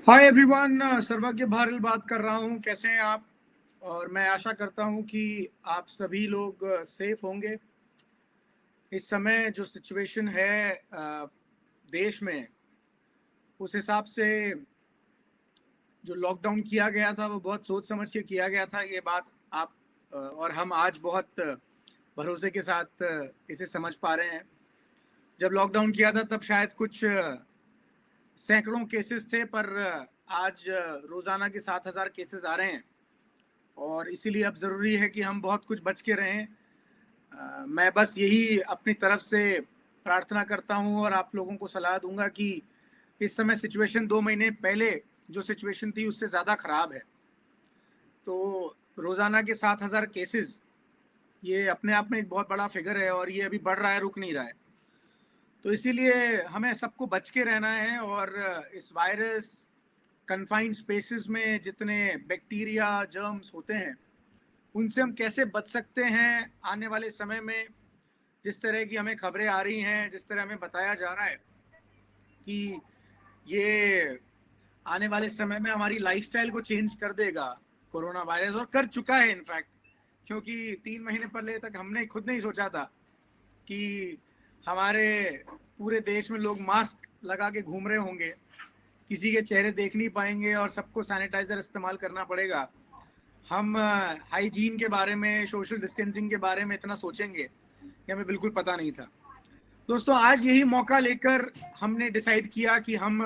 Hi everyone, सर्वज्ञ भारल बात कर रहा हूँ। कैसे हैं आप? और मैं आशा करता हूँ कि आप सभी लोग सेफ होंगे। इस समय जो सिचुएशन है देश में, उस हिसाब से जो लॉकडाउन किया गया था वो बहुत सोच समझ के किया गया था। ये बात आप और हम आज बहुत भरोसे के साथ इसे समझ पा रहे हैं। जब लॉकडाउन किया था तब शायद कुछ सैकड़ों केसेस थे, पर आज रोज़ाना के 7,000 केसेस आ रहे हैं और इसीलिए अब ज़रूरी है कि हम बहुत कुछ बच के रहें। मैं बस यही अपनी तरफ से प्रार्थना करता हूँ और आप लोगों को सलाह दूंगा कि इस समय सिचुएशन 2 महीने पहले जो सिचुएशन थी उससे ज़्यादा ख़राब है। तो रोज़ाना के 7,000 केसेस, ये अपने आप में एक बहुत बड़ा फिगर है और ये अभी बढ़ रहा है, रुक नहीं रहा है। तो इसीलिए हमें सबको बच के रहना है और इस वायरस कन्फाइंड स्पेसेस में जितने बैक्टीरिया जर्म्स होते हैं उनसे हम कैसे बच सकते हैं आने वाले समय में। जिस तरह की हमें खबरें आ रही हैं, जिस तरह हमें बताया जा रहा है कि ये आने वाले समय में हमारी लाइफस्टाइल को चेंज कर देगा कोरोना वायरस, और कर चुका है इनफैक्ट। क्योंकि 3 महीने पहले तक हमने खुद नहीं सोचा था कि हमारे पूरे देश में लोग मास्क लगा के घूम रहे होंगे, किसी के चेहरे देख नहीं पाएंगे और सबको सैनिटाइजर इस्तेमाल करना पड़ेगा। हम हाइजीन के बारे में, सोशल डिस्टेंसिंग के बारे में इतना सोचेंगे, ये हमें बिल्कुल पता नहीं था। दोस्तों, आज यही मौका लेकर हमने डिसाइड किया कि हम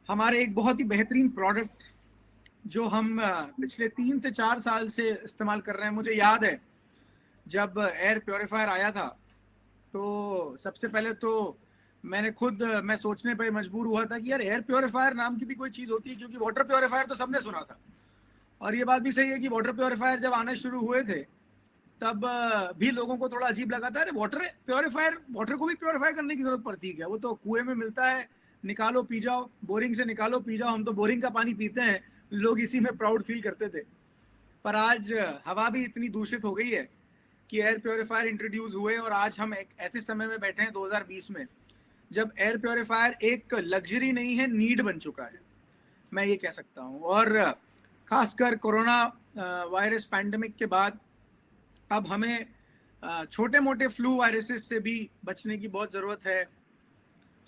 हमारे एक बहुत ही बेहतरीन प्रोडक्ट जो हम पिछले 3 से 4 साल से इस्तेमाल कर रहे हैं। मुझे याद है जब एयर प्योरीफायर आया था तो सबसे पहले तो मैं सोचने पर मजबूर हुआ था कि यार, एयर प्योरीफायर नाम की भी कोई चीज़ होती है, क्योंकि वाटर प्योरीफायर तो सबने सुना था। और ये बात भी सही है कि वाटर प्योरीफायर जब आने शुरू हुए थे तब भी लोगों को थोड़ा अजीब लगा था। अरे, वाटर प्योरीफायर, वाटर को भी प्योरीफाई करने की जरूरत पड़ती है क्या? वो तो कुएं में मिलता है, निकालो पी जाओ, बोरिंग से निकालो पी जाओ। हम तो बोरिंग का पानी पीते हैं, लोग इसी में प्राउड फील करते थे। पर आज हवा भी इतनी दूषित हो गई है कि एयर प्योरीफायर इंट्रोड्यूस हुए और आज हम एक ऐसे समय में बैठे हैं 2020 में जब एयर प्योरीफायर एक लग्जरी नहीं है, नीड बन चुका है, मैं ये कह सकता हूँ। और खासकर कोरोना वायरस पैंडेमिक के बाद अब हमें छोटे मोटे फ्लू वायरसेस से भी बचने की बहुत ज़रूरत है।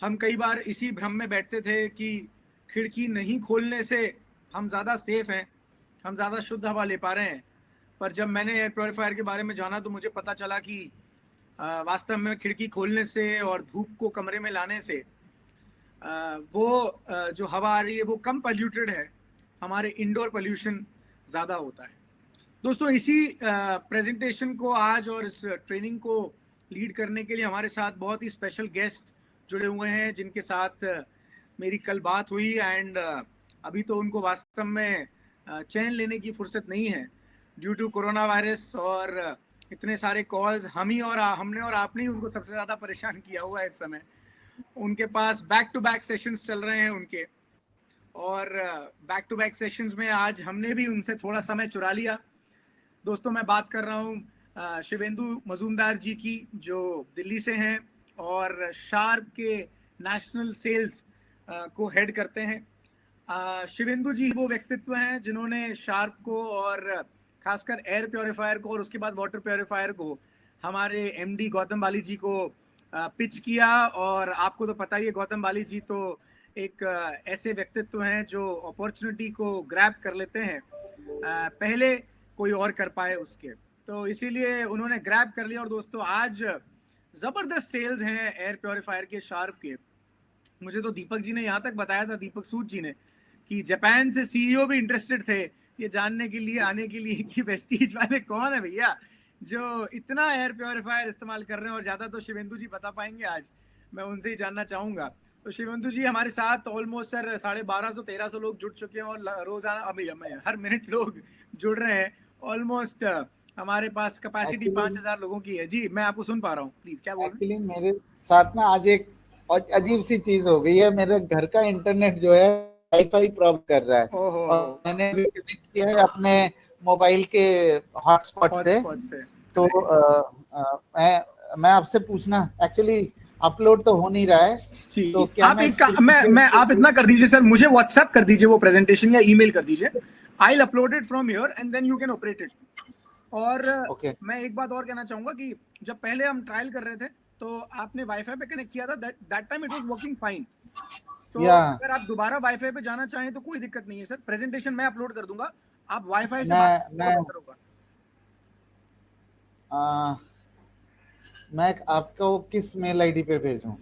हम कई बार इसी भ्रम में बैठते थे कि खिड़की नहीं खोलने से हम ज़्यादा सेफ हैं, हम ज़्यादा शुद्ध हवा ले पा रहे हैं। पर जब मैंने एयर प्योरीफायर के बारे में जाना तो मुझे पता चला कि वास्तव में खिड़की खोलने से और धूप को कमरे में लाने से वो जो हवा आ रही है वो कम पॉल्यूटेड है, हमारे इंडोर पोल्यूशन ज़्यादा होता है। दोस्तों, इसी प्रेजेंटेशन को आज और इस ट्रेनिंग को लीड करने के लिए हमारे साथ बहुत ही स्पेशल गेस्ट जुड़े हुए हैं, जिनके साथ मेरी कल बात हुई एंड अभी तो उनको वास्तव में चैन लेने की फुर्सत नहीं है ड्यू टू कोरोना वायरस। और इतने सारे कॉल्स हमने और आपने ही उनको सबसे ज़्यादा परेशान किया हुआ है इस समय। उनके पास बैक टू बैक सेशंस चल रहे हैं उनके, और बैक टू बैक सेशंस में आज हमने भी उनसे थोड़ा समय चुरा लिया। दोस्तों, मैं बात कर रहा हूँ शिवेंदु मजूमदार जी की, जो दिल्ली से हैं और शार्प के नेशनल सेल्स को हेड करते हैं। शिवेंदु जी वो व्यक्तित्व हैं जिन्होंने शार्प को और खासकर एयर प्योरीफायर को और उसके बाद वाटर प्योरीफायर को हमारे एमडी गौतम बाली जी को पिच किया। और आपको तो पता ही है, गौतम बाली जी तो एक ऐसे व्यक्तित्व हैं जो अपॉर्चुनिटी को ग्रैब कर लेते हैं पहले कोई और कर पाए उसके। तो इसीलिए उन्होंने ग्रैब कर लिया। और दोस्तों, आज ज़बरदस्त सेल्स हैं एयर प्योरीफायर के, शार्प के। मुझे तो दीपक जी ने यहाँ तक बताया था, दीपक सूद जी ने, कि जापान से सीईओ भी इंटरेस्टेड थे ये जानने के लिए, आने के लिए कि वेस्टीज वाले कौन है भैया जो इतना एयर प्योरीफायर इस्तेमाल कर रहे हैं। और ज़्यादा तो शिवेंदु जी बता पाएंगे, आज मैं उनसे ही जानना चाहूँगा। तो शिवेंदु जी हमारे साथ ऑलमोस्ट सर 1250-1300 लोग जुड़ चुके हैं और रोज़ाना अभी हर मिनट लोग जुड़ रहे हैं। ऑलमोस्ट हमारे पास कैपेसिटी 5,000 लोगों की है। जी, मैं आपको सुन पा रहा हूँ, प्लीज क्या बोल रहे हैं? एक्चुअली मेरे साथ ना आज एक अजीब सी चीज हो गई है। मेरे घर का इंटरनेट जो है वाईफाई प्रॉब्लम कर रहा है और मैंने भी कनेक्ट किया है अपने मोबाइल के हॉटस्पॉट से। तो मैं आपसे पूछना, एक्चुअली अपलोड तो हो नहीं रहा है। जी, तो क्या आप मैं आप इतना कर दीजिए सर, मुझे व्हाट्सएप कर दीजिए वो प्रेजेंटेशन या ईमेल कर दीजिए, I will upload it from here and then you can operate it. और मैं एक बात और कहना चाहूंगा कि जब पहले हम ट्रायल कर रहे थे तो आपने वाईफाई पे कनेक्ट किया था, that time it was working fine. तो अगर आप दोबारा वाईफाई पे जाना चाहें तो कोई दिक्कत नहीं है सर, प्रेजेंटेशन मैं अपलोड कर दूंगा, आप वाईफाई से बात करोगे। मैं आपको किस मेल आईडी पे भेजूं?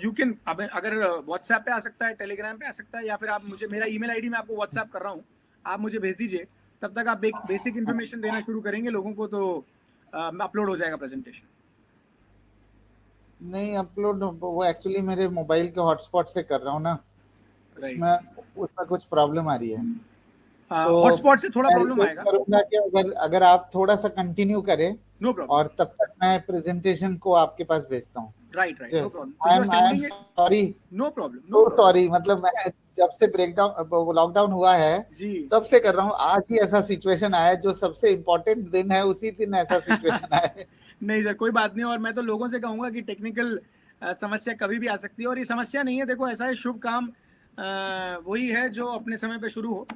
यू कैन, अगर व्हाट्सएप पे आ सकता है, टेलीग्राम पे आ सकता है, या फिर आप मुझे, मेरा ईमेल आईडी मैं आपको व्हाट्सएप कर रहा हूँ, आप मुझे भेज दीजिए। तब तक आप बेसिक इन्फॉर्मेशन देना शुरू करेंगे लोगों को, तो अपलोड हो जाएगा प्रेजेंटेशन। नहीं अपलोड, वो एक्चुअली मेरे मोबाइल के हॉटस्पॉट से कर रहा हूँ ना, उसमें कुछ प्रॉब्लम आ रही है। हॉटस्पॉट से थोड़ा प्रॉब्लम आएगा। करूंगा कि अगर आप थोड़ा सा कंटिन्यू करें, नो प्रॉब्लम, और तब तक मैं प्रेजेंटेशन को आपके पास भेजता हूँ। Right, no problem, I am sorry, no problem, so sorry. मतलब मैं जब से ब्रेकडाउन लॉकडाउन हुआ है तब से कर रहा हूँ, आज ही ऐसा सिचुएशन आया, जो सबसे इम्पोर्टेंट दिन है उसी दिन ऐसा सिचुएशन आया। नहीं सर, कोई बात नहीं। और मैं तो लोगों से कहूंगा कि टेक्निकल समस्या कभी भी आ सकती है, और ये समस्या नहीं है। देखो ऐसा है, शुभ काम वही है जो अपने समय पे शुरू हो।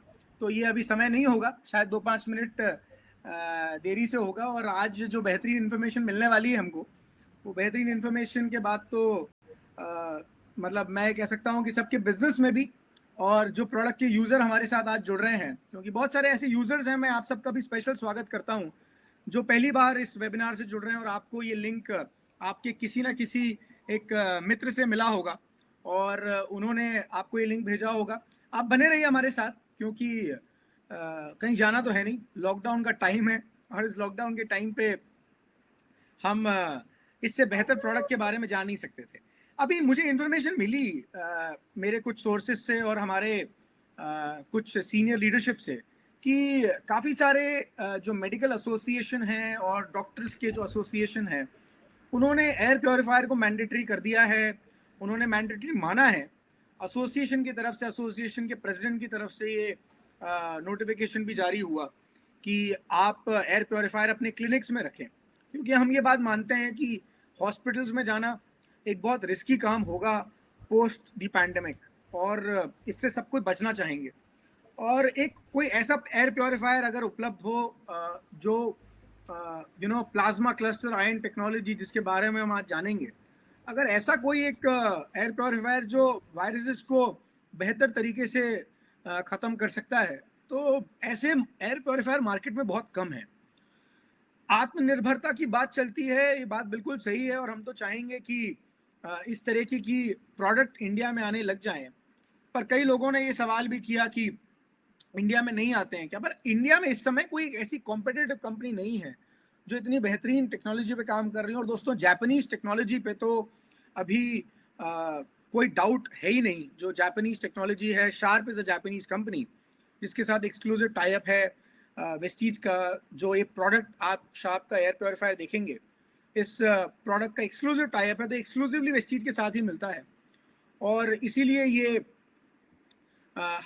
तो ये अभी समय नहीं होगा, शायद 2-5 मिनट देरी से होगा। और आज जो बेहतरीन इन्फॉर्मेशन मिलने वाली है हमको, वो बेहतरीन इन्फॉर्मेशन के बाद तो मतलब मैं कह सकता हूँ कि सबके बिजनेस में भी, और जो प्रोडक्ट के यूज़र हमारे साथ आज जुड़ रहे हैं, क्योंकि बहुत सारे ऐसे यूज़र्स हैं, मैं आप सबका भी स्पेशल स्वागत करता हूँ जो पहली बार इस वेबिनार से जुड़ रहे हैं, और आपको ये लिंक आपके किसी ना किसी एक मित्र से मिला होगा और उन्होंने आपको ये लिंक भेजा होगा। आप बने रहिए हमारे साथ, क्योंकि कहीं जाना तो है नहीं, लॉकडाउन का टाइम है, और इस लॉकडाउन के टाइम पे हम इससे बेहतर प्रोडक्ट के बारे में जान नहीं सकते थे। अभी मुझे इन्फॉर्मेशन मिली मेरे कुछ सोर्सेज से और हमारे कुछ सीनियर लीडरशिप से कि काफ़ी सारे जो मेडिकल एसोसिएशन हैं और डॉक्टर्स के जो एसोसिएशन हैं, उन्होंने एयर प्योरीफायर को मैंडेटरी कर दिया है, उन्होंने मैंडेटरी माना है। एसोसिएशन की तरफ से, एसोसिएशन के प्रेसिडेंट की तरफ से ये नोटिफिकेशन भी जारी हुआ कि आप एयर प्योरीफायर अपने क्लिनिक्स में रखें, क्योंकि हम ये बात मानते हैं कि हॉस्पिटल्स में जाना एक बहुत रिस्की काम होगा पोस्ट दी पैंडेमिक, और इससे सब कुछ बचना चाहेंगे। और एक कोई ऐसा एयर प्योरीफायर अगर उपलब्ध हो जो प्लाज्मा क्लस्टर आयन टेक्नोलॉजी, जिसके बारे में हम आज जानेंगे, अगर ऐसा कोई एक एयर प्योरीफायर जो वायरसेस को बेहतर तरीके से ख़त्म कर सकता है, तो ऐसे एयर प्योरीफायर मार्केट में बहुत कम है। आत्मनिर्भरता की बात चलती है, ये बात बिल्कुल सही है, और हम तो चाहेंगे कि इस तरीके की प्रोडक्ट इंडिया में आने लग जाएं। पर कई लोगों ने ये सवाल भी किया कि इंडिया में नहीं आते हैं क्या? पर इंडिया में इस समय कोई ऐसी कॉम्पिटिटिव कंपनी नहीं है जो इतनी बेहतरीन टेक्नोलॉजी पे काम कर रही है। और दोस्तों, जापानीज टेक्नोलॉजी पे तो अभी कोई डाउट है ही नहीं। जो जापानीज टेक्नोलॉजी है, sharp is a Japanese company जिसके साथ एक्सक्लूसिव टाई अप है वेस्टीज का। जो ये प्रोडक्ट आप शार्प का एयर प्योरीफायर देखेंगे, इस प्रोडक्ट का एक्सक्लूसिव टाई अप है, तो एक्सक्लूसिवली वेस्टीज के साथ ही मिलता है। और इसीलिए ये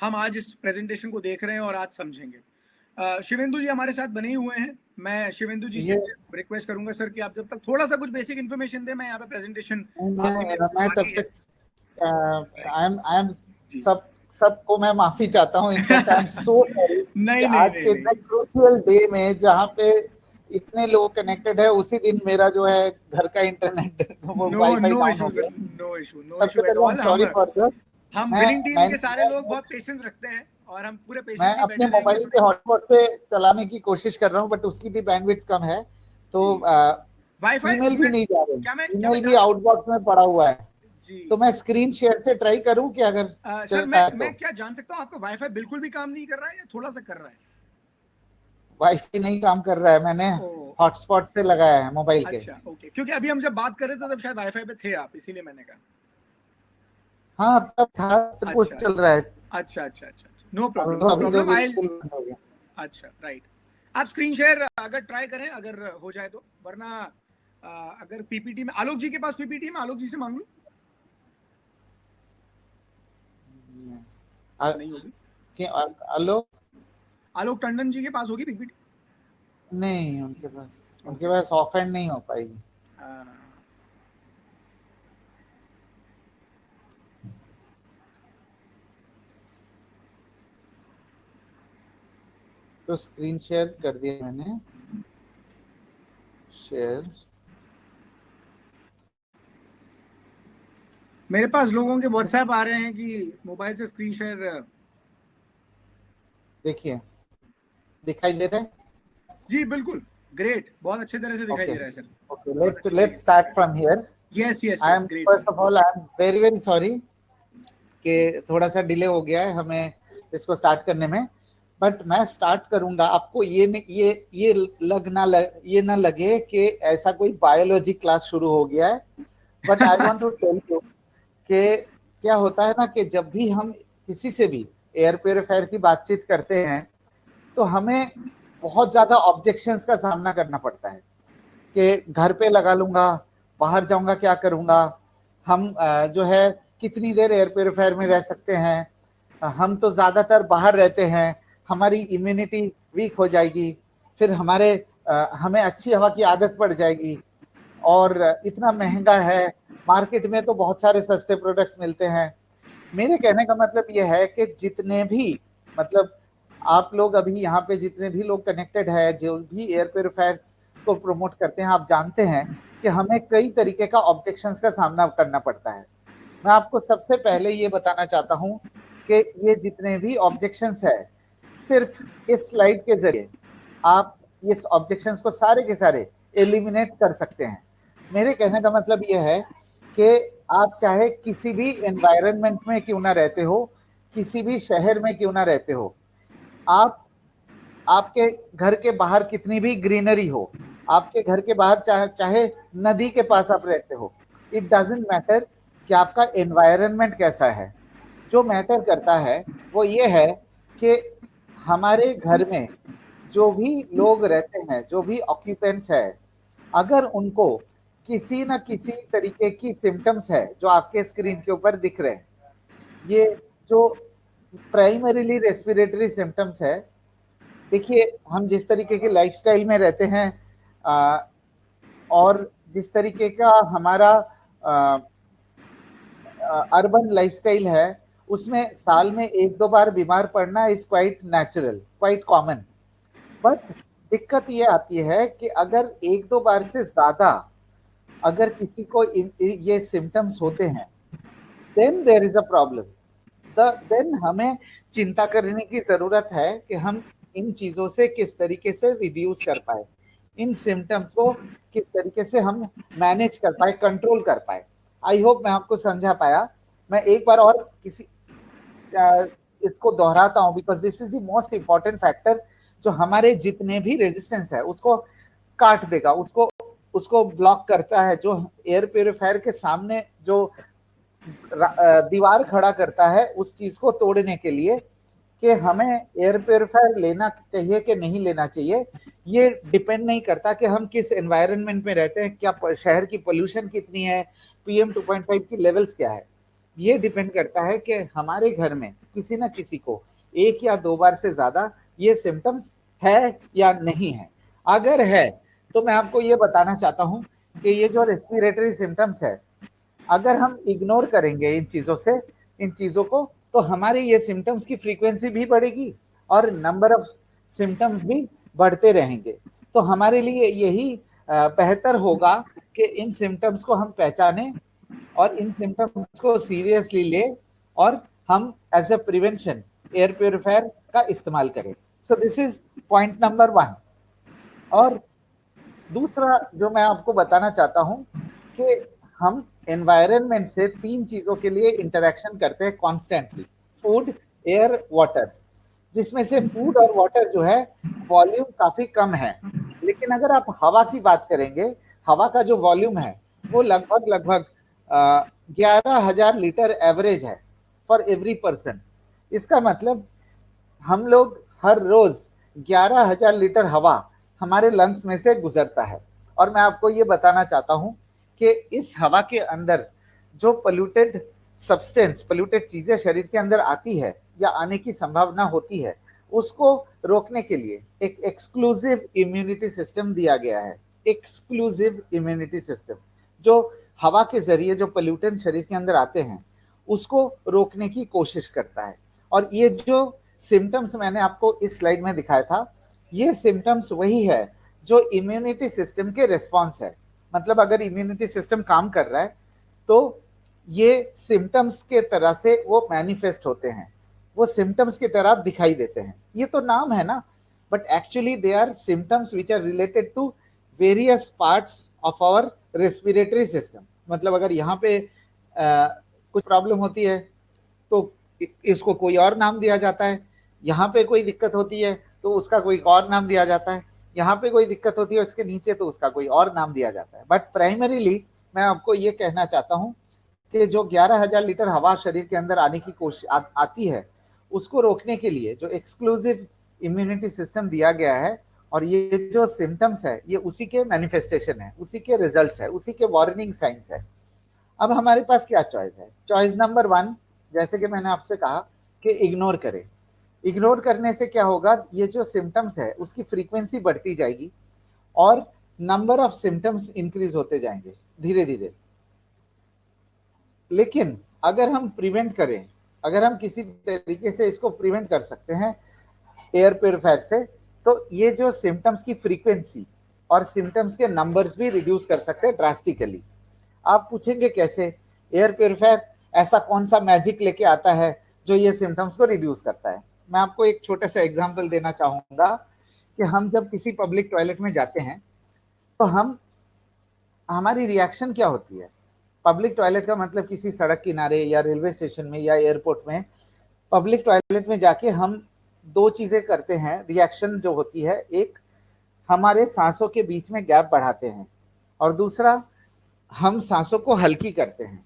हम आज इस प्रेजेंटेशन को देख रहे हैं और आज समझेंगे। शिवेंदु जी हमारे साथ बने हुए हैं। मैं शिवेंदु जी से रिक्वेस्ट करूंगा सर कि आप जब तक थोड़ा सा कुछ बेसिक इन्फॉर्मेशन दें, मैं यहाँ पे प्रेजेंटेशन सबको मैं माफी चाहता हूँ। In fact I am so sorry. आज के क्रूशियल डे में जहाँ पे इतने लोग कनेक्टेड है, उसी दिन मेरा जो है घर का इंटरनेट वाईफाई डाउन हो गया। No issue, sorry for this. हम विनिंग टीम के सारे लोग बहुत पेशेंस रखते हैं और हम पूरे मैं अपने मोबाइल के हॉटस्पॉट से चलाने की कोशिश कर रहा हूँ, बट उसकी भी बैंडविड्थ कम है, तो ईमेल भी नहीं जा रहे, ईमेल भी आउटबॉक्स में पड़ा हुआ है। तो मैं स्क्रीन शेयर से ट्राई करूं कि अगर सर मैं क्या जान सकता हूं, आपका वाईफाई बिल्कुल भी काम नहीं कर रहा है या थोड़ा सा कर रहा है? वाईफाई नहीं काम कर रहा है, मैंने हॉटस्पॉट से लगाया है मोबाइल के। अच्छा, ओके, क्योंकि अभी हम जब बात कर रहे थे तब शायद वाईफाई पे थे आप, इसीलिए मैंने कहा। हाँ तब था, तो कुछ चल रहा है। अच्छा, नो प्रॉब्लम। अच्छा, राइट। आप स्क्रीन शेयर अगर ट्राई करें, अगर हो जाए तो, वरना अगर पीपीटी में आलोक जी के पास पीपीटी में, आलोक जी से मांग लूं? नहीं होगी। आलोक टंडन जी के पास होगी पीपीटी? नहीं, उनके पास ऑफ हैंड नहीं हो पाएगी। तो स्क्रीन शेयर कर दिया मैंने, शेयर। मेरे पास लोगों के व्हाट्सएप आ रहे हैं कि मोबाइल से स्क्रीन शेयर। देखिए दिखाई दे रहा है? जी बिल्कुल, ग्रेट, बहुत अच्छे तरह से दिखाई दे रहा है sir. Okay, let's start from here. Yes yes I yes, am great first sir. Of all I am very very sorry कि थोड़ा सा डिले हो गया है हमें इसको स्टार्ट करने में, बट मैं स्टार्ट करूंगा। आपको ये ये ना लगे कि ऐसा कोई बायोलॉजी क्लास शुरू हो गया है, but I want to tell you कि क्या होता है ना कि जब भी हम किसी से भी एयर प्योरीफायर की बातचीत करते हैं तो हमें बहुत ज्यादा ऑब्जेक्शंस का सामना करना पड़ता है कि घर पे लगा लूंगा, बाहर जाऊंगा क्या करूंगा, हम जो है कितनी देर एयर प्योरीफायर में रह सकते हैं, हम तो ज्यादातर बाहर रहते हैं, हमारी इम्यूनिटी वीक हो जाएगी, फिर हमें अच्छी हवा की आदत पड़ जाएगी, और इतना महंगा है, मार्केट में तो बहुत सारे सस्ते प्रोडक्ट्स मिलते हैं। मेरे कहने का मतलब यह है कि जितने भी मतलब आप लोग अभी यहाँ पे जितने भी लोग कनेक्टेड है, जो भी एयर प्योरीफायर्स को प्रमोट करते हैं, आप जानते हैं कि हमें कई तरीके का ऑब्जेक्शंस का सामना करना पड़ता है। मैं आपको सबसे पहले ये बताना चाहता हूँ कि ये जितने भी ऑब्जेक्शंस है, सिर्फ इस स्लाइड के जरिए आप इस ऑब्जेक्शंस को सारे के सारे एलिमिनेट कर सकते हैं। मेरे कहने का मतलब यह है कि आप चाहे किसी भी एनवायरनमेंट में क्यों ना रहते हो, किसी भी शहर में क्यों ना रहते हो, आपके घर के बाहर कितनी भी ग्रीनरी हो, आपके घर के बाहर चाहे नदी के पास आप रहते हो, इट डजंट मैटर कि आपका एनवायरनमेंट कैसा है। जो मैटर करता है वो ये है कि हमारे घर में जो भी लोग रहते हैं, जो भी ऑक्यूपेंट्स है, अगर उनको किसी न किसी तरीके की सिम्टम्स है जो आपके स्क्रीन के ऊपर दिख रहे हैं, ये जो प्राइमरीली रेस्पिरेटरी सिम्टम्स है, देखिए हम जिस तरीके के लाइफस्टाइल में रहते हैं और जिस तरीके का हमारा अर्बन लाइफस्टाइल है, उसमें साल में एक दो बार बीमार पड़ना is quite natural, quite common. But दिक्कत ये आती है कि अगर एक दो बार से ज्यादा अगर किसी को ये सिम्टम्स होते हैं, then there is a problem. Then हमें चिंता करने की जरूरत है कि हम इन चीजों से किस तरीके से रिड्यूस कर पाए, इन सिम्टम्स को किस तरीके से हम मैनेज कर पाए, कंट्रोल कर पाए। आई होप मैं आपको समझा पाया। मैं एक बार और इसको दोहराता हूं, because this is the most important factor जो हमारे जितने भी रेजिस्टेंस है उसको काट देगा, उसको ब्लॉक करता है। जो एयर प्योरीफायर के सामने जो दीवार खड़ा करता है उस चीज को तोड़ने के लिए कि हमें एयर प्योरीफायर लेना चाहिए कि नहीं लेना चाहिए, ये डिपेंड नहीं करता कि हम किस एनवायरनमेंट में रहते हैं, क्या शहर की पोल्यूशन कितनी है, PM 2.5 की लेवल्स क्या है। ये डिपेंड करता है कि हमारे घर में किसी ना किसी को एक या दो बार से ज्यादा ये सिम्टम्स है या नहीं है। अगर है तो मैं आपको ये बताना चाहता हूं कि ये जो रेस्पिरेटरी सिम्टम्स है, अगर हम इग्नोर करेंगे इन चीजों को, तो हमारे ये सिम्टम्स की फ्रीक्वेंसी भी बढ़ेगी और नंबर ऑफ सिम्टम्स भी बढ़ते रहेंगे। तो हमारे लिए यही बेहतर होगा कि इन सिम्टम्स को हम पहचानें और इन सिम्टम्स को सीरियसली ले और हम as a prevention air purifier का इस्तेमाल करें। So this is point number 1। और दूसरा जो मैं आपको बताना चाहता हूं कि हम एनवायरनमेंट से 3 चीजों के लिए इंटरेक्शन करते हैं कॉन्स्टेंटली, फूड, एयर, वाटर, जिसमें से फूड और वाटर जो है वॉल्यूम काफी कम है। लेकिन अगर आप हवा की बात करेंगे, हवा का जो वॉल्यूम है वो लगभग 11,000 लीटर एवरेज है फॉर एवरी पर्सन। इसका मतलब हम लोग हर रोज 11,000 लीटर हवा हमारे लंग्स में से गुजरता है। और मैं आपको ये बताना चाहता हूं कि इस हवा के अंदर जो पोल्यूटेड सब्सटेंस, पोल्यूटेड चीजें शरीर के अंदर आती है या आने की संभावना होती है, उसको रोकने के लिए एक एक्सक्लूसिव इम्यूनिटी सिस्टम दिया गया है। एक्सक्लूसिव इम्यूनिटी सिस्टम जो हवा के जरिए जो पोल्यूटेंट शरीर के अंदर आते हैं उसको रोकने की कोशिश करता है। और ये जो सिम्टम्स मैंने आपको इस स्लाइड में दिखाया था, ये सिम्टम्स वही है जो इम्यूनिटी सिस्टम के रिस्पॉन्स है। मतलब अगर इम्यूनिटी सिस्टम काम कर रहा है तो ये सिम्टम्स के तरह से वो मैनिफेस्ट होते हैं, वो सिम्टम्स की तरह दिखाई देते हैं। ये तो नाम है ना, but actually they are symptoms which are related to various parts of our respiratory system. मतलब अगर यहाँ पे कुछ प्रॉब्लम होती है तो इसको कोई और नाम दिया जाता है, यहाँ पे कोई दिक्कत होती है तो उसका कोई और नाम दिया जाता है, यहाँ पे कोई दिक्कत होती है उसके नीचे तो उसका कोई और नाम दिया जाता है। बट प्राइमरीली मैं आपको ये कहना चाहता हूँ कि जो 11,000 लीटर हवा शरीर के अंदर आने की कोशिश आती है, उसको रोकने के लिए जो एक्सक्लूसिव इम्यूनिटी सिस्टम दिया गया है, और ये जो सिम्टम्स है ये उसी के मैनिफेस्टेशन है, उसी के रिजल्ट्स है, उसी के वार्निंग साइंस है। अब हमारे पास क्या चॉइस है? चॉइस नंबर 1, जैसे कि मैंने आपसे कहा कि इग्नोर करें। इग्नोर करने से क्या होगा, ये जो सिम्टम्स है उसकी फ्रीक्वेंसी बढ़ती जाएगी और नंबर ऑफ सिम्टम्स इंक्रीज होते जाएंगे धीरे धीरे। लेकिन अगर हम प्रिवेंट करें, अगर हम किसी तरीके से इसको प्रिवेंट कर सकते हैं एयर प्योरीफायर से, तो ये जो सिम्टम्स की फ्रीक्वेंसी और सिम्टम्स के नंबर्स भी रिड्यूस कर सकते हैं ड्रास्टिकली। आप पूछेंगे कैसे? एयर प्योरीफायर ऐसा कौन सा मैजिक लेके आता है जो ये सिम्टम्स को रिड्यूस करता है? मैं आपको एक छोटा सा एग्जांपल देना चाहूंगा कि हम जब किसी पब्लिक टॉयलेट में जाते हैं तो हमारी रिएक्शन क्या होती है? पब्लिक टॉयलेट का मतलब किसी सड़क किनारे या रेलवे स्टेशन में या एयरपोर्ट में पब्लिक टॉयलेट में जाके हम 2 चीजें करते हैं। रिएक्शन जो होती है, एक हमारे सांसों के बीच में गैप बढ़ाते हैं और दूसरा हम सांसों को हल्की करते हैं।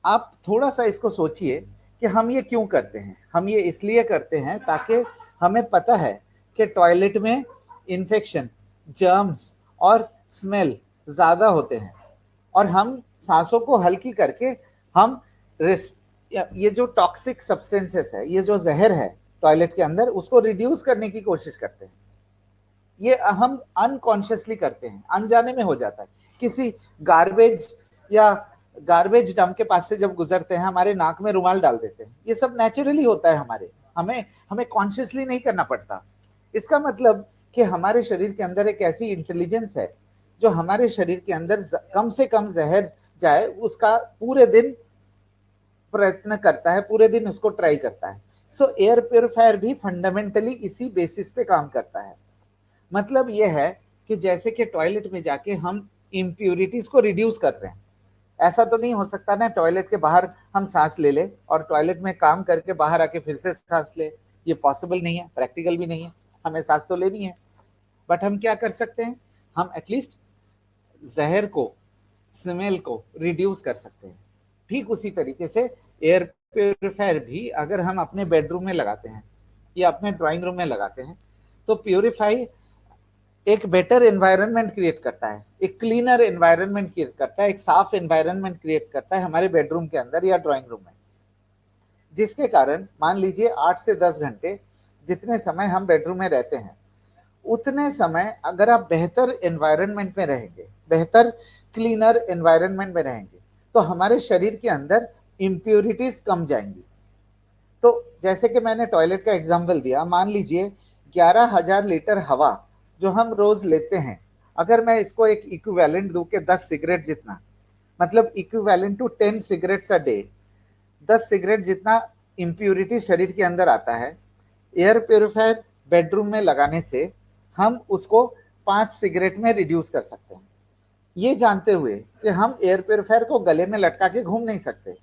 आप थोड़ा सा इसको सोचिए कि हम ये क्यों करते हैं। हम ये इसलिए करते हैं ताकि हमें पता है कि टॉयलेट में इन्फेक्शन, जर्म्स और स्मेल ज़्यादा होते हैं और हम सांसों को हल्की करके हम ये जो टॉक्सिक सब्सटेंसेस है, ये जो जहर है टॉयलेट के अंदर, उसको रिड्यूस करने की कोशिश करते हैं। ये हम अनकॉन्शियसली करते हैं, अनजाने में हो जाता है। किसी गार्बेज या गार्बेज डंप के पास से जब गुजरते हैं हमारे नाक में रुमाल डाल देते हैं। ये सब नेचुरली होता है हमें कॉन्शियसली नहीं करना पड़ता। इसका मतलब कि हमारे शरीर के अंदर एक ऐसी इंटेलिजेंस है जो हमारे शरीर के अंदर कम से कम जहर जाए उसका पूरे दिन प्रयत्न करता है, पूरे दिन उसको ट्राई करता है। सो एयर प्योरीफायर भी फंडामेंटली इसी बेसिस पे काम करता है। मतलब यह है कि जैसे कि टॉयलेट में जाके हम इम्प्यूरिटीज को रिड्यूस कर रहे हैं, ऐसा तो नहीं हो सकता ना टॉयलेट के बाहर हम सांस ले ले और टॉयलेट में काम करके बाहर आके फिर से सांस ले। ये पॉसिबल नहीं है, प्रैक्टिकल भी नहीं है। हमें सांस तो लेनी है, बट हम क्या कर सकते हैं? हम एटलीस्ट जहर को, स्मेल को रिड्यूस कर सकते हैं। ठीक उसी तरीके से एयर प्योरीफायर भी अगर हम अपने बेडरूम में लगाते हैं या अपने ड्राइंग रूम में लगाते हैं तो प्योरीफाई एक बेटर एनवायरनमेंट क्रिएट करता है, एक क्लीनर एनवायरनमेंट क्रिएट करता है, एक साफ एनवायरनमेंट क्रिएट करता है हमारे बेडरूम के अंदर या ड्राइंग रूम में, जिसके कारण मान लीजिए 8 से 10 घंटे जितने समय हम बेडरूम में रहते हैं, उतने समय अगर आप बेहतर एनवायरनमेंट में रहेंगे, बेहतर क्लीनर एनवायरनमेंट में रहेंगे, तो हमारे शरीर के अंदर इम्प्योरिटीज कम जाएंगी। तो जैसे कि मैंने टॉयलेट का एग्जाम्पल दिया, मान लीजिए 11,000 लीटर हवा जो हम रोज लेते हैं, अगर मैं इसको एक इक्विवेलेंट दूं कि 10 सिगरेट जितना, मतलब equivalent to 10 cigarettes a day, 10 cigarette जितना इम्प्यूरिटी शरीर के अंदर आता है, एयर प्योरीफायर बेडरूम में लगाने से हम उसको 5 सिगरेट में रिड्यूस कर सकते हैं। ये जानते हुए कि हम एयर प्योरीफायर को गले में लटका के घूम नहीं सकते,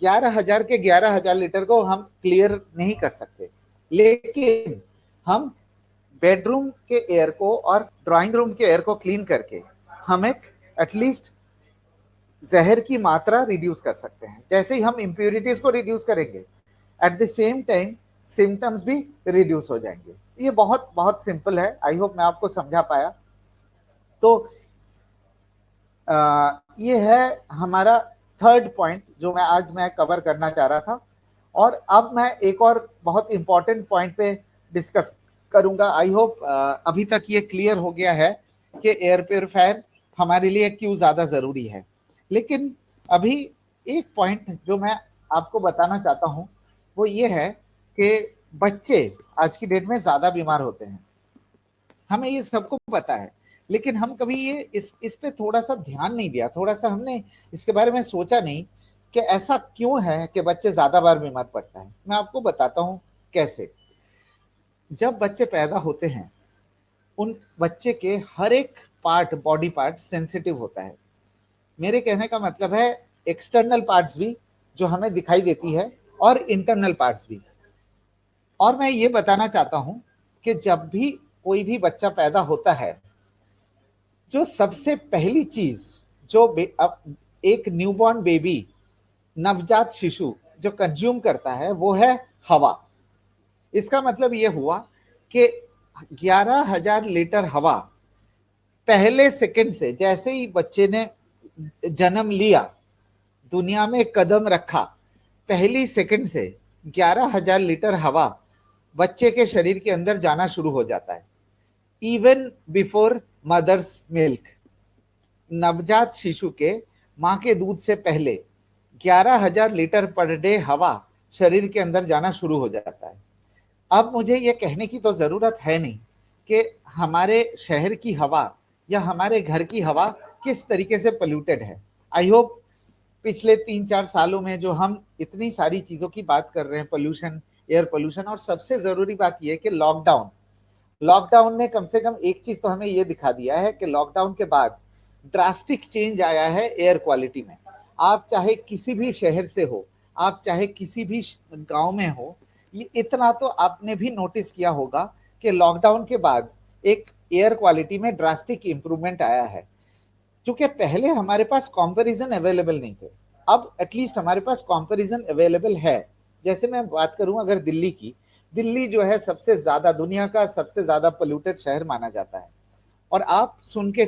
11,000 के 11,000 लीटर को हम क्लियर नहीं कर सकते, लेकिन हम बेडरूम के एयर को और ड्राइंग रूम के एयर को क्लीन करके हम एक एटलीस्ट जहर की मात्रा रिड्यूस कर सकते हैं। जैसे ही हम इम्प्यूरिटीज को रिड्यूस करेंगे, eight the same time symptoms भी रिड्यूस हो जाएंगे। ये बहुत बहुत सिंपल है। आई होप मैं आपको समझा पाया। तो ये है हमारा थर्ड पॉइंट जो मैं कवर करना चाह रहा था। और अब मैं एक और बहुत इंपॉर्टेंट पॉइंट पे डिस्कस करूंगा। आई होप अभी तक ये क्लियर हो गया है कि एयर प्योरीफायर हमारे लिए क्यों ज़्यादा ज़रूरी है। लेकिन अभी एक पॉइंट जो मैं आपको बताना चाहता हूँ वो ये है कि बच्चे आज की डेट में ज़्यादा बीमार होते हैं। हमें ये सबको पता है, लेकिन हम कभी ये इस पे थोड़ा सा ध्यान नहीं दिया, थोड़ा सा हमने इसके बारे में सोचा नहीं कि ऐसा क्यों है कि बच्चे ज्यादा बार बीमार पड़ता है। मैं आपको बताता हूँ कैसे। जब बच्चे पैदा होते हैं, उन बच्चे के हर एक पार्ट, बॉडी पार्ट सेंसिटिव होता है। मेरे कहने का मतलब है एक्सटर्नल पार्ट्स भी जो हमें दिखाई देती है, और इंटरनल पार्ट्स भी। और मैं ये बताना चाहता हूं कि जब भी कोई भी बच्चा पैदा होता है, जो सबसे पहली चीज जो अब एक न्यूबॉर्न बेबी, नवजात शिशु जो कंज्यूम करता है वो है हवा। इसका मतलब ये हुआ कि 11,000 लीटर हवा पहले सेकंड से, जैसे ही बच्चे ने जन्म लिया, दुनिया में कदम रखा, पहली सेकंड से 11,000 लीटर हवा बच्चे के शरीर के अंदर जाना शुरू हो जाता है। इवन बिफोर मदर्स मिल्क, नवजात शिशु के मां के दूध से पहले 11,000 लीटर पर डे हवा शरीर के अंदर जाना शुरू हो जाता है। अब मुझे ये कहने की तो जरूरत है नहीं कि हमारे शहर की हवा या हमारे घर की हवा किस तरीके से पोल्यूटेड है। आई होप पिछले 3-4 सालों में जो हम इतनी सारी चीजों की बात कर रहे हैं, पोल्यूशन, एयर पोल्यूशन, और सबसे जरूरी बात यह है कि लॉकडाउन ने कम से कम एक चीज तो हमें यह दिखा दिया है कि लॉकडाउन के बाद ड्रास्टिक चेंज आया है एयर क्वालिटी में। आप चाहे किसी भी शहर से हो, आप चाहे किसी भी गांव में हो, ये इतना तो आपने भी नोटिस किया होगा कि लॉकडाउन के बाद एक एयर क्वालिटी में ड्रास्टिक इंप्रूवमेंट आया है। क्योंकि पहले हमारे पास कंपैरिजन अवेलेबल नहीं थे, अब एटलीस्ट हमारे पास कंपैरिजन अवेलेबल है। जैसे मैं बात करूं अगर दिल्ली की, दिल्ली जो है सबसे ज्यादा, दुनिया का सबसे ज्यादा पोल्यूटेड शहर माना जाता है। और आप सुन के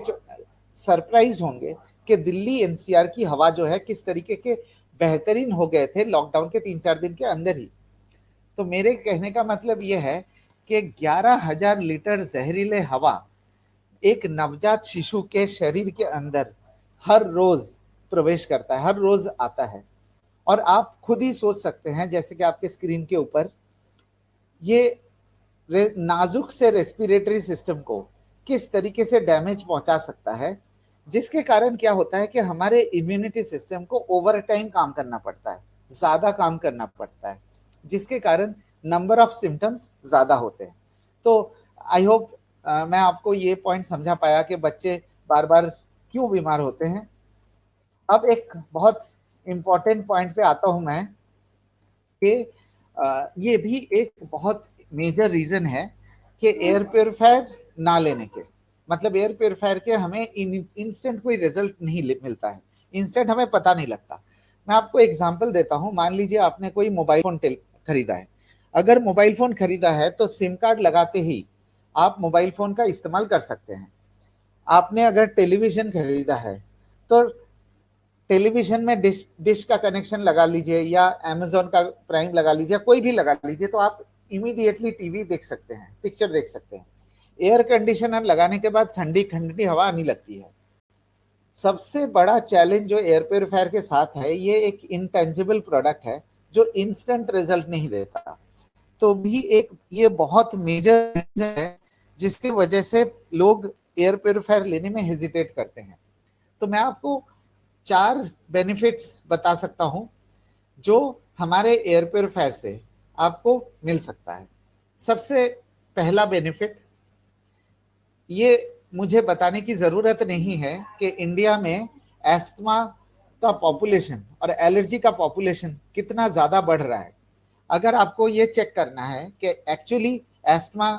सरप्राइज होंगे कि दिल्ली एनसीआर की हवा जो है किस तरीके के बेहतरीन हो गए थे लॉकडाउन के 3-4 दिन के अंदर ही। तो मेरे कहने का मतलब यह है कि 11,000 लीटर जहरीले हवा एक नवजात शिशु के शरीर के अंदर हर रोज प्रवेश करता है, हर रोज आता है। और आप खुद ही सोच सकते हैं, जैसे कि आपके स्क्रीन के ऊपर, ये नाजुक से रेस्पिरेटरी सिस्टम को किस तरीके से डैमेज पहुंचा सकता है, जिसके कारण क्या होता है कि हमारे इम्यूनिटी सिस्टम को ओवर टाइम काम करना पड़ता है, ज्यादा काम करना पड़ता है, जिसके कारण नंबर ऑफ सिम्टम्स ज्यादा होते हैं। तो आई होप मैं आपको ये पॉइंट समझा पाया कि बच्चे बार बार क्यों बीमार होते हैं। अब एक बहुत इंपॉर्टेंट पॉइंट पे आता हूं मैं कि ये भी एक बहुत मेजर रीजन है कि एयर प्योरीफायर ना लेने के, मतलब एयर प्योरीफायर के हमें इंस्टेंट कोई रिजल्ट नहीं मिलता है, इंस्टेंट हमें पता नहीं लगता। मैं आपको एग्जांपल देता हूं। मान लीजिए आपने कोई मोबाइल फोन खरीदा है। अगर मोबाइल फोन खरीदा है तो सिम कार्ड लगाते ही आप मोबाइल फोन का इस्तेमाल कर सकते हैं। आपने अगर टेलीविजन खरीदा है तो टेलीविजन में डिश का कनेक्शन लगा लीजिए, या अमेजोन का प्राइम लगा लीजिए, कोई भी लगा लीजिए, तो आप इमीडिएटली टीवी देख सकते हैं, पिक्चर देख सकते हैं। एयर कंडीशनर लगाने के बाद ठंडी ठंडी हवा आने लगती है। सबसे बड़ा चैलेंज जो एयर प्योरीफायर के साथ है, ये एक इंटेंजिबल प्रोडक्ट है जो इंस्टेंट रिजल्ट नहीं देता। तो भी एक ये बहुत मेजर रीजन है जिसकी वजह से लोग एयर प्योरीफायर लेने में हेजिटेट करते हैं। तो मैं आपको 4 बेनिफिट्स बता सकता हूं जो हमारे एयर प्योरीफायर से आपको मिल सकता है। सबसे पहला बेनिफिट, ये मुझे बताने की जरूरत नहीं है कि इंडिया में एस्थमा का पॉपुलेशन और एलर्जी का पॉपुलेशन कितना ज्यादा बढ़ रहा है। अगर आपको ये चेक करना है कि एक्चुअली एस्थमा,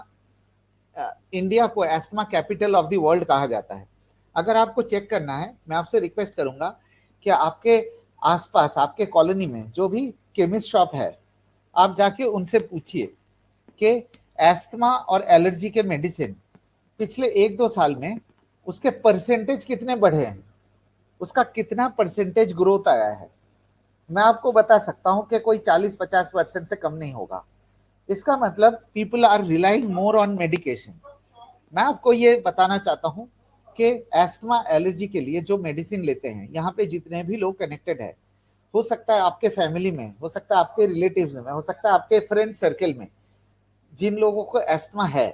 इंडिया को asthma capital of the world कहा जाता है, अगर आपको चेक करना है, मैं आपसे रिक्वेस्ट करूंगा कि आपके आसपास, आपके कॉलोनी में जो भी केमिस्ट शॉप है, आप जाके उनसे पूछिए कि एस्थमा और एलर्जी के मेडिसिन पिछले 1-2 साल में उसके परसेंटेज कितने बढ़े हैं, उसका कितना परसेंटेज ग्रोथ आया है। मैं आपको बता सकता हूं कि कोई 40-50% से कम नहीं होगा। इसका मतलब people are relying more on medication. मैं आपको ये बताना चाहता हूं कि एस्थमा एलर्जी के लिए जो मेडिसिन लेते हैं, यहाँ पे जितने भी लोग कनेक्टेड है, हो सकता है आपके फैमिली में, हो सकता है आपके रिलेटिव्स में, हो सकता है आपके फ्रेंड सर्कल में, जिन लोगों को एस्थमा है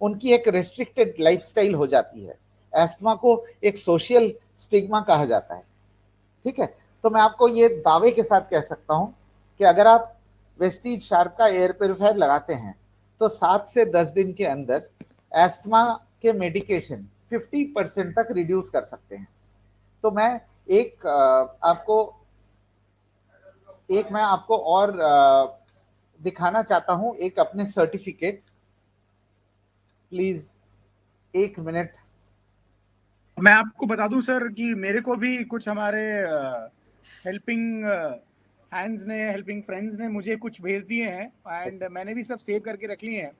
उनकी एक रेस्ट्रिक्टेड लाइफस्टाइल हो जाती है। एस्थमा को एक सोशल स्टिग्मा कहा जाता है, ठीक है। तो मैं आपको ये दावे के साथ कह सकता हूं कि अगर आप वेस्टीज शार्प का एयर प्योरीफायर लगाते हैं तो 7 से 10 दिन के अंदर एस्थमा के मेडिकेशन 50% तक रिड्यूस कर सकते हैं। तो मैं मैं आपको और दिखाना चाहता हूं एक अपने सर्टिफिकेट। Please 1 minute. मैं आपको बता दूं सर कि मेरे को भी कुछ हमारे हेल्पिंग हेल्पिंग फ्रेंड्स ने मुझे कुछ भेज दिए हैं एंड मैंने भी सब सेव करके रख लिए हैं।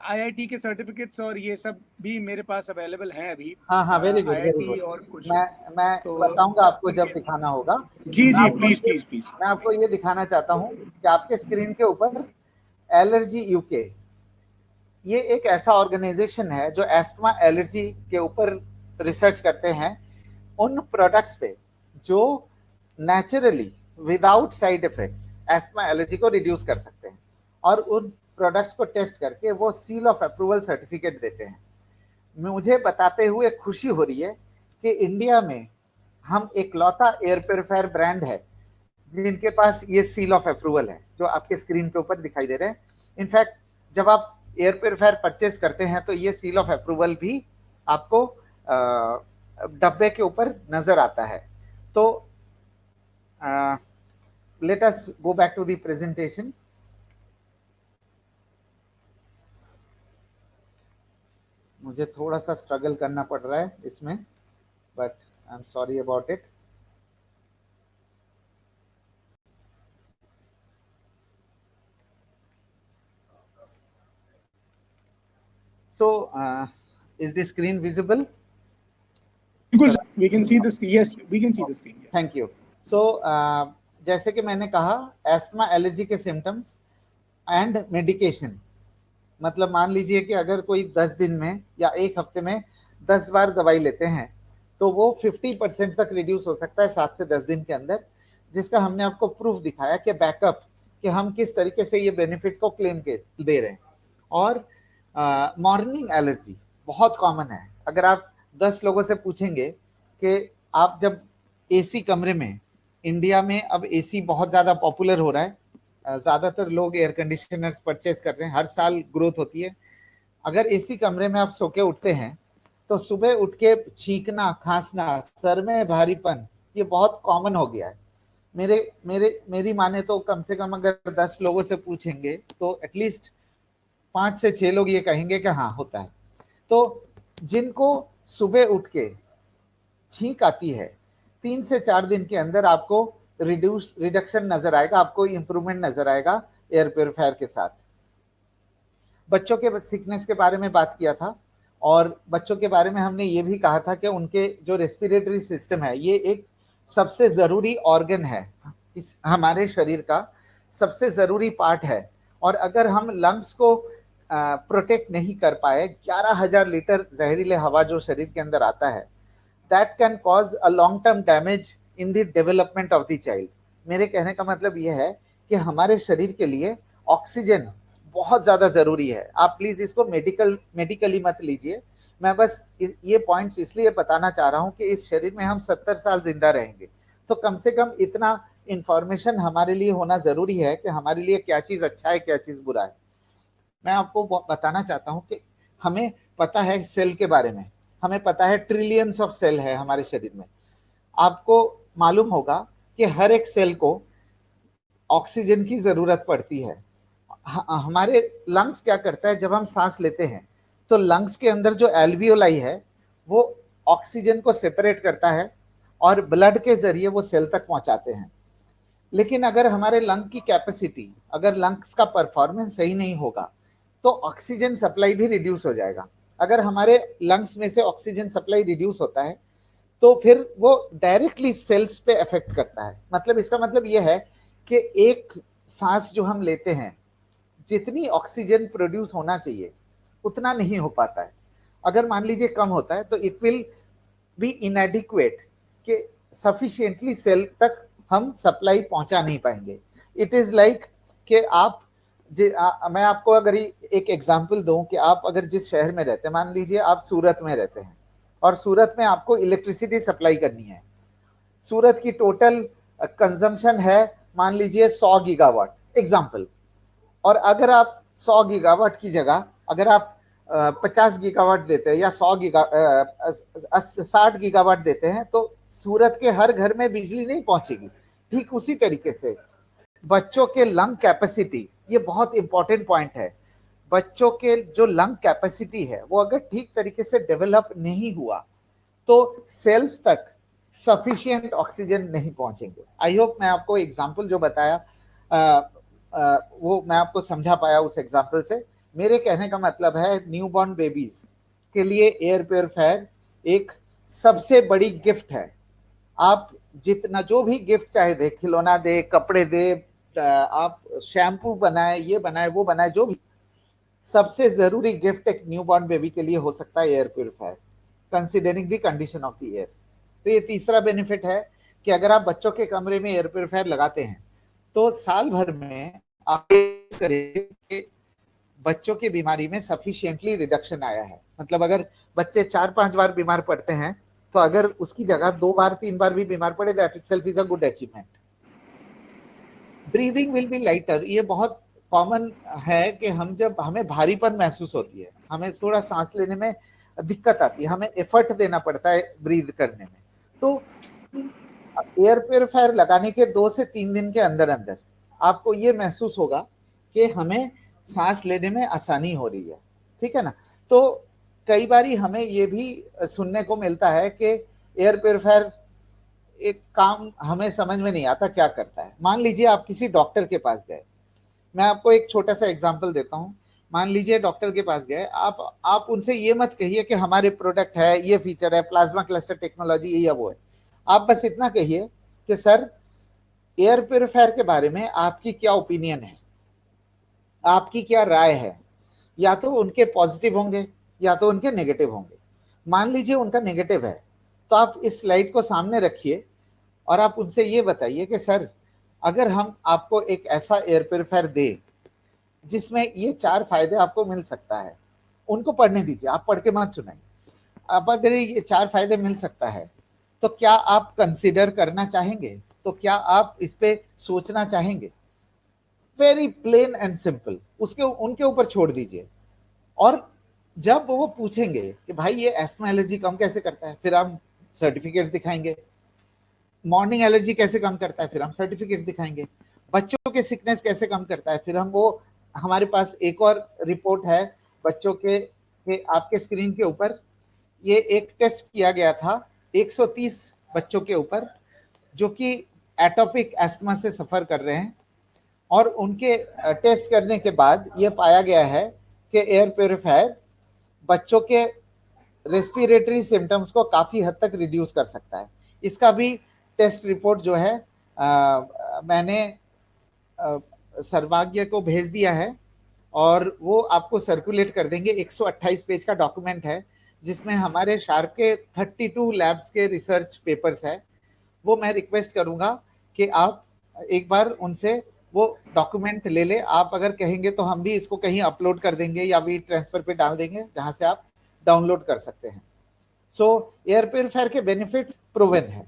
आईआईटी के सर्टिफिकेट्स और ये सब भी मेरे पास अवेलेबल हैं अभी। हाँ, वेरी गुड, वेरी गुड। और कुछ मैं तो बताऊंगा आपको जब दिखाना होगा। जी प्लीज। मैं आपको ये दिखाना चाहता हूँ कि आपके स्क्रीन के ऊपर एलर्जी यूके, ये एक ऐसा ऑर्गेनाइजेशन है जो एस्थमा एलर्जी के ऊपर रिसर्च करते हैं, उन प्रोडक्ट्स पे जो naturally without side effects asthma allergy को रिड्यूस कर सकते हैं, और उन प्रोडक्ट्स को टेस्ट करके वो सील ऑफ अप्रूवल सर्टिफिकेट देते हैं। मुझे बताते हुए खुशी हो रही है कि इंडिया में हम एक लौता एयर प्योरीफायर ब्रांड है जिनके पास ये सील ऑफ अप्रूवल है, जो आपके स्क्रीन के ऊपर दिखाई दे रहे हैं। इनफैक्ट जब आप एयर प्योरीफायर परचेज करते हैं तो ये सील ऑफ अप्रूवल भी आपको डब्बे के ऊपर नजर आता है। तो let us go back to the presentation. मुझे थोड़ा सा स्ट्रगल करना पड़ रहा है इसमें, but I am sorry about it. So, is the screen visible? Good. We can see this. Yes, we can see the screen. Yes. Thank you. So, जैसे कि मैंने कहा, एस्थमा एलर्जी के सिम्टम्स एंड मेडिकेशन, मतलब मान लीजिए कि अगर कोई 10 दिन में या 1 हफ्ते में 10 बार दवाई लेते हैं तो वो 50% तक रिड्यूस हो सकता है 7 से 10 दिन के अंदर, जिसका हमने आपको प्रूफ दिखाया कि बैकअप कि हम किस तरीके से ये बेनिफिट को क्लेम दे रहे हैं। और मॉर्निंग एलर्जी बहुत कॉमन है। अगर आप 10 लोगों से पूछेंगे कि आप जब एसी कमरे में, इंडिया में अब एसी बहुत ज़्यादा पॉपुलर हो रहा है, ज़्यादातर लोग एयर कंडीशनर्स परचेज कर रहे हैं, हर साल ग्रोथ होती है। अगर एसी कमरे में आप सो के उठते हैं तो सुबह उठ के छींकना, खांसना, सर में भारीपन, ये बहुत कॉमन हो गया है। मेरी माने तो कम से कम अगर 10 लोगों से पूछेंगे तो एटलीस्ट 5 से 6 लोग ये कहेंगे कि हाँ होता है। तो जिनको सुबह उठ के छींक आती है, 3 से 4 दिन के अंदर आपको रिडक्शन नजर आएगा, आपको इंप्रूवमेंट नजर आएगा एयर प्योरीफायर के साथ। बच्चों के सिकनेस के बारे में बात किया था, और बच्चों के बारे में हमने ये भी कहा था कि उनके जो रेस्पिरेटरी सिस्टम है, ये एक सबसे जरूरी ऑर्गन है, इस हमारे शरीर का सबसे जरूरी पार्ट है। और अगर हम लंग्स को प्रोटेक्ट नहीं कर पाए, 11,000 लीटर जहरीले हवा जो शरीर के अंदर आता है, that can cause a long term damage in the development of the child. मेरे कहने का मतलब यह है कि हमारे शरीर के लिए ऑक्सीजन बहुत ज्यादा जरूरी है। आप प्लीज इसको मेडिकली मत लीजिए, मैं बस ये पॉइंट्स इसलिए बताना चाह रहा हूं कि इस शरीर में हम 70 साल जिंदा रहेंगे, तो कम से कम इतना इंफॉर्मेशन हमारे लिए होना जरूरी है कि हमारे लिए क्या चीज अच्छा है, क्या चीज बुरा है। मैं आपको बताना चाहता हूं कि हमें पता है सेल के बारे में, हमें पता है ट्रिलियंस ऑफ सेल है हमारे शरीर में। आपको मालूम होगा कि हर एक सेल को ऑक्सीजन की जरूरत पड़ती है। हमारे लंग्स क्या करता है, जब हम सांस लेते हैं तो लंग्स के अंदर जो एल्वियोलाई है वो ऑक्सीजन को सेपरेट करता है और ब्लड के जरिए वो सेल तक पहुंचाते हैं। लेकिन अगर हमारे लंग की कैपेसिटी, अगर लंग्स का परफॉर्मेंस सही नहीं होगा तो ऑक्सीजन सप्लाई भी रिड्यूस हो जाएगा। अगर हमारे लंग्स में से ऑक्सीजन सप्लाई रिड्यूस होता है तो फिर वो डायरेक्टली सेल्स पे अफेक्ट करता है। मतलब इसका मतलब ये है कि एक सांस जो हम लेते हैं, जितनी ऑक्सीजन प्रोड्यूस होना चाहिए उतना नहीं हो पाता है। अगर मान लीजिए कम होता है तो इट विल बी इनएडिक्वेट, कि सफिशिएंटली सेल तक हम सप्लाई पहुंचा नहीं पाएंगे। इट इज लाइक कि आप मैं आपको अगर एक एग्जांपल दूं कि आप अगर जिस शहर में रहते हैं, मान लीजिए आप सूरत में रहते हैं और सूरत में आपको इलेक्ट्रिसिटी सप्लाई करनी है। सूरत की टोटल कंजम्पशन है मान लीजिए 100 गीगावाट एग्जांपल, और अगर आप 100 गीगावाट की जगह अगर आप 50 गीगावाट देते हैं या 60 गीगावाट देते हैं तो सूरत के हर घर में बिजली नहीं पहुंचेगी। ठीक उसी तरीके से बच्चों के लंग कैपेसिटी, ये बहुत इंपॉर्टेंट पॉइंट है। बच्चों के जो लंग कैपेसिटी है वो अगर ठीक तरीके से डेवलप नहीं हुआ तो सेल्स तक सफिशिएंट ऑक्सीजन नहीं पहुंचेंगे। आई होप मैं आपको एग्जांपल जो बताया वो मैं आपको समझा पाया उस एग्जांपल से। मेरे कहने का मतलब है न्यूबॉर्न बेबीज के लिए एयर प्योरीफायर एक सबसे बड़ी गिफ्ट है। आप जितना जो भी गिफ्ट चाहे दे, खिलौना दे, कपड़े दे, आप शैम्पू बनाए, ये बनाए, वो बनाए, जो भी, सबसे जरूरी गिफ्ट एक न्यूबॉर्न बेबी के लिए हो सकता है air purifier, considering the condition of the air. तो ये तीसरा बेनिफिट है कि अगर आप बच्चों के कमरे में एयर प्योरीफायर लगाते हैं तो साल भर में आप करेंगे बच्चों की बीमारी में सफिशिएंटली रिडक्शन आया है। मतलब अगर बच्चे 4-5 बार बीमार पड़ते हैं तो अगर उसकी जगह 2 बार 3 बार भी बीमार पड़े, that itself is a good achievement. Breathing will be lighter, ये बहुत कॉमन है कि हम जब हमें भारीपन महसूस होती है, हमें थोड़ा सांस लेने में दिक्कत आती है, हमें एफर्ट देना पड़ता है ब्रीद करने में, तो एयर प्योरीफायर लगाने के 2 से 3 दिन के अंदर अंदर आपको ये महसूस होगा कि हमें सांस लेने में आसानी हो रही है। ठीक है ना। तो कई बारी हमें ये भी सुनने को मिलता है कि एयर प्योरीफायर एक काम हमें समझ में नहीं आता क्या करता है। मान लीजिए आप किसी डॉक्टर के पास गए, मैं आपको एक छोटा सा एग्जांपल देता हूं। मान लीजिए डॉक्टर के पास गए, आप उनसे ये मत कहिए कि हमारे प्रोडक्ट है, ये फीचर है, प्लाज्मा क्लस्टर टेक्नोलॉजी ये या वो है। आप बस इतना कहिए कि सर एयर प्योरीफायर के बारे में आपकी क्या ओपिनियन है, आपकी क्या राय है। या तो उनके पॉजिटिव होंगे या तो उनके नेगेटिव होंगे। मान लीजिए उनका नेगेटिव है तो आप इस स्लाइड को सामने रखिए और आप उनसे ये बताइए कि सर अगर हम आपको एक ऐसा एयर प्योरीफायर दे जिसमें ये 4 फायदे आपको मिल सकता है, उनको पढ़ने दीजिए, आप पढ़ के मत सुनाइए। अब अगर ये 4 फायदे मिल सकता है तो क्या आप कंसिडर करना चाहेंगे, तो क्या आप इस पे सोचना चाहेंगे। वेरी प्लेन एंड सिंपल, उसके उनके ऊपर छोड़ दीजिए। और जब वो पूछेंगे कि भाई ये एस्मा एलर्जी कम कैसे करता है, फिर हम सर्टिफिकेट्स दिखाएंगे। मॉर्निंग एलर्जी कैसे कम करता है, फिर हम सर्टिफिकेट्स दिखाएंगे। बच्चों के सिकनेस कैसे कम करता है, फिर हम वो, हमारे पास एक और रिपोर्ट है बच्चों के आपके स्क्रीन के ऊपर ये एक टेस्ट किया गया था 130 बच्चों के ऊपर जो कि एटोपिक एस्थमा से सफर कर रहे हैं, और उनके टेस्ट करने के बाद ये पाया गया है कि एयर प्योरीफायर बच्चों के रेस्पिरेटरी सिम्टम्स को काफी हद तक रिड्यूस कर सकता है। इसका भी टेस्ट रिपोर्ट जो है मैंने सर्वज्ञ को भेज दिया है और वो आपको सर्कुलेट कर देंगे। 128 पेज का डॉक्यूमेंट है जिसमें हमारे शार्प के 32 लैब्स के रिसर्च पेपर्स है। वो मैं रिक्वेस्ट करूंगा कि आप एक बार उनसे वो डॉक्यूमेंट ले ले। आप अगर कहेंगे तो हम भी इसको कहीं अपलोड कर देंगे या भी ट्रांसफर पे डाल देंगे जहां से आप डाउनलोड कर सकते हैं। सो एयर प्योरीफायर के बेनिफिट प्रूवन है।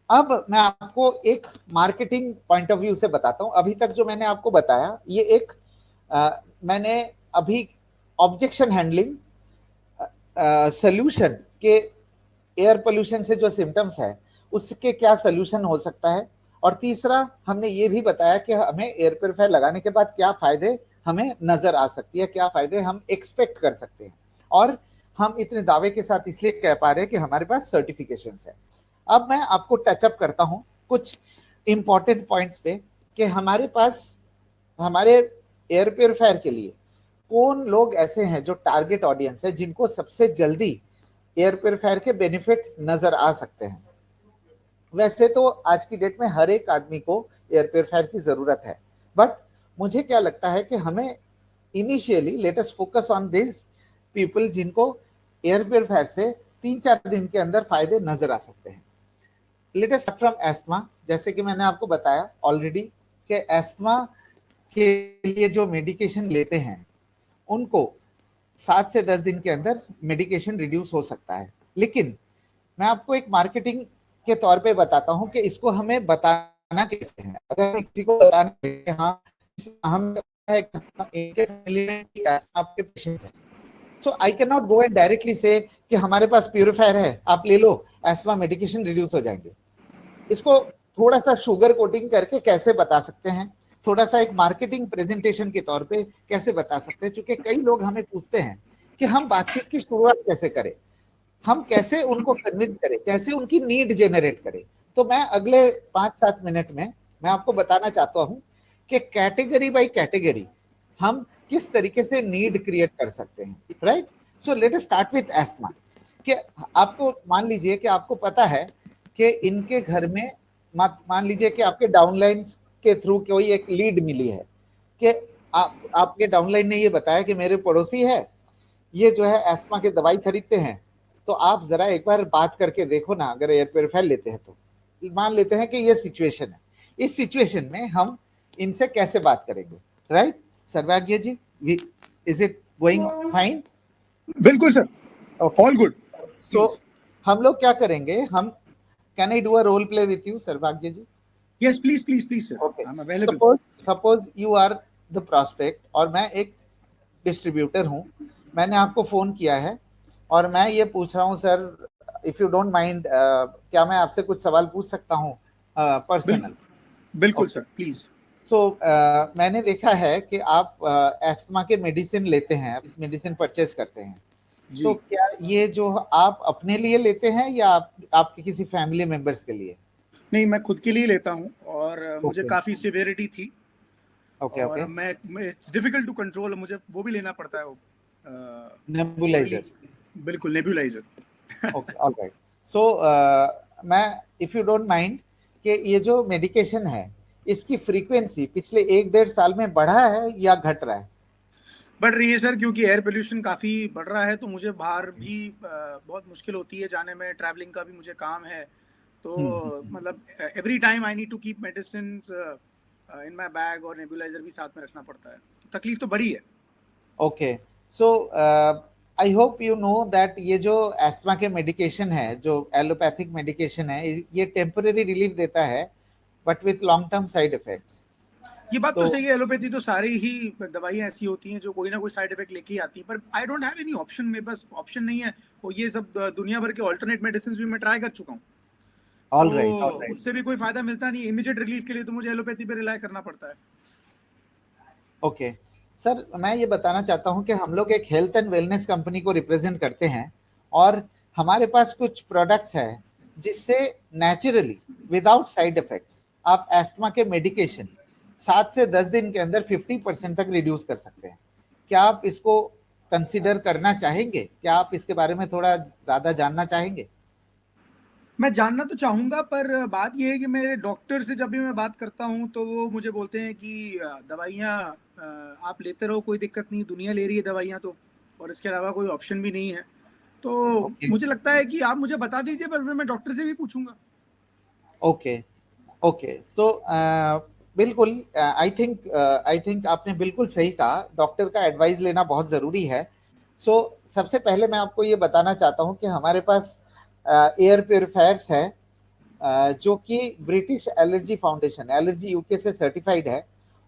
अब मैं आपको एक मार्केटिंग पॉइंट ऑफ व्यू से बताता हूं। अभी तक जो मैंने आपको बताया ये एक मैंने अभी ऑब्जेक्शन हैंडलिंग सोल्यूशन के एयर पोल्यूशन से जो सिम्टम्स है उसके क्या सोल्यूशन हो सकता है, और तीसरा हमने ये भी बताया कि हमें एयर प्योरीफायर लगाने के बाद क्या फायदे हमें नजर आ सकती है, क्या फायदे हम एक्सपेक्ट कर सकते हैं, और हम इतने दावे के साथ इसलिए कह पा रहे हैं कि हमारे पास सर्टिफिकेशंस है। अब मैं आपको टचअप करता हूं कुछ इंपॉर्टेंट पॉइंट्स पे कि हमारे पास हमारे एयर प्योरीफायर के लिए कौन लोग ऐसे हैं जो टारगेट ऑडियंस है जिनको सबसे जल्दी एयर प्योरीफायर के बेनिफिट नजर आ सकते हैं। वैसे तो आज की डेट में हर एक आदमी को एयर प्योरीफायर की जरूरत है, बट मुझे क्या लगता है कि हमें initially let us focus on this people जिनको एयर प्योरीफायर से 3-4 दिन के अंदर फायदे नजर आ सकते हैं। Let us start from asthma. जैसे कि मैंने आपको बताया ऑलरेडी कि एस्थमा के लिए जो मेडिकेशन लेते हैं उनको 7 से 10 दिन के अंदर मेडिकेशन रिड्यूस हो सकता है। लेकिन मैं आपको एक मार्केटिंग के तौर पे बताता हूं कि इसको हमें बताना कैसे है। अगर किसी को बताना है कि हाँ हम इनके फैमिली में आपके पेशेंट है, so I can not go and directly say कि हमारे पास प्यूरिफायर है, आप ले लो, एस्मा मेडिकेशन रिड्यूस हो जाएंगे। इसको थोड़ा सा शुगर कोटिंग करके कैसे बता सकते हैं, थोड़ा सा एक मार्केटिंग प्रेजेंटेशन के तौर पे कैसे बता सकते हैं, क्योंकि कई लोग हमें पूछते हैं कि हम बातचीत की शुरुआत कैसे करें, हम कैसे उनको कन्विंस करें, कैसे उनकी नीड जेनरेट करें। तो मैं अगले 5-7 मिनट में मैं आपको बताना चाहता हूं कि कैटेगरी बाय कैटेगरी हम किस तरीके से नीड क्रिएट कर सकते हैं, right. So let us start with asthma. कि आपको मान लीजिए कि आपको पता है कि इनके घर में मान लीजिए कि आपके डाउनलाइंस के थ्रू कोई एक लीड मिली है कि आपके डाउनलाइन ने ये बताया कि मेरे पड़ोसी है, ये जो है एस्थमा की दवाई खरीदते हैं, तो आप जरा एक बार बात करके देखो ना, अगर एयर प्योरीफायर लेते हैं तो। मान लेते हैं कि ये सिचुएशन है, इस सिचुएशन में हम इनसे कैसे बात करेंगे, right Sarvagya ji? Is it going fine? बिल्कुल सर, ऑल गुड। सो हम लोग क्या करेंगे, हम can I do a role play with you Sarvagya ji? Yes please please please sir, I am available. Suppose you are the prospect और मैं एक डिस्ट्रीब्यूटर हूं, मैंने आपको फोन किया है और मैं ये पूछ रहा हूँ sir, if you don't mind, क्या मैं आपसे कुछ सवाल पूछ सकता हूँ पर्सनल? बिल्कुल सर, प्लीज। सो मैंने देखा है कि आप एस्थमा के मेडिसिन लेते हैं, मेडिसिन परचेज करते हैं, तो क्या ये जो आप अपने लिए लेते हैं या आपके किसी फैमिली मेंबर्स के लिए? नहीं, मैं खुद के लिए लेता हूँ और मुझे काफी सिवियरिटी थी। और मैं इट्स डिफिकल्ट टू कंट्रोल, मुझे वो भी लेना पड़ता है, नेबुलाइजर। बिल्कुल, नेबुलाइजर। Okay, alright. सो मैं इफ यू डोंट माइंड कि ये जो मेडिकेशन है इसकी फ्रीक्वेंसी पिछले 1-1.5 साल में बढ़ा है या घट रहा है? बढ़ रही है सर, क्योंकि एयर पोल्यूशन काफी बढ़ रहा है, तो मुझे बाहर भी बहुत मुश्किल होती है जाने में, ट्रैवलिंग का भी मुझे काम है, तो मतलब every time I need to keep medicine in my bag और नेबुलाइजर भी साथ में रखना पड़ता है, तो तकलीफ तो बड़ी है। Okay, so I hope you know that ये जो एस्थमा के मेडिकेशन है, जो एलोपैथिक मेडिकेशन है, ये टेम्पररी रिलीफ देता है but with long term side effects. ये बात तो सही है, एलोपैथी तो सारी ही दवाइयाँ ऐसी होती हैं जो कोई ना कोई साइड इफेक्ट लेके ही आती हैं, पर I don't have any option, मेरे पास ऑप्शन नहीं है। वो ये सब दुनिया भर के अल्टरनेट मेडिसिन भी मैं ट्राई कर चुका हूँ, तो उससे भी कोई फायदा मिलता नहीं। इमीडिएट रिलीफ के लिए तो मुझे एलोपैथी पे रिलाई करना पड़ता है। ओके सर, मैं ये बताना चाहता हूँ कि हम लोग एक हेल्थ एंड वेलनेस कंपनी को रिप्रेजेंट करते हैं और हमारे पास कुछ प्रोडक्ट्स हैं जिससे नेचुरली विदाउट साइड इफेक्ट्स आप एस्थमा के मेडिकेशन 7 से 10 दिन के अंदर 50% तक रिड्यूस कर सकते हैं। क्या आप इसको कंसीडर करना चाहेंगे? क्या आप इसके बारे में थोड़ा ज्यादा जानना चाहेंगे? मैं जानना तो चाहूंगा, पर बात यह है कि मेरे डॉक्टर से जब भी मैं बात करता हूं तो वो मुझे बोलते हैं कि दवाइयाँ आप लेते रहो, कोई दिक्कत नहीं, दुनिया ले रही है दवाइयाँ तो, और इसके अलावा कोई ऑप्शन भी नहीं है। तो मुझे लगता है कि आप मुझे बता दीजिए, पर फिर मैं डॉक्टर से भी पूछूंगा। ओके ओके, सो बिल्कुल, आई थिंक आपने बिल्कुल सही कहा, डॉक्टर का एडवाइस लेना बहुत जरूरी है। सो सबसे पहले मैं आपको ये बताना चाहता हूँ कि हमारे पास एयर प्योरीफायर्स है जो कि British allergy foundation, allergy UK से सर्टिफाइड है,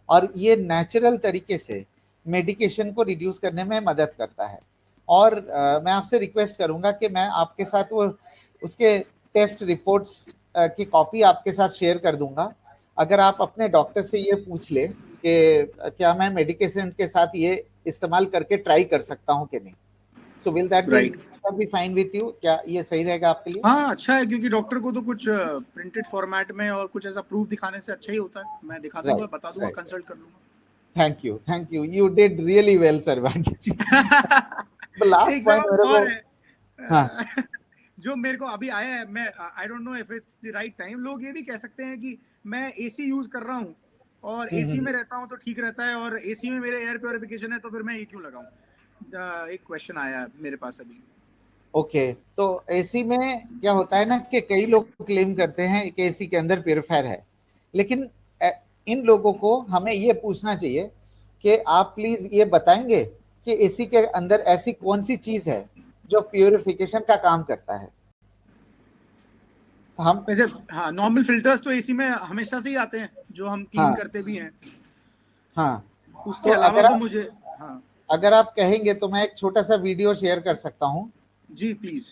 और ये नेचुरल तरीके से मेडिकेशन को रिड्यूस करने में मदद करता है। और मैं आपसे रिक्वेस्ट करूंगा कि मैं आपके साथ वो उसके टेस्ट रिपोर्ट्स की कॉपी आपके साथ शेयर कर दूंगा। अगर आप अपने डॉक्टर से ये पूछ ले कि क्या मैं मेडिकेशन के साथ ये इस्तेमाल करके ट्राई कर सकता हूँ कि नहीं, so will that be fine with you? क्या ये सही रहेगा आपके लिए? हाँ, अच्छा है, क्योंकि डॉक्टर को तो कुछ प्रिंटेड फॉर्मेट में और कुछ ऐसा प्रूफ दिखाने से अच्छा ही होता है। मैं दिखा दूंगा, बता दूंगा, कंसल्ट कर लूंगा। Thank you, you did really well सर्वज्ञ जी। लास्ट पॉइंट मेरे को, हाँ, जो मेरे को अभी आया है, मैं I don't know if it's the right time, लोग ये भी कह सकते हैं कि मैं एसी यूज कर रहा हूँ और एसी में रहता हूँ तो ठीक रहता है, और एसी में मेरे एयर प्योरिफिकेशन है, तो फिर मैं ये क्यों लगाऊं? एक क्वेश्चन आया मेरे पास अभी। ओके, तो एसी में क्या होता है ना कि कई लोग क्लेम करते हैं कि एसी के अंदर प्योरीफायर है, लेकिन इन लोगों को हमें ये पूछना चाहिए कि आप प्लीज ये बताएंगे कि एसी के अंदर ऐसी कौन सी चीज है जो प्यूरिफिकेशन का काम करता है। हम वैसे हाँ, नॉर्मल फिल्टर्स तो एसी में हमेशा से ही आते हैं जो हम क्लीन करते भी हैं। हाँ, उसके अलावा तो मुझे हाँ, अगर आप कहेंगे तो मैं एक छोटा सा वीडियो शेयर कर सकता हूँ। जी प्लीज।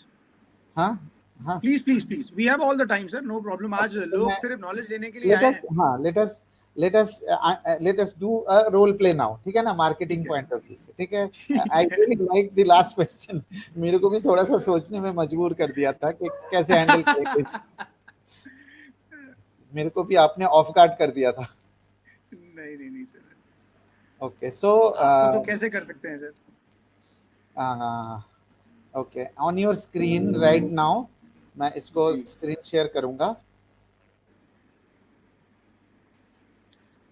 हाँ हाँ, please please please, we have all the time sir, no problem. आज लोग सिर्फ नॉलेज लेने के लिए आए हैं। हाँ, let us do a role play now, ठीक है ना, मार्केटिंग पॉइंट ऑफ व्यू से, ठीक है। I really like the last question, मेरे को भी थोड़ा सा सोचने में मजबूर कर दिया था कि कैसे हैंडल करेंगे। मेरे को भी आपने ऑफ गार्ड कर दिया था। नहीं सर। ओके, सो तो कैसे कर सकते हैं sir? Okay, on your screen right now, मैं इसको स्क्रीन शेयर करूंगा।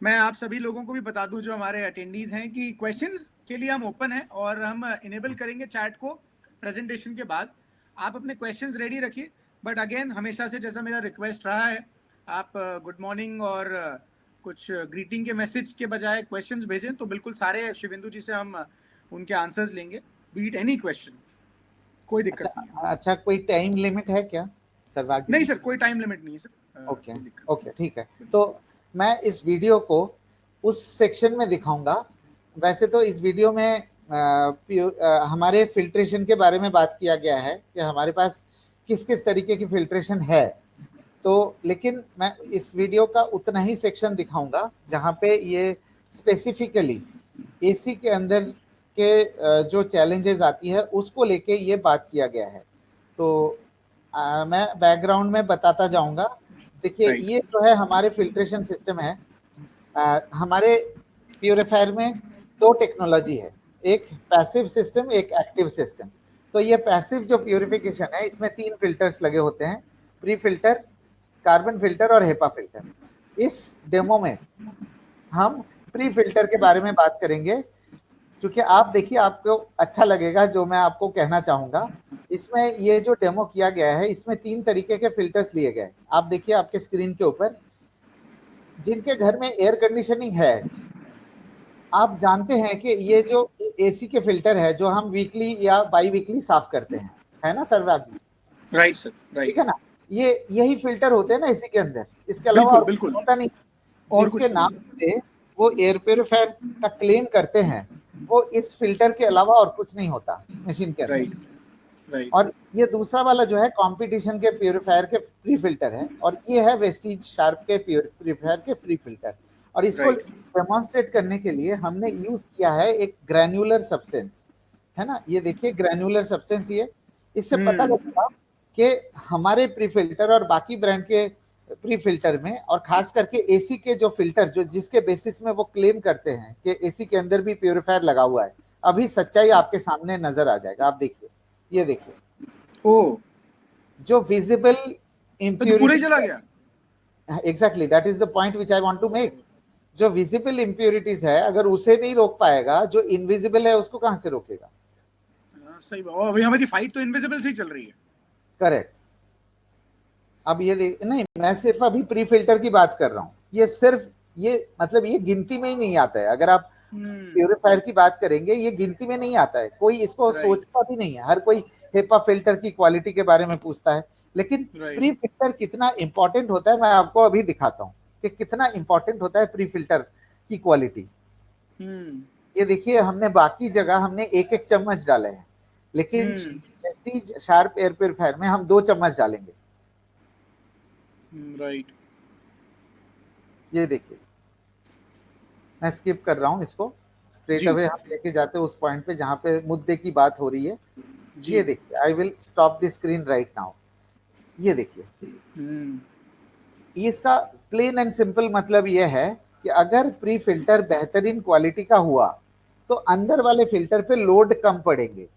मैं आप सभी लोगों को भी बता दूं जो हमारे अटेंडीज हैं कि क्वेश्चंस के लिए हम ओपन हैं और हम इनेबल करेंगे चैट को प्रेजेंटेशन के बाद। आप अपने क्वेश्चंस रेडी रखिए, बट अगेन हमेशा से जैसा मेरा रिक्वेस्ट रहा है, आप गुड मॉर्निंग और कुछ ग्रीटिंग के मैसेज के बजाय क्वेश्चंस भेजें तो बिल्कुल सारे शिवेंदु जी से हम उनके आंसर्स लेंगे, बीट एनी क्वेश्चन, कोई दिक्कत नहीं है। अच्छा, कोई टाइम लिमिट है क्या सर? नहीं सर, कोई टाइम लिमिट नहीं है सर। ओके, ठीक है। तो मैं इस वीडियो को उस सेक्शन में दिखाऊंगा। वैसे तो इस वीडियो में हमारे फिल्ट्रेशन के बारे में बात किया गया है कि हमारे पास किस किस तरीके की फिल्ट्रेशन है, तो लेकिन मैं इस वीडियो का उतना ही सेक्शन दिखाऊंगा जहां पे ये स्पेसिफिकली एसी के अंदर के जो चैलेंजेस आती है उसको लेके ये बात किया गया है। तो मैं बैकग्राउंड में बताता जाऊंगा। देखिए, ये जो है हमारे फिल्ट्रेशन सिस्टम है। हमारे प्यूरिफायर में दो टेक्नोलॉजी है, एक पैसिव सिस्टम, एक एक्टिव सिस्टम। तो ये पैसिव जो प्यूरिफिकेशन है, इसमें 3 फिल्टर्स लगे होते हैं, प्री फिल्टर, कार्बन फिल्टर और हेपा फिल्टर। इस डेमो में हम प्री फिल्टर के बारे में बात करेंगे, क्योंकि आप देखिए आपको अच्छा लगेगा जो मैं आपको कहना चाहूंगा। इसमें ये जो डेमो किया गया है, इसमें 3 तरीके के फिल्टर्स लिए गए। आप देखिए आपके स्क्रीन के ऊपर, जिनके घर में एयर कंडीशनिंग है, आप जानते हैं कि ये जो एसी के फिल्टर है जो हम वीकली या बाई वीकली साफ करते हैं, है ना सर? राइट सर, राइट, ठीक है ना। ये यही फिल्टर होते हैं ना एसी के अंदर, इसके अलावा बिल्कुल होता नहीं। और जिसके नाम से वो एयर प्यूरिफायर का क्लेम करते हैं, वो इस फिल्टर के अलावा और कुछ नहीं होता मशीन के अंदर। राइट। और ये दूसरा वाला जो है कंपटीशन के प्यूरिफायर के प्री फिल्टर है, और ये है वेस्टीज शार्प के प्यूरिफायर के फ्री फिल्टर। और इसको डेमोन्स्ट्रेट करने के लिए हमने यूज किया है एक ग्रैन्युलर सब्सटेंस, है ना। ये देखिए ग्रैन्युलर सब्सटेंस, ये इससे पता लगेगा कि हमारे प्री फिल्टर और बाकी ब्रांड के प्री फिल्टर में, और खास करके एसी के जो फिल्टर जो जिसके बेसिस में वो क्लेम करते हैं कि एसी के अंदर भी प्यूरिफायर लगा हुआ है, अभी सच्चाई आपके सामने नजर आ जाएगा। आप देखिए, ये देखिए, ओ जो विजिबल इम्प्यूरिटी पूरे चला गया। Exactly, that is the point which I want to make. जो विजिबल इम्प्यूरिटीज है, अगर उसे नहीं रोक पाएगा, जो इनविजिबल है उसको कहां से रोकेगा? सही बात। अभी हमारी फाइट तो इनविजिबल से ही चल रही है। करेक्ट। अब ये नहीं, मैं सिर्फ अभी प्री फिल्टर की बात कर रहा हूँ। ये सिर्फ ये मतलब ये गिनती में ही नहीं आता है। अगर आप प्यूरिफायर की बात करेंगे, ये गिनती में नहीं आता है, कोई इसको सोचता भी नहीं है। हर कोई हेपा फिल्टर की क्वालिटी के बारे में पूछता है, लेकिन प्री फिल्टर कितना इंपॉर्टेंट होता है मैं आपको अभी दिखाता हूँ कि कितना इंपॉर्टेंट होता है प्री फिल्टर की क्वालिटी। ये देखिए, हमने बाकी जगह हमने 1-1 चम्मच डाले हैं, लेकिन वेस्टीज शार्प एयर प्यूरिफायर में हम 2 चम्मच डालेंगे। राइट। ये देखिए, मैं स्किप कर रहा हूं इसको, स्ट्रेट अवे हम लेके जाते हैं उस पॉइंट पे जहां पे मुद्दे की बात हो रही है। ये देखिए, I will stop the screen right now. ये देखिए, इसका प्लेन एंड सिंपल मतलब ये है कि अगर प्री फिल्टर बेहतरीन क्वालिटी का हुआ तो अंदर वाले फिल्टर पे लोड कम पड़ेंगे।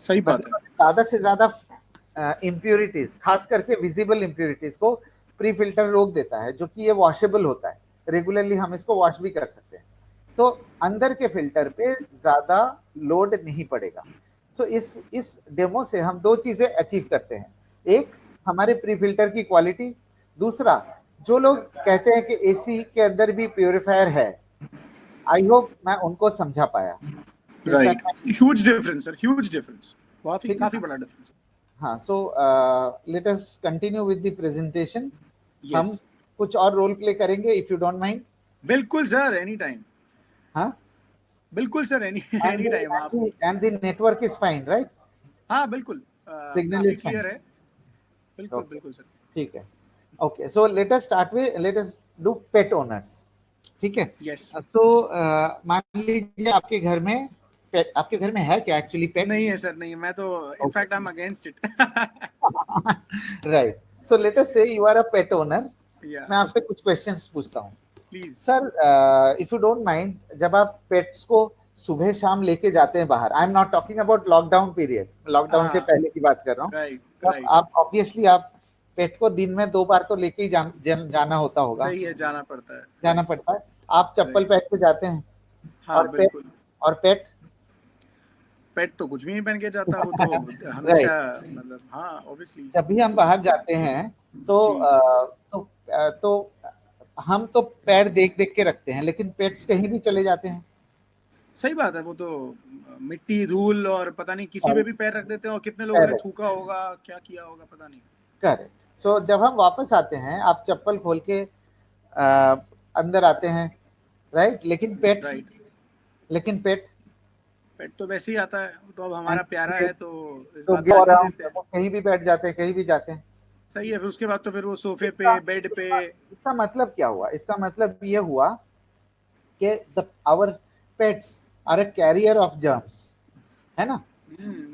सही बात है। ज्यादा से ज्यादा इम्प्यूरिटीज, खास करके विजिबल इम्प्यूरिटीज को प्री फिल्टर रोक देता है, जो कि ये वॉशेबल होता है, रेगुलरली हम इसको वॉश भी कर सकते हैं। तो अंदर के फिल्टर पे ज्यादा लोड नहीं पड़ेगा। सो इस डेमो से हम 2 चीजें अचीव करते हैं, एक हमारे प्री फिल्टर की क्वालिटी, दूसरा जो लोग कहते हैं कि एसी के अंदर भी प्यूरिफायर है, आई होप मैं उनको समझा पाया। Right, huge difference sir, huge difference, काफी बड़ा डिफरेंस। हाँ, सो let us continue with the presentation. हम Yes. कुछ और रोल प्ले करेंगे इफ यू डोंट माइंड। बिल्कुल सर, एनी टाइम। हाँ बिल्कुल सर, एनी टाइम आप। And the network is fine right? हाँ बिल्कुल, सिग्नल इज क्लियर है। बिल्कुल बिल्कुल सर। ठीक है, okay. So let us do pet owners, ठीक है? यस। तो मान लीजिए आपके घर में है क्या एक्चुअली पेट? नहीं है सर, नहीं, मैं तो in fact I am against it. Right, so let us say you are a pet owner. मैं आपसे कुछ क्वेश्चंस पूछता हूँ please sir. If you don't mind, जब आप पेट्स को सुबह शाम लेके जाते हैं बाहर, आई am not talking about lockdown period, lockdown से पहले की बात कर रहा हूँ। राइट। आप ऑब्वियसली आप पेट को दिन में 2 बार तो लेके ही जाना होता होगा। सही है, जाना पड़ता है। आप चप्पल पहन के जाते हैं। हाँ, और बिल्कुल। पेट तो कुछ भी नहीं पहन के जाता, वो तो हमेशा मतलब, हाँ ऑब्वियसली। जब भी हम बाहर जाते हैं तो हम तो पैर देख देख के रखते हैं, लेकिन पेट्स कहीं भी चले जाते हैं। सही बात है, वो तो मिट्टी धूल और पता नहीं किसी पे भी पैर रख देते हैं, और कितने लोगों ने थूका होगा, क्या किया होगा पता नहीं। करेक्ट। सो जब हम वापस आते हैं, आप चप्पल खोल के अंदर आते हैं, राइट? लेकिन पेट तो वैसे ही आता है, तो अब हमारा प्यारा है, तो इस तो बात पे ध्यान नहीं देते हैं। कहीं भी बैठ जाते हैं, कहीं भी जाते हैं। सही है, फिर उसके बाद तो फिर वो सोफे पे, बेड पे। इसका मतलब क्या हुआ? इसका मतलब ये हुआ कि our pets are a carrier of germs, है ना?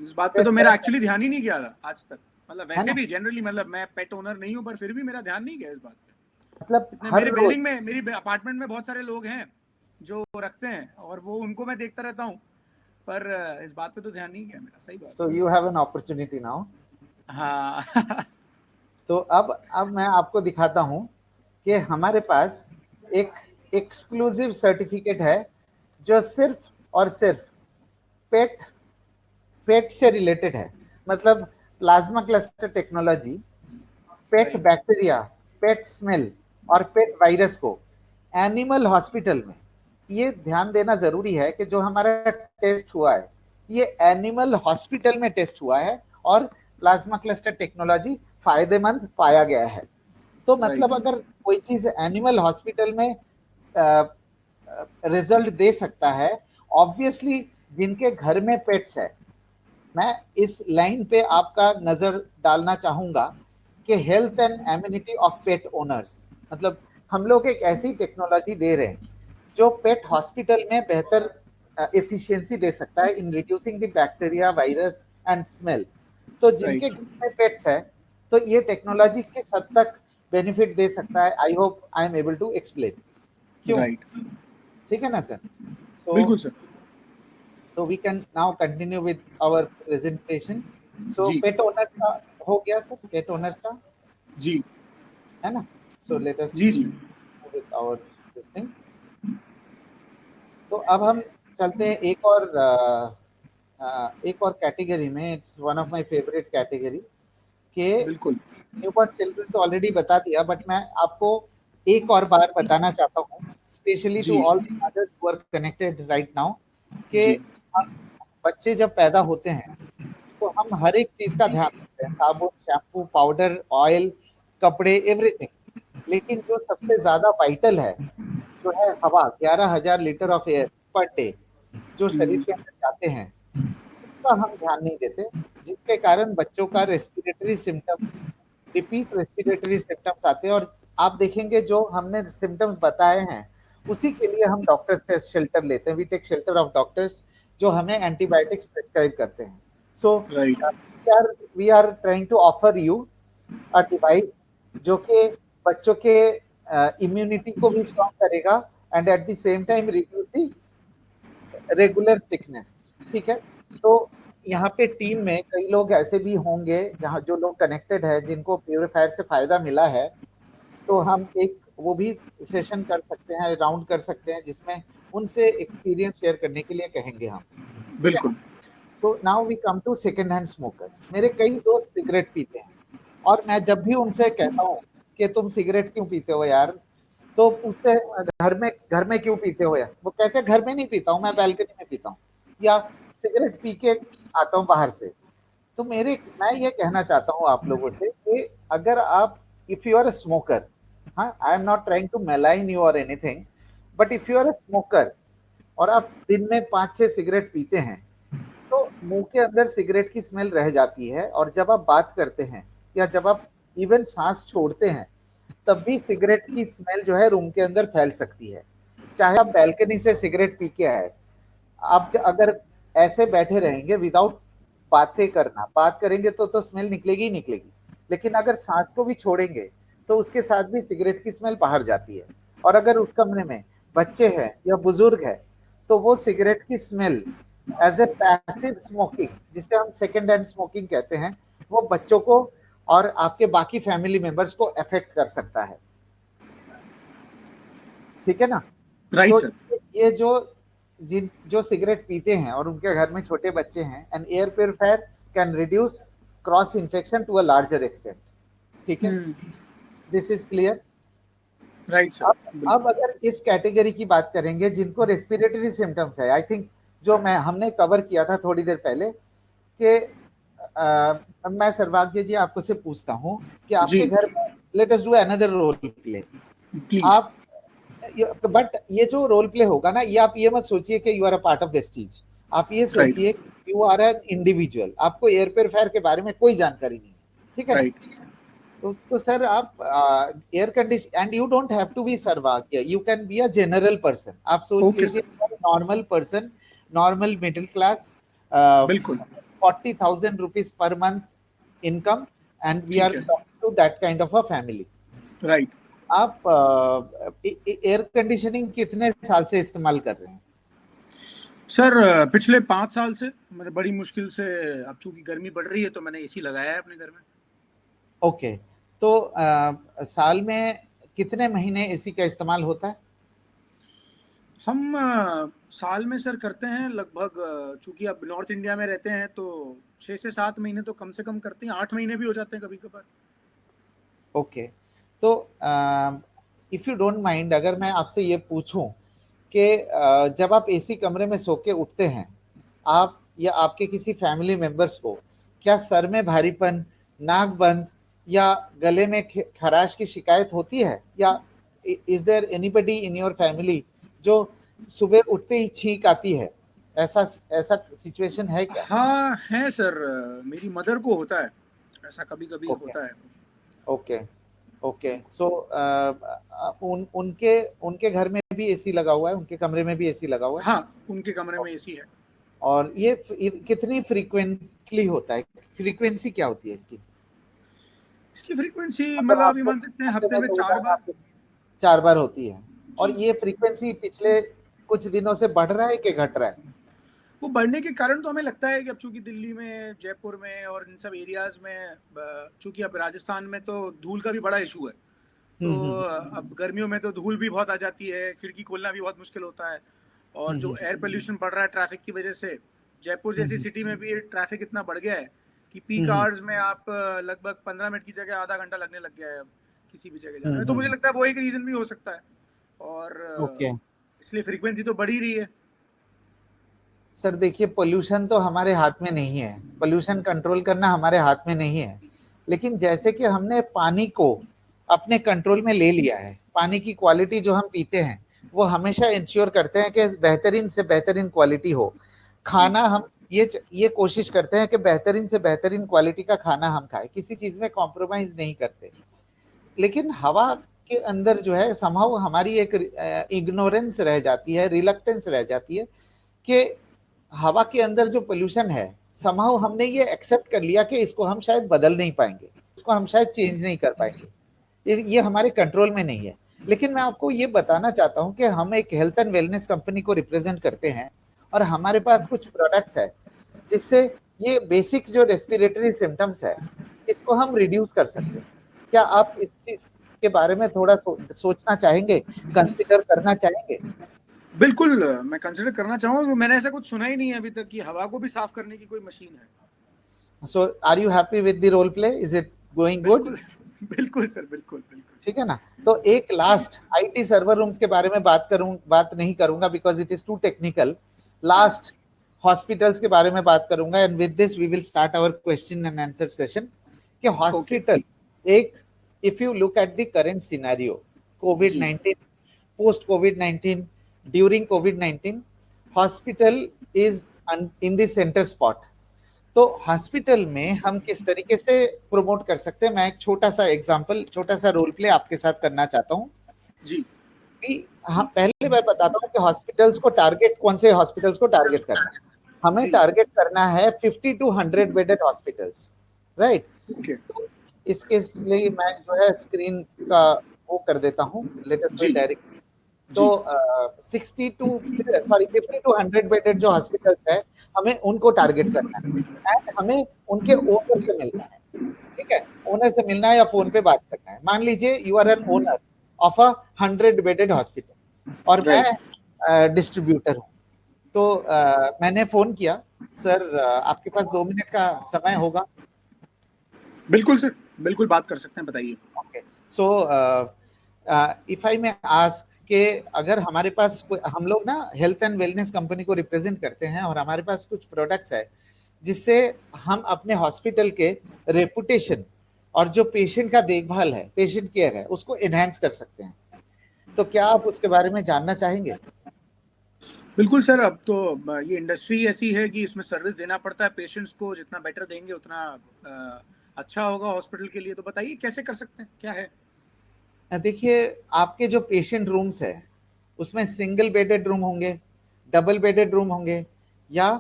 इस बात पे तो मेरा एक्चुअली ध्यान ही नहीं गया था आज तक। मतलब वैसे भी जनरली, मतलब मैं पेट ओनर नहीं हूँ, पर फिर भी मेरा ध्यान नहीं गया इस बात पे। मतलब मेरे बिल्डिंग में, मेरी अपार्टमेंट में बहुत सारे लोग हैं जो रखते हैं, और वो उनको मैं देखता रहता हूँ, पर इस बात पे तो ध्यान नहीं गया मेरा। सही बात। So you have an opportunity now. हाँ। तो अब मैं आपको दिखाता हूँ कि हमारे पास एक एक्सक्लूसिव सर्टिफिकेट है जो सिर्फ और सिर्फ पेट से रिलेटेड है। मतलब प्लाज्मा क्लस्टर टेक्नोलॉजी पेट बैक्टीरिया, पेट स्मेल और पेट वायरस को एनिमल हॉस्पिटल में, ये ध्यान देना जरूरी है कि जो हमारा टेस्ट हुआ है ये एनिमल हॉस्पिटल में टेस्ट हुआ है, और प्लाज्मा क्लस्टर टेक्नोलॉजी फायदेमंद पाया गया है। तो मतलब अगर कोई चीज एनिमल हॉस्पिटल में रिजल्ट दे सकता है, ऑब्वियसली जिनके घर में पेट्स है, मैं इस लाइन पे आपका नजर डालना चाहूंगा कि health and immunity of pet owners, मतलब हम लोग एक ऐसी टेक्नोलॉजी दे रहे हैं जो पेट हॉस्पिटल में बेहतर एफिशिएंसी दे सकता है in reducing the bacteria, virus and smell. तो जिनके घर में पेट्स है, तो ये टेक्नोलॉजी किस हद तक बेनिफिट दे सकता है, I hope I am able to explain. क्यों? ठीक है ना सर? बिल्कुल sir. So we can now continue with our presentation. So pet owners का हो गया सर, pet owners का जी, है ना? So let us ji with our this thing. तो अब हम चलते हैं एक और कैटेगरी में। It's one of my favourite category के बिल्कुल। न्यूबॉर्न चिल्ड्रन तो ऑलरेडी बता दिया, बट मैं आपको एक और बार बताना चाहता हूँ, specially to all the mothers who are connected right now, कि बच्चे जब पैदा होते हैं तो हम हर एक चीज का ध्यान रखते हैं, साबुन, शैम्पू, पाउडर, ऑयल, कपड़े, एवरीथिंग। लेकिन जो सबसे ज्यादा वाइटल है जो है हवा, 11,000 litre of air per day जो शरीर के अंदर जाते हैं, उसका हम ध्यान नहीं देते, जिसके कारण बच्चों का respiratory symptoms, repeat respiratory symptoms आते हैं। और आप देखेंगे जो हमने सिम्टम्स बताए हैं उसी के लिए हम डॉक्टर्स का शेल्टर लेते हैं, we take shelter of doctors जो हमें एंटीबायोटिक्स प्रिस्क्राइब करते हैं। So we are trying to offer you a device जो कि बच्चों के इम्यूनिटी को भी स्ट्रॉन्ग करेगा and at the same time reduce the regular sickness. ठीक है, तो यहाँ पे टीम में कई लोग ऐसे भी होंगे जहाँ जो लोग कनेक्टेड है जिनको प्यूरिफायर से फायदा मिला है, तो हम एक वो भी सेशन कर सकते हैं, राउंड कर सकते हैं, जिसमें उनसे एक्सपीरियंस शेयर करने के लिए कहेंगे हम। बिल्कुल। तो now we come to second hand smokers. मेरे कई दोस्त सिगरेट पीते हैं और मैं जब भी उनसे कहता हूँ कि तुम सिगरेट क्यों पीते हो यार, तो पूछते हैं घर में क्यों पीते हो यार, वो कहते हैं घर में नहीं पीता हूँ, मैं बैल्कनी में पीता हूँ, या सिगरेट पी के आता हूँ बाहर से। तो मैं ये कहना चाहता हूँ आप लोगों से कि अगर आप, if you are a smoker, हाँ, I am not trying to malign you or anything, but if you are a smoker और आप दिन में 5-6 सिगरेट पीते हैं, तो मुंह के अंदर सिगरेट की स्मेल रह जाती है, और जब आप बात करते हैं या जब आप इवन सांस छोड़ते हैं, तब भी सिगरेट की स्मेल जो है रूम के अंदर फैल सकती है। चाहे आप बैल्कनी से सिगरेट पी के आए, आप अगर ऐसे बैठे रहेंगे विदाउट बातें करना, बात करेंगे तो स्मेल निकलेगी ही निकलेगी, लेकिन अगर सांस को भी छोड़ेंगे तो उसके साथ भी सिगरेट की स्मेल बाहर जाती है। और अगर उस कमरे में बच्चे हैं या बुजुर्ग है, तो वो सिगरेट की smell as a passive smoking, जिसे हम सेकेंड हैंड स्मोकिंग कहते हैं, वो बच्चों को और आपके बाकी फैमिली मेंबर्स को अफेक्ट कर सकता है। ठीक है ना? राइट तो सर। ये जो सिगरेट पीते हैं और उनके घर में छोटे बच्चे हैं, and air purifier can reduce cross infection to a larger extent. ठीक है, this is clear? Right sir. अब अगर इस कैटेगरी की बात करेंगे जिनको रेस्पिरेटरी सिम्टम्स है, आई थिंक जो हमने कवर किया था थोड़ी देर पहले, कि मैं सर्वाग्य जी आपको से पूछता हूँ कि आपके घर में, let us do another role play. आप बट ये जो रोल प्ले होगा ना, ये आप ये मत सोचिए कि you are a part of Vestige, आप ये सोचिए यू आर एन इंडिविजुअल, आपको एयर प्योरीफायर के बारे में कोई जानकारी नहीं है। ठीक है ना? तो सर आप air condition, and you don't have to be Sarvagya, you can be a general person. आप सोच लीजिए normal person, normal middle class, बिल्कुल 40,000 rupees per month income, and we are talking to that kind of a family. Right. आप air conditioning कितने साल से इस्तेमाल कर रहे हैं? सर पिछले 5 साल से, मैंने बड़ी मुश्किल से, अब चूंकि गर्मी बढ़ रही है तो मैंने एसी लगाया है अपने घर में। ओके, तो साल में कितने महीने एसी का इस्तेमाल होता है? हम साल में सर करते हैं लगभग, चूंकि अब नॉर्थ इंडिया में रहते हैं तो 6 से 7 महीने तो कम से कम करते हैं, 8 महीने भी हो जाते हैं कभी कभार। ओके, तो इफ यू डोंट माइंड, अगर मैं आपसे ये पूछूं कि जब आप एसी कमरे में सो के उठते हैं, आप या आपके किसी फैमिली मेंबर्स को क्या सर में भारीपन, नाक बंद या गले में खराश की शिकायत होती है, या is there anybody in your family जो सुबह उठते ही छींक आती है? ऐसा सिचुएशन है क्या? हाँ है सर, मेरी मदर को होता है ऐसा, कभी कभी होता है। ओके ओके, सो उनके घर में भी एसी लगा हुआ है, उनके कमरे में भी एसी लगा हुआ है? हाँ, उनके कमरे में एसी है। और ये कितनी फ्रीक्वेंटली होता है? फ्रीक्वेंसी क्या होती है इसकी? इसकी फ्रीक्वेंसी मतलब अभी मान सकते हैं हफ्ते में 4 बार होती है। और ये फ्रीक्वेंसी पिछले कुछ दिनों से बढ़ रहा है कि घट रहा है? वो बढ़ने के कारण तो हमें लगता है कि अब चूंकि दिल्ली में, जयपुर में और इन सब एरियाज में, चूंकि अब राजस्थान में तो धूल का भी बड़ा इशू है, तो अब गर्मियों में तो धूल भी बहुत आ जाती है, खिड़की खोलना भी बहुत मुश्किल होता है, और जो एयर पोल्यूशन बढ़ रहा है ट्रैफिक की वजह से, जयपुर जैसी सिटी में भी ट्रैफिक इतना बढ़ गया है कि पीक आवर्स में आप लगभग 15 मिनट की जगह आधा घंटा लगने लग गया है अब किसी भी जगह जाने में। तो मुझे लगता है वो एक रीजन भी हो सकता है, और इसलिए फ्रीक्वेंसी तो बढ़ ही रही है। सर देखिए, पोल्यूशन तो हमारे हाथ में नहीं है, पोल्यूशन कंट्रोल करना हमारे हाथ में नहीं है, लेकिन जैसे कि हमने पानी को अपने कंट्रोल में ले लिया है, पानी की क्वालिटी जो हम पीते हैं वो हमेशा इंश्योर करते हैं कि बेहतरीन से बेहतरीन क्वालिटी हो। खाना हम ये कोशिश करते हैं कि बेहतरीन से बेहतरीन क्वालिटी का खाना हम खाएं, किसी चीज में कॉम्प्रोमाइज नहीं करते। लेकिन हवा के अंदर जो है समहाउ हमारी एक इग्नोरेंस रह जाती है, रिलक्टेंस रह जाती है कि हवा के अंदर जो पोल्यूशन है, समहाउ हमने ये एक्सेप्ट कर लिया कि इसको हम शायद बदल नहीं पाएंगे, इसको हम शायद चेंज नहीं कर पाएंगे, ये हमारे कंट्रोल में नहीं है। लेकिन मैं आपको ये बताना चाहता हूं कि हम एक हेल्थ एंड वेलनेस कंपनी को रिप्रेजेंट करते हैं, और हमारे पास कुछ प्रोडक्ट्स है जिससे ये बेसिक जो रेस्पिरेटरी सिम्टम्स है इसको हम रिड्यूस कर सकते हैं। क्या आप इस चीज के बारे में थोड़ा सोचना चाहेंगे, कंसिडर करना चाहेंगे? बिल्कुल, मैं कंसिडर करना चाहूंगा, मैंने ऐसा कुछ सुना ही नहीं है अभी तक कि हवा को भी साफ करने की कोई मशीन है। So are you happy with the role play? Is it going good? बिल्कुल सर, बिल्कुल बिल्कुल। ठीक है ना। तो एक लास्ट आईटी सर्वर रूम्स के बारे में बात नहीं करूंगा because it is to technical. Last hospitals के बारे में बात करूंगा and with this we will start our question and answer session. कि हॉस्पिटल एक, if you look at the current scenario, covid, post covid, during covid, hospital is in the centre spot. तो hospital में हम किस तरीके से promote कर सकते हैं, मैं एक छोटा सा एग्जांपल, छोटा सा रोल प्ले आपके साथ करना चाहता हूँ जी। हाँ, पहले मैं बताता हूँ कि हॉस्पिटल्स को टारगेट, कौन से हॉस्पिटल्स को टारगेट करना है। हमें टारगेट करना है 50 to 100 बेडेड हॉस्पिटल्स, राइट। तो इसके लिए मैं जो है स्क्रीन का वो कर देता हूँ, लेट अस गो डायरेक्ट। तो 50 to 100 बेडेड जो हॉस्पिटल्स है, हमें उनको टारगेट करना है एंड हमें उनके ओनर से मिलना है, ठीक है। ओनर से मिलना है या फोन पे बात करना है। मान लीजिए you are an owner of a 100 bedded hospital और मैं डिस्ट्रीब्यूटर हूँ। तो मैंने फोन किया, सर आपके पास 2 मिनट का समय होगा? बिल्कुल सर, बिल्कुल बात कर सकते हैं, बताइए। Okay, so if I may ask के अगर हमारे पास, हम लोग ना हेल्थ एंड वेलनेस कंपनी को रिप्रेजेंट करते हैं और हमारे पास कुछ प्रोडक्ट्स है जिससे हम अपने हॉस्पिटल के रेपुटेशन और जो पेशेंट का देखभाल है, पेशेंट केयर है, उसको एनहांस कर सकते हैं। तो क्या आप उसके बारे में जानना चाहेंगे? बिल्कुल सर, अब तो ये इंडस्ट्री ऐसी है कि इसमें सर्विस देना पड़ता है पेशेंट्स को, जितना बेटर देंगे उतना अच्छा होगा हॉस्पिटल के लिए। तो बताइए कैसे कर सकते हैं, क्या है? देखिए, आपके जो पेशेंट रूम्स है उसमें सिंगल बेडेड रूम होंगे, डबल बेडेड रूम होंगे या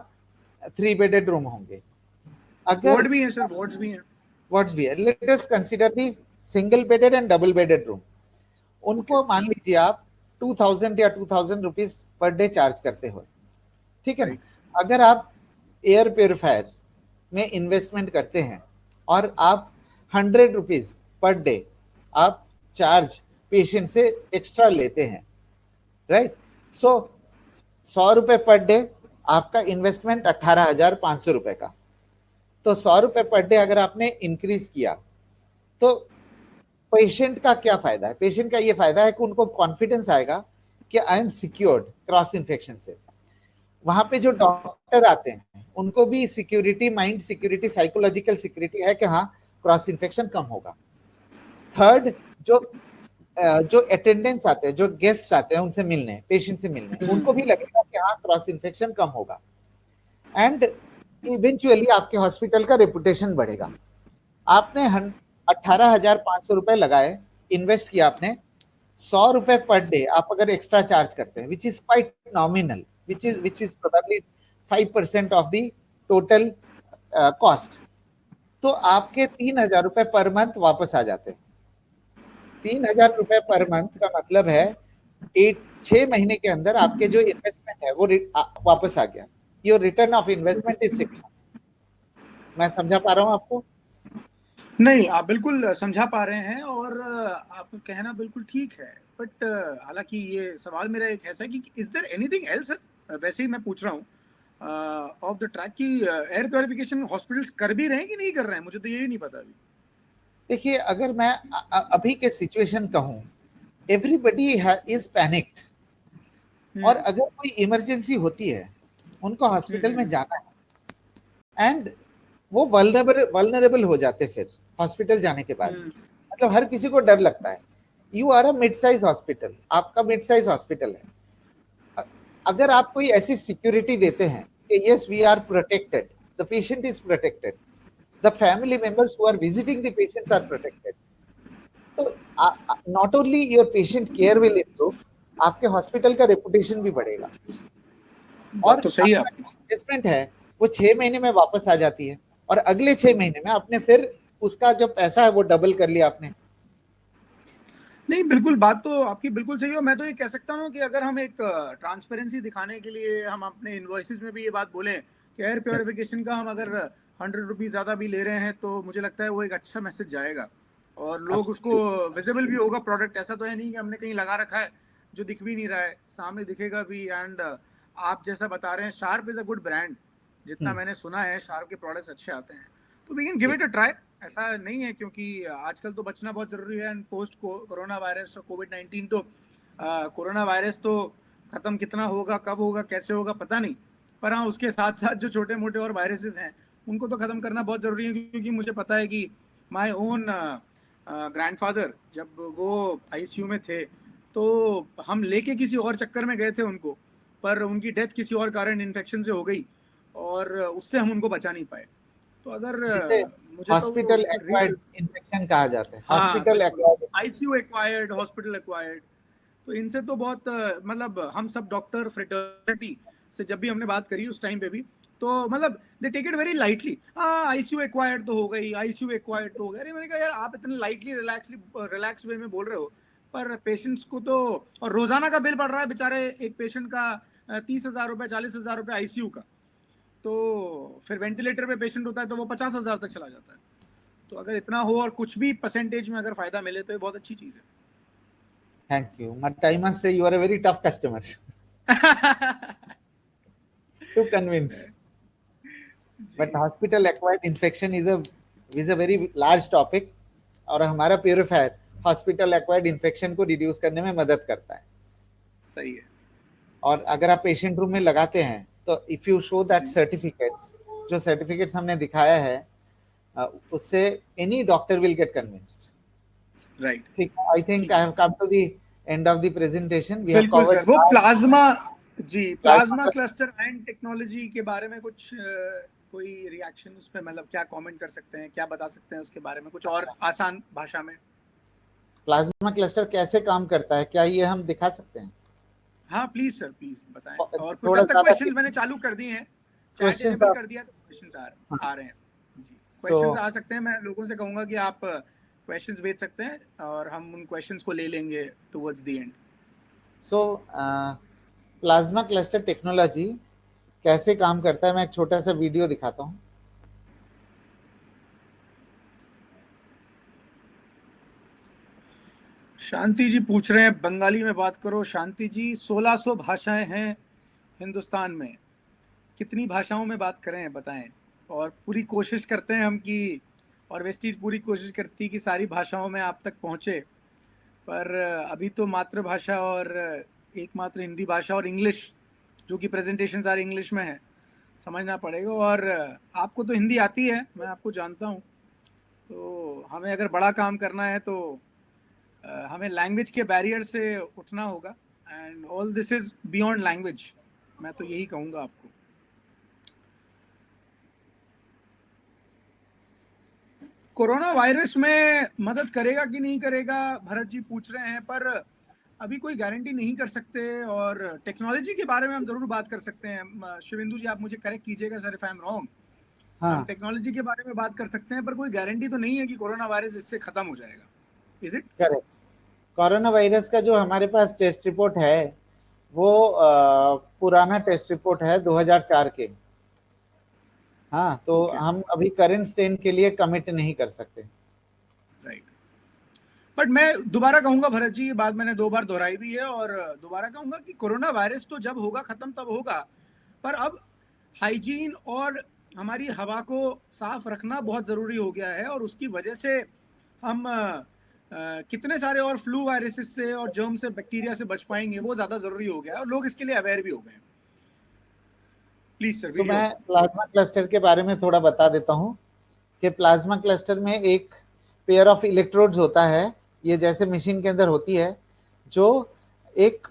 3 बेडेड रूम होंगे। अगर वार्ड भी है सर, वार्ड्स भी हैं। वार्ड्स भी है। Let us consider the single bedded and double bedded room. उनको मान लीजिए आप 2000 या 2000 रुपीज पर डे चार्ज करते हो, ठीक है ना। अगर आप एयर प्योरीफायर में इन्वेस्टमेंट करते हैं और आप 100 रुपीज पर डे आप चार्ज पेशेंट से एक्स्ट्रा लेते हैं, राइट। सो 100 रुपए पर डे, आपका इन्वेस्टमेंट 18,500 रुपए का। तो 100 रुपए पर डे अगर आपने इंक्रीज किया तो पेशेंट का क्या फायदा है? पेशेंट का ये फायदा है कि उनको कॉन्फिडेंस आएगा कि I am secured cross infection से। वहां पे जो डॉक्टर आते हैं उनको भी security, mind security, psychological security है कि हाँ क्रॉस इन्फेक्शन कम होगा। थर्ड, जो अटेंडेंट्स आते हैं, जो गेस्ट आते हैं उनसे मिलने, पेशेंट से मिलने, उनको भी लगेगा कि हाँ क्रॉस इन्फेक्शन कम होगा एंड इवेंचुअली आपके हॉस्पिटल का रेपुटेशन बढ़ेगा। आपने 18,500 रुपए लगाए, इन्वेस्ट किया आपने, 100 रुपए पर डे आप अगर एक्स्ट्रा चार्ज करते हैं, which is quite nominal, which is probably 5% of the total cost, तो आपके 3,000 रुपए पर मंथ वापस आ जाते हैं। 3,000 रुपए पर मंथ का मतलब है 6 महीने के अंदर आपके जो इन्वेस्टमेंट है वो वापस आ गया। Your return of investment is 6 months। मैं समझा पा रहा हूँ आपको? नहीं, आप बिल्कुल समझा पा रहे हैं और आपका कहना बिल्कुल ठीक है। बट हालांकि ये सवाल मेरा एक ऐसा है कि इज देयर एनीथिंग एल्स? वैसे ही मैं पूछ रहा हूँ ऑफ द ट्रैक की एयर प्योरिफिकेशन हॉस्पिटल्स कर भी रहे हैं कि नहीं कर रहे हैं, मुझे तो यही नहीं पता अभी। देखिए, अगर मैं अभी के सिचुएशन कहूँ, एवरीबडी इज पैनिक्ड और अगर कोई इमरजेंसी होती है, उनको हॉस्पिटल में जाना है एंड वो वल्नरेबल हो जाते फिर हॉस्पिटल जाने के बाद। मतलब हर किसी को डर लगता है। You are a mid size hospital, आपका मिड साइज हॉस्पिटल है। अगर आप कोई ऐसी सिक्योरिटी देते हैं कि yes we are protected, the patient is protected, the family members who are visiting the patients are protected, तो not only your patient care will improve, आपके हॉस्पिटल का रेपुटेशन भी बढ़ेगा। और तो सही है, इन्वेस्टमेंट है वो 6 महीने में वापस आ जाती है और अगले 6 महीने में आपने फिर उसका जो पैसा है वो डबल कर लिया आपने। नहीं, बिल्कुल बात तो आपकी बिल्कुल सही है। मैं तो ये कह सकता हूँ कि अगर हम एक ट्रांसपेरेंसी दिखाने के लिए हम अपने इनवॉइसेस में भी ये बात बोलें कि एयर प्योरिफिकेशन का हम अगर 100 रुपीज़ ज़्यादा भी ले रहे हैं तो मुझे लगता है वो एक अच्छा मैसेज जाएगा और लोग उसको विजिबल भी होगा। प्रोडक्ट ऐसा तो है नहीं कि हमने कहीं लगा रखा है जो दिख भी नहीं रहा है, सामने दिखेगा भी। एंड आप जैसा बता रहे हैं, sharp is a good brand, जितना मैंने सुना है शार्प के प्रोडक्ट्स अच्छे आते हैं। तो we can give it a try. ऐसा नहीं है, क्योंकि आजकल तो बचना बहुत जरूरी है। एंड पोस्ट कोरोना वायरस और कोविड-19 तो कोरोना वायरस तो खत्म कितना होगा, कब होगा, कैसे होगा पता नहीं, पर हाँ उसके साथ साथ जो छोटे मोटे और वायरसेस हैं उनको तो खत्म करना बहुत जरूरी है। क्योंकि मुझे पता है कि माय ओन ग्रैंडफादर जब वो आईसीयू में थे तो हम लेके किसी और चक्कर में गए थे उनको, पर उनकी डेथ किसी और कारण इन्फेक्शन से हो गई और उससे हम उनको बचा नहीं पाए। तो अगर मुझे हॉस्पिटल एक्वायर्ड इन्फेक्शन कहा जाता है, hospital acquired, ICU acquired, hospital acquired, तो इनसे तो बहुत मतलब हम सब डॉक्टर फ्रेटर्निटी से जब भी हमने बात करी उस टाइम पे भी, तो मतलब they take it very lightly. हाँ आईसीयू एक्वायर्ड तो हो गई, आईसीयू एक्वायर्ड तो हो गया। अरे मैंने कहा यार आप इतने लाइटली रिलैक्स वे में बोल रहे हो, पर पेशेंट्स को तो, और रोजाना का बिल बढ़ रहा है बेचारे एक पेशेंट का 30,000 रुपये, 40,000 रुपये आईसीयू का, तो फिर वेंटिलेटर पे पेशेंट होता है तो वो 50,000 तक चला जाता है। तो अगर इतना हो और कुछ भी परसेंटेज में अगर फायदा मिले तो ये बहुत अच्छी चीज है। Thank you, but I must say you are a very tough customer to convince. But hospital acquired infection is a very large topic, और हमारा प्यूरिफायर हॉस्पिटल एक्वायर्ड इन्फेक्शन को रिड्यूस करने में मदद करता है। सही है। और अगर आप पेशेंट रूम में लगाते हैं तो if you show that certificates, जो सर्टिफिकेट्स हमने दिखाया है उससे any doctor will get convinced. Right, ठीक, I think I have come to the end of the presentation. We have covered वो प्लाज्मा, जी प्लाज्मा क्लस्टर एंड टेक्नोलॉजी के बारे में कुछ कोई रिएक्शन उस पे, मतलब क्या कमेंट कर सकते हैं, क्या बता सकते हैं उसके बारे में कुछ और आसान भाषा में? प्लाज्मा क्लस्टर कैसे काम करता है, क्या ये हम दिखा सकते हैं? हाँ प्लीज सर, प्लीज बताएं। और कुछ तब तक क्वेश्चंस मैंने चालू कर दिए हैं, चैट इनेबल कर दिया तो क्वेश्चंस आ रहे हैं जी। क्वेश्चंस आ सकते हैं, मैं लोगों से कहूंगा कि आप क्वेश्चंस भेज सकते हैं और हम उन क्वेश्चंस को ले लेंगे towards the end. So plasma cluster technology कैसे काम करता है, मैं एक छोटा सा वीडियो दिखाता हूँ। शांति जी पूछ रहे हैं बंगाली में बात करो। शांति जी 1600 भाषाएं हैं हिंदुस्तान में, कितनी भाषाओं में बात करें बताएं। और पूरी कोशिश करते हैं हम कि, और वेस्टीज पूरी कोशिश करती है कि सारी भाषाओं में आप तक पहुंचे, पर अभी तो मातृभाषा और एकमात्र हिंदी भाषा और इंग्लिश, जो कि प्रेजेंटेशन सारे इंग्लिश में है, समझना पड़ेगा। और आपको तो हिंदी आती है, मैं आपको जानता हूँ, तो हमें अगर बड़ा काम करना है तो हमें लैंग्वेज के बैरियर से उठना होगा। And all this is beyond language, मैं तो यही कहूँगा आपको। कोरोना वायरस में मदद करेगा कि नहीं करेगा भरत जी पूछ रहे हैं, पर अभी कोई गारंटी नहीं कर सकते। और टेक्नोलॉजी के बारे में हम जरूर बात कर सकते हैं। शिवेंदु जी आप मुझे करेक्ट कीजिएगा sir if I am wrong. हम टेक्नोलॉजी के बारे में बात कर सकते हैं, पर कोई गारंटी तो नहीं है कि कोरोना वायरस इससे खत्म हो जाएगा। Is it correct? Corona virus का जो हमारे पास टेस्ट रिपोर्ट है वो पुराना टेस्ट रिपोर्ट है 2004 के। हाँ, तो हम अभी करंट स्ट्रेन के लिए कमिट नहीं कर सकते। राइट, बट मैं दोबारा कहूंगा भरत जी, ये बात मैंने 2 बार दोहराई भी है और दोबारा कहूंगा कि कोरोना वायरस तो जब होगा खत्म तब होगा, पर अब हाइजीन और हमारी हवा को साफ रखना बहुत जरूरी हो गया है। और उसकी वजह से हम कितने सारे और फ्लू वायरसेस से और जर्म से, बैक्टीरिया से बच पाएंगे, वो ज्यादा जरूरी हो गया है और लोग इसके लिए अवेयर भी हो गए। Please sir. मैं प्लाज्मा क्लस्टर के बारे में थोड़ा बता देता हूँ कि प्लाज्मा क्लस्टर में एक पेयर ऑफ इलेक्ट्रोड्स होता है, ये जैसे मशीन के अंदर होती है, जो एक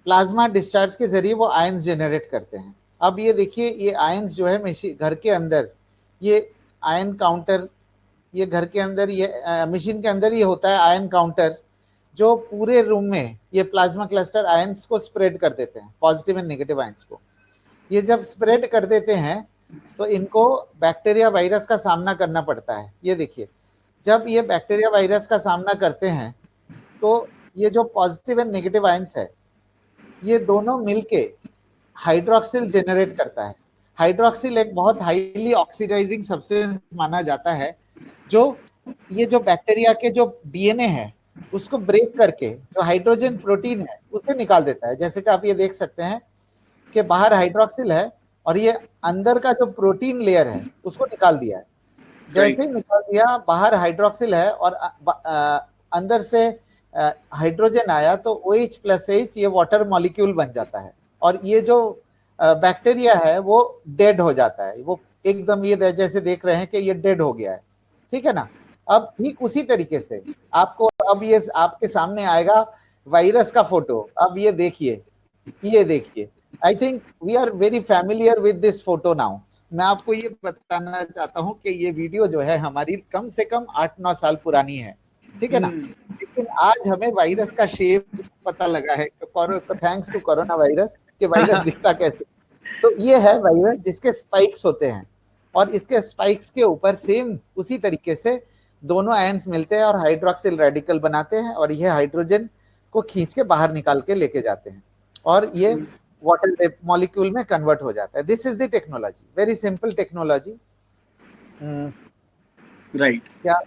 प्लाज्मा डिस्चार्ज के जरिए वो आयंस जनरेट करते हैं। अब ये देखिए, ये आयंस जो है मशीन घर के अंदर, ये आयन काउंटर, ये घर के अंदर, ये मशीन के अंदर ये होता है आयन काउंटर, जो पूरे रूम में ये प्लाज्मा क्लस्टर आयंस को स्प्रेड कर देते हैं, पॉजिटिव एंड नेगेटिव आयंस को। ये जब स्प्रेड कर देते हैं तो इनको बैक्टीरिया वायरस का सामना करना पड़ता है। ये देखिए, जब ये बैक्टीरिया वायरस का सामना करते हैं तो ये जो पॉजिटिव एंड नेगेटिव आयंस है, ये दोनों मिलके हाइड्रोक्सिल जनरेट करता है। हाइड्रोक्सिल एक बहुत हाईली ऑक्सीडाइजिंग सब्सटेंस माना जाता है, जो ये जो बैक्टीरिया के जो डीएनए है उसको ब्रेक करके जो हाइड्रोजन प्रोटीन है उसे निकाल देता है। जैसे कि आप ये देख सकते हैं कि बाहर हाइड्रोक्सिल है और ये अंदर का जो प्रोटीन लेयर है उसको निकाल दिया है। जैसे ही निकाल दिया, बाहर हाइड्रोक्सिल है और अंदर से हाइड्रोजन आया तो OH+H ये वाटर मॉलिक्यूल बन जाता है और ये जो बैक्टीरिया है वो डेड हो जाता है, वो एकदम ये जैसे देख रहे हैं कि ये डेड हो गया है, ठीक है ना। अब ठीक उसी तरीके से आपको अब ये आपके सामने आएगा वायरस का फोटो। अब ये देखिए, I think we are very familiar with this photo now. मैं आपको ये बताना चाहता हूँ कि ये वीडियो जो है हमारी कम से कम 8-9 साल पुरानी है, ठीक है ना। लेकिन आज हमें वायरस का शेप पता लगा है, थैंक्स टू कोरोना वायरस, कि वायरस दिखता कैसे। तो ये है वायरस जिसके स्पाइक्स होते हैं और इसके स्पाइक्स के ऊपर सेम उसी तरीके से दोनों आयंस मिलते हैं और हाइड्रोक्सिल रेडिकल बनाते हैं और ये हाइड्रोजन को खींच के बाहर निकाल के लेके जाते हैं और ये वाटर मॉलिक्यूल में कन्वर्ट हो जाता है। This is the technology, very simple technology, right. क्या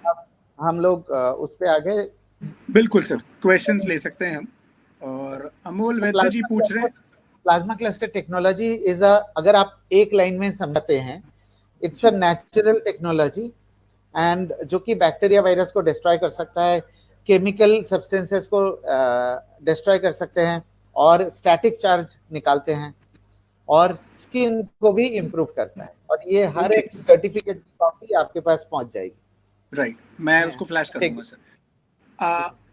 हम लोग उस पे आगे? बिल्कुल सर, क्वेश्चंस ले सकते हैं हम। और अमोल वैद्य जी पूछ रहे हैं, प्लाज्मा क्लस्टर टेक्नोलॉजी इज अगर आप एक लाइन में समझते हैं, it's a natural technology and जो कि बैक्टीरिया वायरस को डिस्ट्रॉय कर सकता है, केमिकल सब्सटेंसेस को डिस्ट्रॉय कर सकते हैं और स्टैटिक चार्ज निकालते हैं और स्किन को भी इम्प्रूव करता है और ये हर एक सर्टिफिकेट कॉपी आपके पास पहुंच जाएगी। राइट, मैं उसको फ्लैश कर दूंगा सर।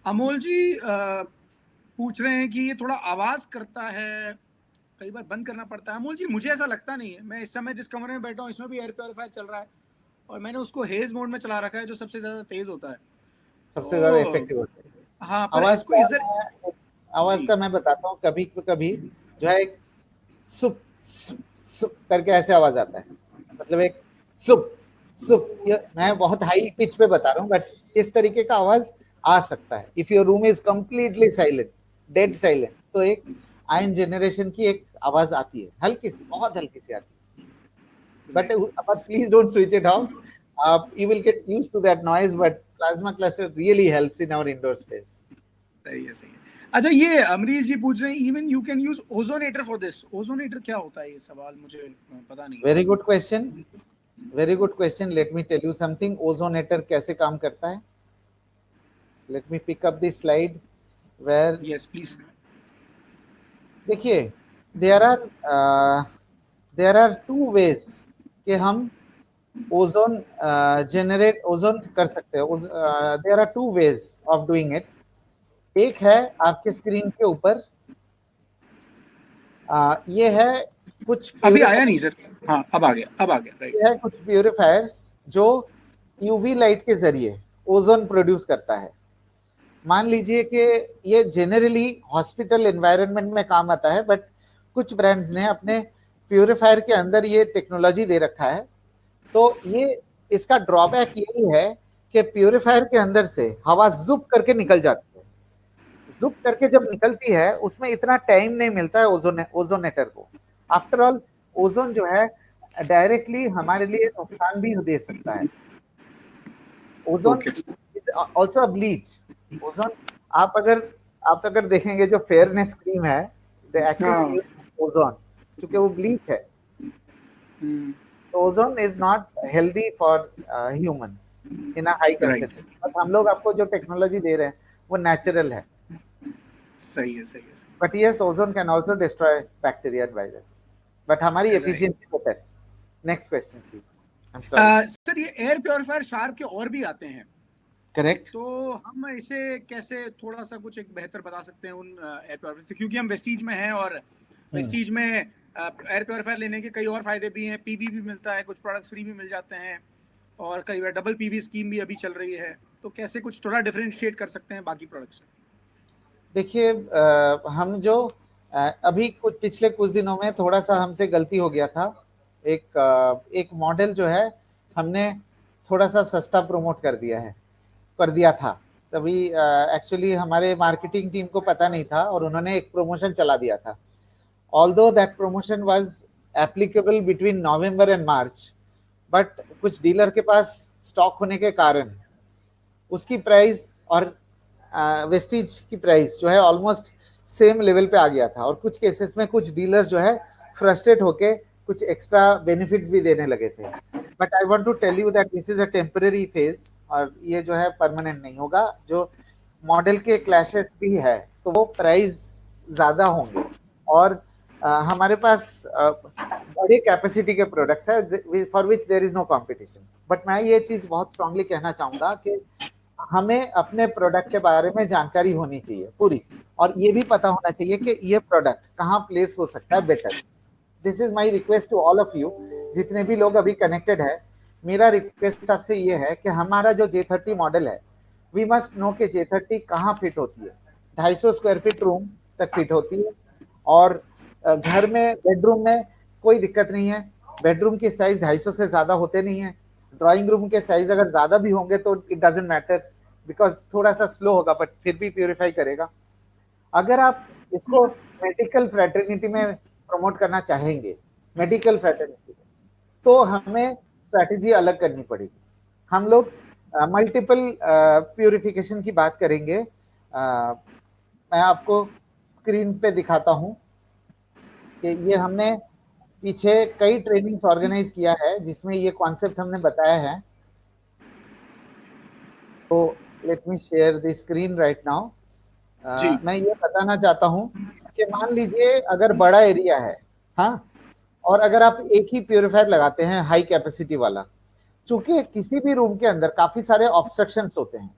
अमोल जी पूछ रहे हैं कि ये थोड़ा आवाज करता है, कई बार बंद करना पड़ता है। अमोल जी मुझे ऐसा लगता नहीं है, मैं इस समय जिस कमरे में बैठा हूँ इसमें भी एयर प्योरीफायर चल रहा है और मैंने उसको हेज मोड में चला रखा है जो सबसे ज्यादा तेज होता है, सबसे ज्यादा इफेक्टिव होता है। हाँ, आवाज का मैं बताता हूँ, कभी कभी जो है एक सुप सुप सुप करके ऐसे आवाज आता है, मतलब एक सुप सुप, मैं बहुत हाई पिच पे बता रहा हूँ बट इस तरीके का आवाज आ सकता है। If your room is completely silent, dead silent, तो एक आयन जनरेशन की एक आवाज आती है, हल्की सी, बहुत हल्की सी आती है, but please don't switch it of, you will get used to that noise, but plasma cluster really helps in our indoor space. सही है, सही है। अच्छा, ये अमरीश जी पूछ रहे हैं even you can use ozonator for this. ozonator क्या होता है? ये सवाल मुझे पता नहीं। Very good question, very good question. Let me tell you something. ozonator कैसे काम करता है? Let me pick up the slide where, yes please. देखिए, there are two ways कि हम ओजोन जनरेट ओजोन कर सकते हैं। There are two ways of doing it. एक है आपके स्क्रीन के ऊपर, ये है कुछ, अभी आया नहीं सर, हाँ अब आ गया राइट। ये है कुछ प्यूरिफायर्स जो यूवी लाइट के जरिए ओजोन प्रोड्यूस करता है। मान लीजिए कि ये जनरली हॉस्पिटल एनवायरनमेंट में काम आता है, बट कुछ ब्रांड्स ने अपने प्यूरिफायर के अंदर ये टेक्नोलॉजी दे रखा है। तो ये इसका ड्रॉबैक यही है कि प्यूरिफायर के अंदर से हवा जुप करके निकल जाती है। जुप करके जब निकलती है उसमें इतना टाइम नहीं मिलता है ओजोनेटर को। आफ्टर ऑल ओजोन जो है डायरेक्टली हमारे लिए नुकसान भी दे सकता है। Ozone is also a bleach. Ozone आप अगर देखेंगे जो फेयरनेस क्रीम है, द एक्चुअल ओजोन, क्योंकि वो ब्लीच है, ozone is not healthy for humans in a high concentration. But हम लोग आपको जो टेक्नोलॉजी दे रहे हैं वो नेचुरल है। सही है, सही है। But yes, ozone can also destroy bacteria and virus, but हमारी efficiency better. Next question please. I am sorry sir, ये एयर प्योरीफायर शार्प के और भी आते हैं, करेक्ट? तो हम इसे कैसे थोड़ा सा कुछ एक बेहतर बता सकते हैं उन एयर प्योरीफायर से, क्योंकि हम वेस्टीज में हैं और वेस्टीज में एयर प्योरीफायर लेने के कई और फायदे भी हैं। पीवी भी मिलता है, कुछ प्रोडक्ट्स फ्री भी मिल जाते हैं और कई बार डबल पीवी स्कीम भी अभी चल रही है, तो कैसे कुछ थोड़ा डिफरेंशिएट कर सकते हैं बाकी प्रोडक्ट्स से? देखिए, हम जो अभी पिछले कुछ दिनों में थोड़ा सा हमसे गलती हो गया था। एक मॉडल जो है हमने थोड़ा सा सस्ता प्रमोट कर दिया था। तभी एक्चुअली हमारे मार्केटिंग टीम को पता नहीं था और उन्होंने एक प्रमोशन चला दिया था। Although that promotion was applicable between November and March, but कुछ डीलर के पास स्टॉक होने के कारण उसकी प्राइस और वेस्टीज की प्राइस जो है ऑलमोस्ट सेम लेवल पे आ गया था और कुछ केसेस में कुछ डीलर्स जो है फ्रस्ट्रेट होके कुछ एक्स्ट्रा बेनिफिट्स भी देने लगे थे। But I want to tell you that this is a temporary phase, और ये जो है परमानेंट नहीं होगा। जो मॉडल के क्लैशेस भी है तो वो प्राइस ज्यादा होंगे, और हमारे पास बड़ी कैपेसिटी के प्रोडक्ट्स है for which there is no competition. But मैं ये चीज बहुत स्ट्रांगली कहना चाहूंगा कि हमें अपने प्रोडक्ट के बारे में जानकारी होनी चाहिए पूरी, और ये भी पता होना चाहिए कि ये प्रोडक्ट कहाँ प्लेस हो सकता है better. This is my request to all of you, जितने भी लोग अभी कनेक्टेड है, मेरा रिक्वेस्ट आपसे ये है कि हमारा जो J30 मॉडल है, वी मस्ट नो कि J30 कहाँ फिट होती है। 250 स्क्वायर फीट रूम तक फिट होती है, और घर में बेडरूम में कोई दिक्कत नहीं है। बेडरूम की साइज 250 से ज्यादा होते नहीं है। ड्राइंग रूम के साइज अगर ज्यादा भी होंगे तो इट डजेंट मैटर, बिकॉज थोड़ा सा स्लो होगा बट फिर भी प्यूरिफाई करेगा। अगर आप इसको मेडिकल फ्रेटर्निटी में प्रमोट करना चाहेंगे, मेडिकल फ्रेटर्निटी, तो हमें स्ट्रैटेजी अलग करनी पड़ेगी। हम लोग मल्टीपल प्यूरिफिकेशन की बात करेंगे। मैं आपको स्क्रीन पे दिखाता हूं कि ये हमने पीछे कई ट्रेनिंग्स ऑर्गेनाइज किया है जिसमें ये कॉन्सेप्ट हमने बताया है। तो let me share the screen right now. मैं ये बताना चाहता हूं कि मान लीजिए अगर बड़ा एरिया है, हाँ, और अगर आप एक ही प्यूरिफायर लगाते हैं हाई कैपेसिटी वाला, चूंकि किसी भी रूम के अंदर काफी सारे ऑब्स्ट्रक्शंस होते हैं,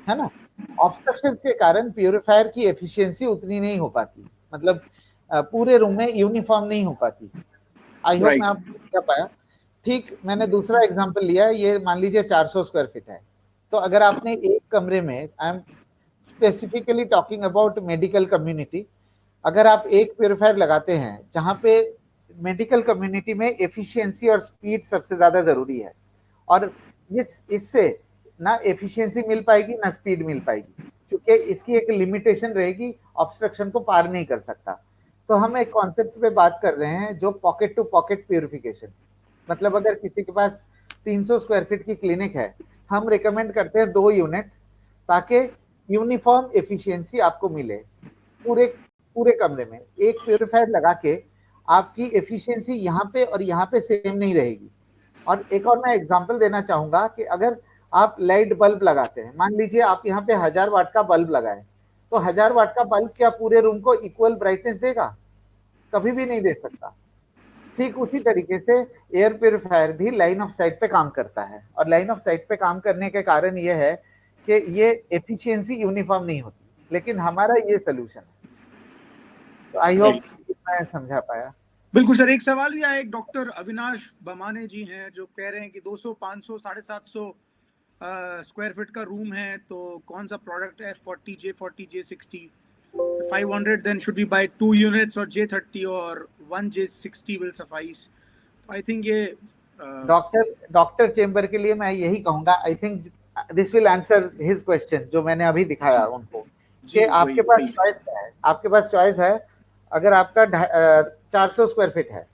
है ना, ऑब्स्ट्रक्शंस के कारण प्यूरिफायर की एफिशिएंसी उतनी नहीं हो पाती, मतलब पूरे रूम में यूनिफॉर्म नहीं हो पाती। आई होप मैं आपको समझा पाया। ठीक, मैंने दूसरा एग्जांपल लिया है, ये मान लीजिए 400 स्क्वायर फीट है। तो अगर आपने एक कमरे में, I am specifically talking about medical community, अगर आप एक प्यूरिफायर लगाते हैं जहां पे मेडिकल कम्युनिटी में एफिशिएंसी और स्पीड सबसे ज्यादा जरूरी है, और इससे ना एफिशिएंसी मिल पाएगी ना स्पीड मिल पाएगी, क्योंकि इसकी एक लिमिटेशन रहेगी, ऑब्स्ट्रक्शन को पार नहीं कर सकता। तो हम एक कॉन्सेप्ट पे बात कर रहे हैं जो पॉकेट टू पॉकेट प्यूरिफिकेशन, मतलब अगर किसी के पास 300 स्क्वायर फीट की क्लिनिक है, हम रिकमेंड करते हैं 2 यूनिट, ताकि यूनिफॉर्म एफिशिएंसी आपको मिले पूरे पूरे कमरे में। एक प्यूरिफायर लगा के आपकी एफिशिएंसी यहाँ पे और यहाँ पे सेम नहीं रहेगी। और एक और मैं एग्जांपल देना चाहूंगा कि अगर आप लाइट बल्ब लगाते हैं, मान लीजिए आप यहाँ पे 1000 वाट का बल्ब लगाए, तो 1000 वाट का बल्ब क्या पूरे रूम को इक्वल ब्राइटनेस देगा? कभी भी नहीं दे सकता। ठीक उसी तरीके से एयर प्यूरिफायर भी लाइन ऑफ साइट पे काम करता है, और लाइन ऑफ साइट पे काम करने के कारण ये है कि ये एफिशिएंसी यूनिफॉर्म नहीं होती, लेकिन हमारा ये सोल्यूशन है। तो आई होप मैं समझा पाया। बिल्कुल सर। एक सवाल भी आया, एक डॉक्टर अविनाश बमाने जी हैं जो कह रहे हैं कि 200, 500, 750 स्क्वायर फीट का रूम है, तो कौन सा प्रोडक्ट है? F40, J40, J60, 500, then should we buy 2 units or J30 or 1 J60 will suffice? I think ये डॉक्टर चेम्बर के लिए मैं यही कहूंगा, I think this will answer his question जो मैंने अभी दिखाया उनको, कि आपके पास चॉइस है। आपके पास चॉइस है, अगर आपका 400 स्क्वायर फीट है,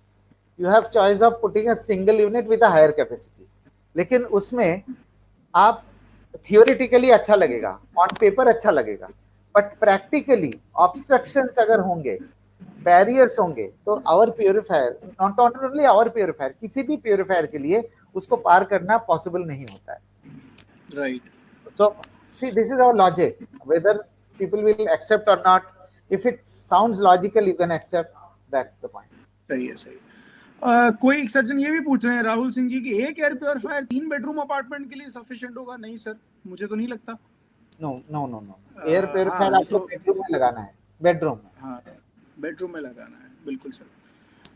you have choice of putting a single unit with a higher capacity, लेकिन उसमें आप थियोरेटिकली अच्छा लगेगा, ऑन पेपर अच्छा लगेगा, बट प्रैक्टिकली ऑब्स्ट्रक्शंस अगर होंगे, बैरियर्स होंगे, तो our purifier, not only our purifier, किसी भी प्यूरिफायर के लिए उसको पार करना पॉसिबल नहीं होता है। Right. So see, this is our logic, whether people will accept or not, if it sounds logical you can accept, that's the point. सही है, सही। कोई एक सज्जन ये भी पूछ रहे हैं, राहुल सिंह जी, की एक एयर प्योरीफायर 3 बेडरूम अपार्टमेंट के लिए सफिशिएंट होगा? नहीं सर, मुझे तो नहीं लगता। No no no no, air purifier आपको बेडरूम में लगाना है, बेडरूम में। हाँ, बेडरूम में लगाना है, बिल्कुल सर।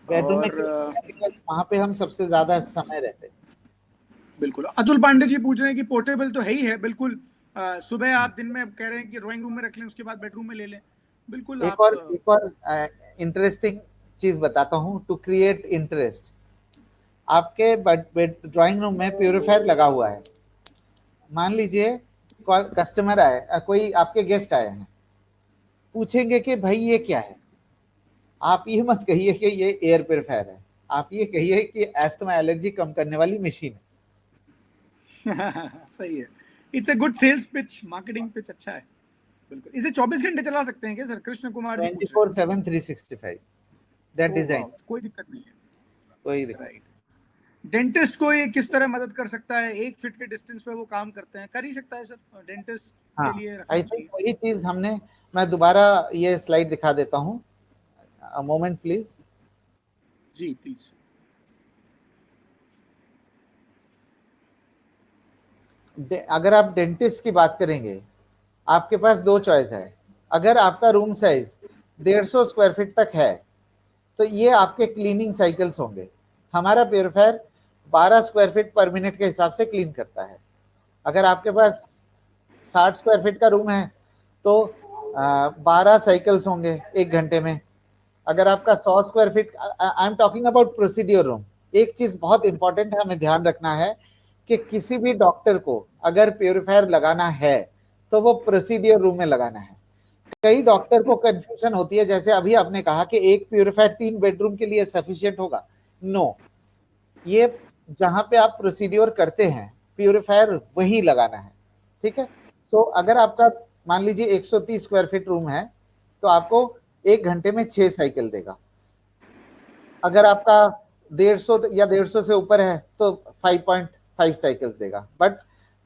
बेडरूम में वहां पे हम सबसे ज्यादा समय रहते हैं। बिल्कुल। अतुल पांडे जी पूछ रहे हैं कि पोर्टेबल तो है ही है, बिल्कुल। सुबह आप दिन में कह रहे हैं कि ड्राइंग रूम में रख लें, उसके बाद बेडरूम में ले लें, बिल्कुल। एक और इंटरेस्टिंग चीज बताता हूँ टू क्रिएट इंटरेस्ट। आपके ड्राइंग रूम में प्यूरिफायर लगा हुआ है, मान लीजिए कस्टमर आए, कोई आपके गेस्ट आए हैं, पूछेंगे कि भाई ये क्या है, आप ये मत कहिए कि ये एयर प्यूरिफायर है, आप ये कहिए कि एस्थमा एलर्जी कम करने वाली मशीन है। सही है, it's a good sales pitch, marketing pitch अच्छा है, बिल्कुल। इसे 24 घंटे चला सकते हैं क्या sir? Krishna Kumar ji 24/7 365 that design, कोई दिक्कत नहीं है, कोई दिक्कत। राइट। डेंटिस्ट को ये किस तरह मदद कर सकता है? 1 फीट के डिस्टेंस पे वो काम करते हैं, कर ही सकता है सर डेंटिस्ट के लिए। आई थिंक वही चीज हमने, मैं दोबारा ये स्लाइड दिखा देता हूँ, अ मोमेंट प्लीज। जी प्लीज। अगर आप डेंटिस्ट की बात करेंगे, आपके पास 2 चॉइस है। अगर आपका रूम साइज 150 स्क्वायर फीट तक है तो ये आपके क्लीनिंग साइकिल्स होंगे। हमारा प्योरीफायर 12 स्क्वायर फीट पर मिनट के हिसाब से क्लीन करता है। अगर आपके पास 60 स्क्वायर फीट का रूम है तो 12 साइकिल्स होंगे 1 घंटे में। अगर आपका 100 square feet, I am talking about procedure room. एक चीज बहुत इंपॉर्टेंट है, हमें ध्यान रखना है कि किसी भी डॉक्टर को अगर प्योरीफायर लगाना है तो वो प्रोसीड्योर रूम में लगाना है। कई डॉक्टर को कंफ्यूजन होती है, जैसे अभी आपने कहा कि एक प्योरीफायर 3 बेडरूम के लिए सफिशिएंट होगा। नो, ये जहां पे आप प्रोसीड्योर करते हैं प्योरीफायर वही लगाना है, ठीक है। सो अगर आपका मान लीजिए 130 स्क्वायर फीट रूम है तो आपको 1 घंटे में 6 साइकिल देगा। अगर आपका 150 या 150 से ऊपर है तो 5.5 साइकिल्स देगा। बट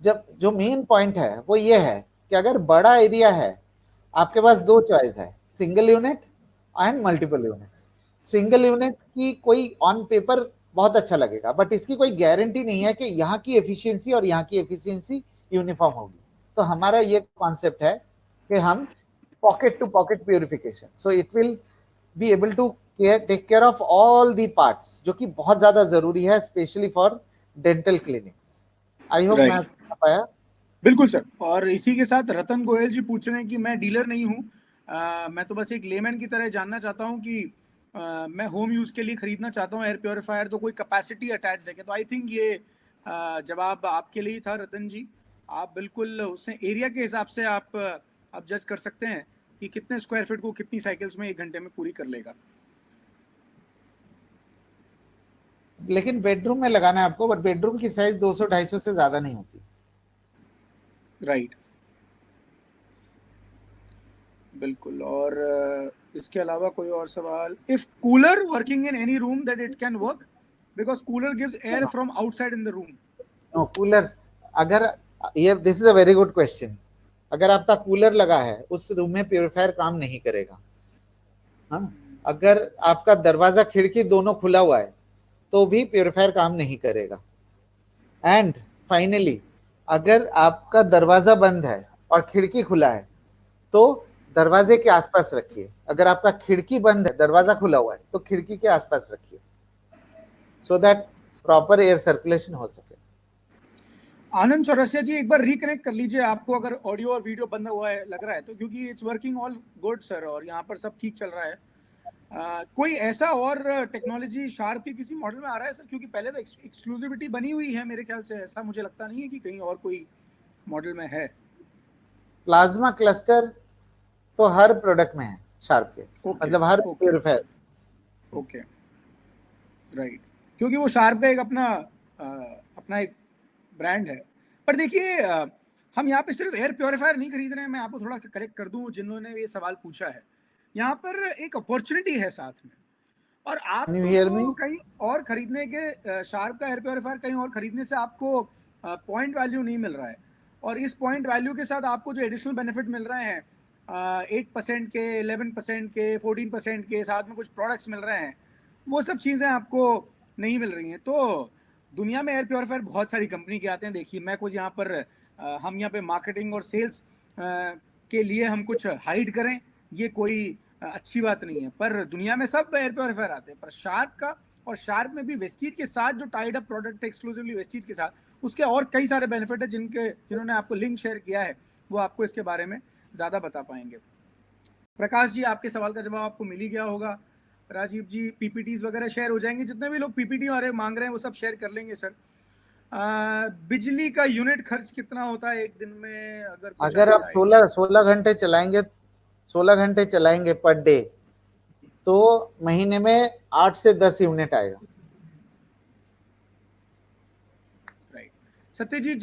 जब जो मेन पॉइंट है वो ये है कि अगर बड़ा एरिया है, आपके पास 2 चॉइस है, single unit and multiple units. Single unit की कोई ऑन पेपर बहुत अच्छा लगेगा, बट इसकी कोई गारंटी नहीं है कि यहाँ की एफिशिएंसी और यहाँ की एफिशिएंसी यूनिफॉर्म होगी। तो हमारा ये कॉन्सेप्ट है कि हम pocket to pocket purification, so it will be able to take care of all the parts, जो कि बहुत ज्यादा जरूरी है specially for dental clinics. I hope मैं समझ पाया। बिल्कुल सर। और इसी के साथ रतन गोयल जी पूछ रहे हैं कि मैं डीलर नहीं हूँ, मैं तो बस एक लेमैन की तरह जानना चाहता हूँ कि मैं होम यूज के लिए खरीदना चाहता हूँ एयर प्योरीफायर, तो कोई कैपेसिटी अटैच है क्या? तो आई थिंक ये जवाब आपके लिए ही था रतन जी। आप बिल्कुल उससे एरिया के हिसाब से आप जज कर सकते हैं कि कितने स्क्वायर फीट को कितनी साइकिल्स में 1 घंटे में पूरी कर लेगा। लेकिन बेडरूम में लगाना है आपको, बट बेडरूम की साइज 200-250 से ज्यादा नहीं होती। राइट, बिल्कुल। और इसके अलावा कोई और सवाल? If cooler working in any room that it can work because cooler gives air from outside in the room. No, cooler अगर ये, this is a very good question. अगर आपका कूलर लगा है उस रूम में प्योरीफायर काम नहीं करेगा। हाँ, अगर आपका दरवाजा खिड़की दोनों खुला हुआ है तो भी प्योरीफायर काम नहीं करेगा। एंड फाइनली, अगर आपका दरवाजा बंद है और खिड़की खुला है तो दरवाजे के आसपास रखिए। अगर आपका खिड़की बंद है, दरवाजा खुला हुआ है, तो खिड़की के आसपास रखिए, so that proper air circulation हो सके। आनंद चौरसिया जी, एक बार रिकनेक्ट कर लीजिए आपको अगर ऑडियो और वीडियो बंद हुआ है लग रहा है तो, क्योंकि it's working all good sir और यहाँ पर सब ठीक चल रहा है। कोई ऐसा और टेक्नोलॉजी शार्प की किसी मॉडल में आ रहा है सर? क्योंकि पहले तो एक्सक्लूसिविटी बनी हुई है मेरे ख्याल से, ऐसा मुझे लगता नहीं है कि कहीं और कोई मॉडल में है। प्लाज्मा क्लस्टर तो हर प्रोडक्ट में है शार्प के, मतलब हर प्योरीफायर। ओके, राइट, क्योंकि वो शार्प का एक अपना एक ब्रांड है। पर देखिए हम यहाँ पे सिर्फ एयर प्योरीफायर नहीं खरीद रहे हैं, मैं आपको थोड़ा सा करेक्ट कर दूं जिन्होंने ये सवाल पूछा है। यहाँ पर एक अपॉर्चुनिटी है साथ में, और आपको कहीं और खरीदने के, शार्प का एयर प्योरीफायर कहीं और खरीदने से आपको पॉइंट वैल्यू नहीं मिल रहा है, और इस पॉइंट वैल्यू के साथ आपको जो एडिशनल बेनिफिट मिल रहे हैं 8% के, 11% के, 14% के, साथ में कुछ प्रोडक्ट्स मिल रहे हैं, वो सब चीज़ें आपको नहीं मिल रही हैं। तो दुनिया में एयर प्योरीफायर बहुत सारी कंपनी के आते हैं। देखिए मैं कुछ यहाँ पर हम यहाँ पे मार्केटिंग और सेल्स के लिए हम कुछ हाइड करें, ये कोई अच्छी बात नहीं है, पर दुनिया में सब एयर प्योरीफायर आते हैं। पर शार्प का, और शार्प में भी वेस्टीज के साथ जो टाइड अप प्रोडक्ट है एक्सक्लूसिवली वेस्टीज के साथ, उसके और कई सारे बेनिफिट है जिन्होंने आपको लिंक शेयर किया है, वो आपको इसके बारे में ज़्यादा बता पाएंगे। प्रकाश जी, आपके सवाल का जवाब आपको मिल ही गया होगा। राजीव जी, पीपीटीज वगैरह शेयर हो जाएंगे, जितने भी लोग पीपीटी वाले मांग रहे हैं वो सब शेयर कर लेंगे सर। बिजली का यूनिट खर्च कितना होता है एक दिन में? अगर आप 16 घंटे चलाएंगे, 16 घंटे चलाएंगे पर डे, तो महीने में 8 से 10 यूनिट आएगा। राइट। सत्यजीत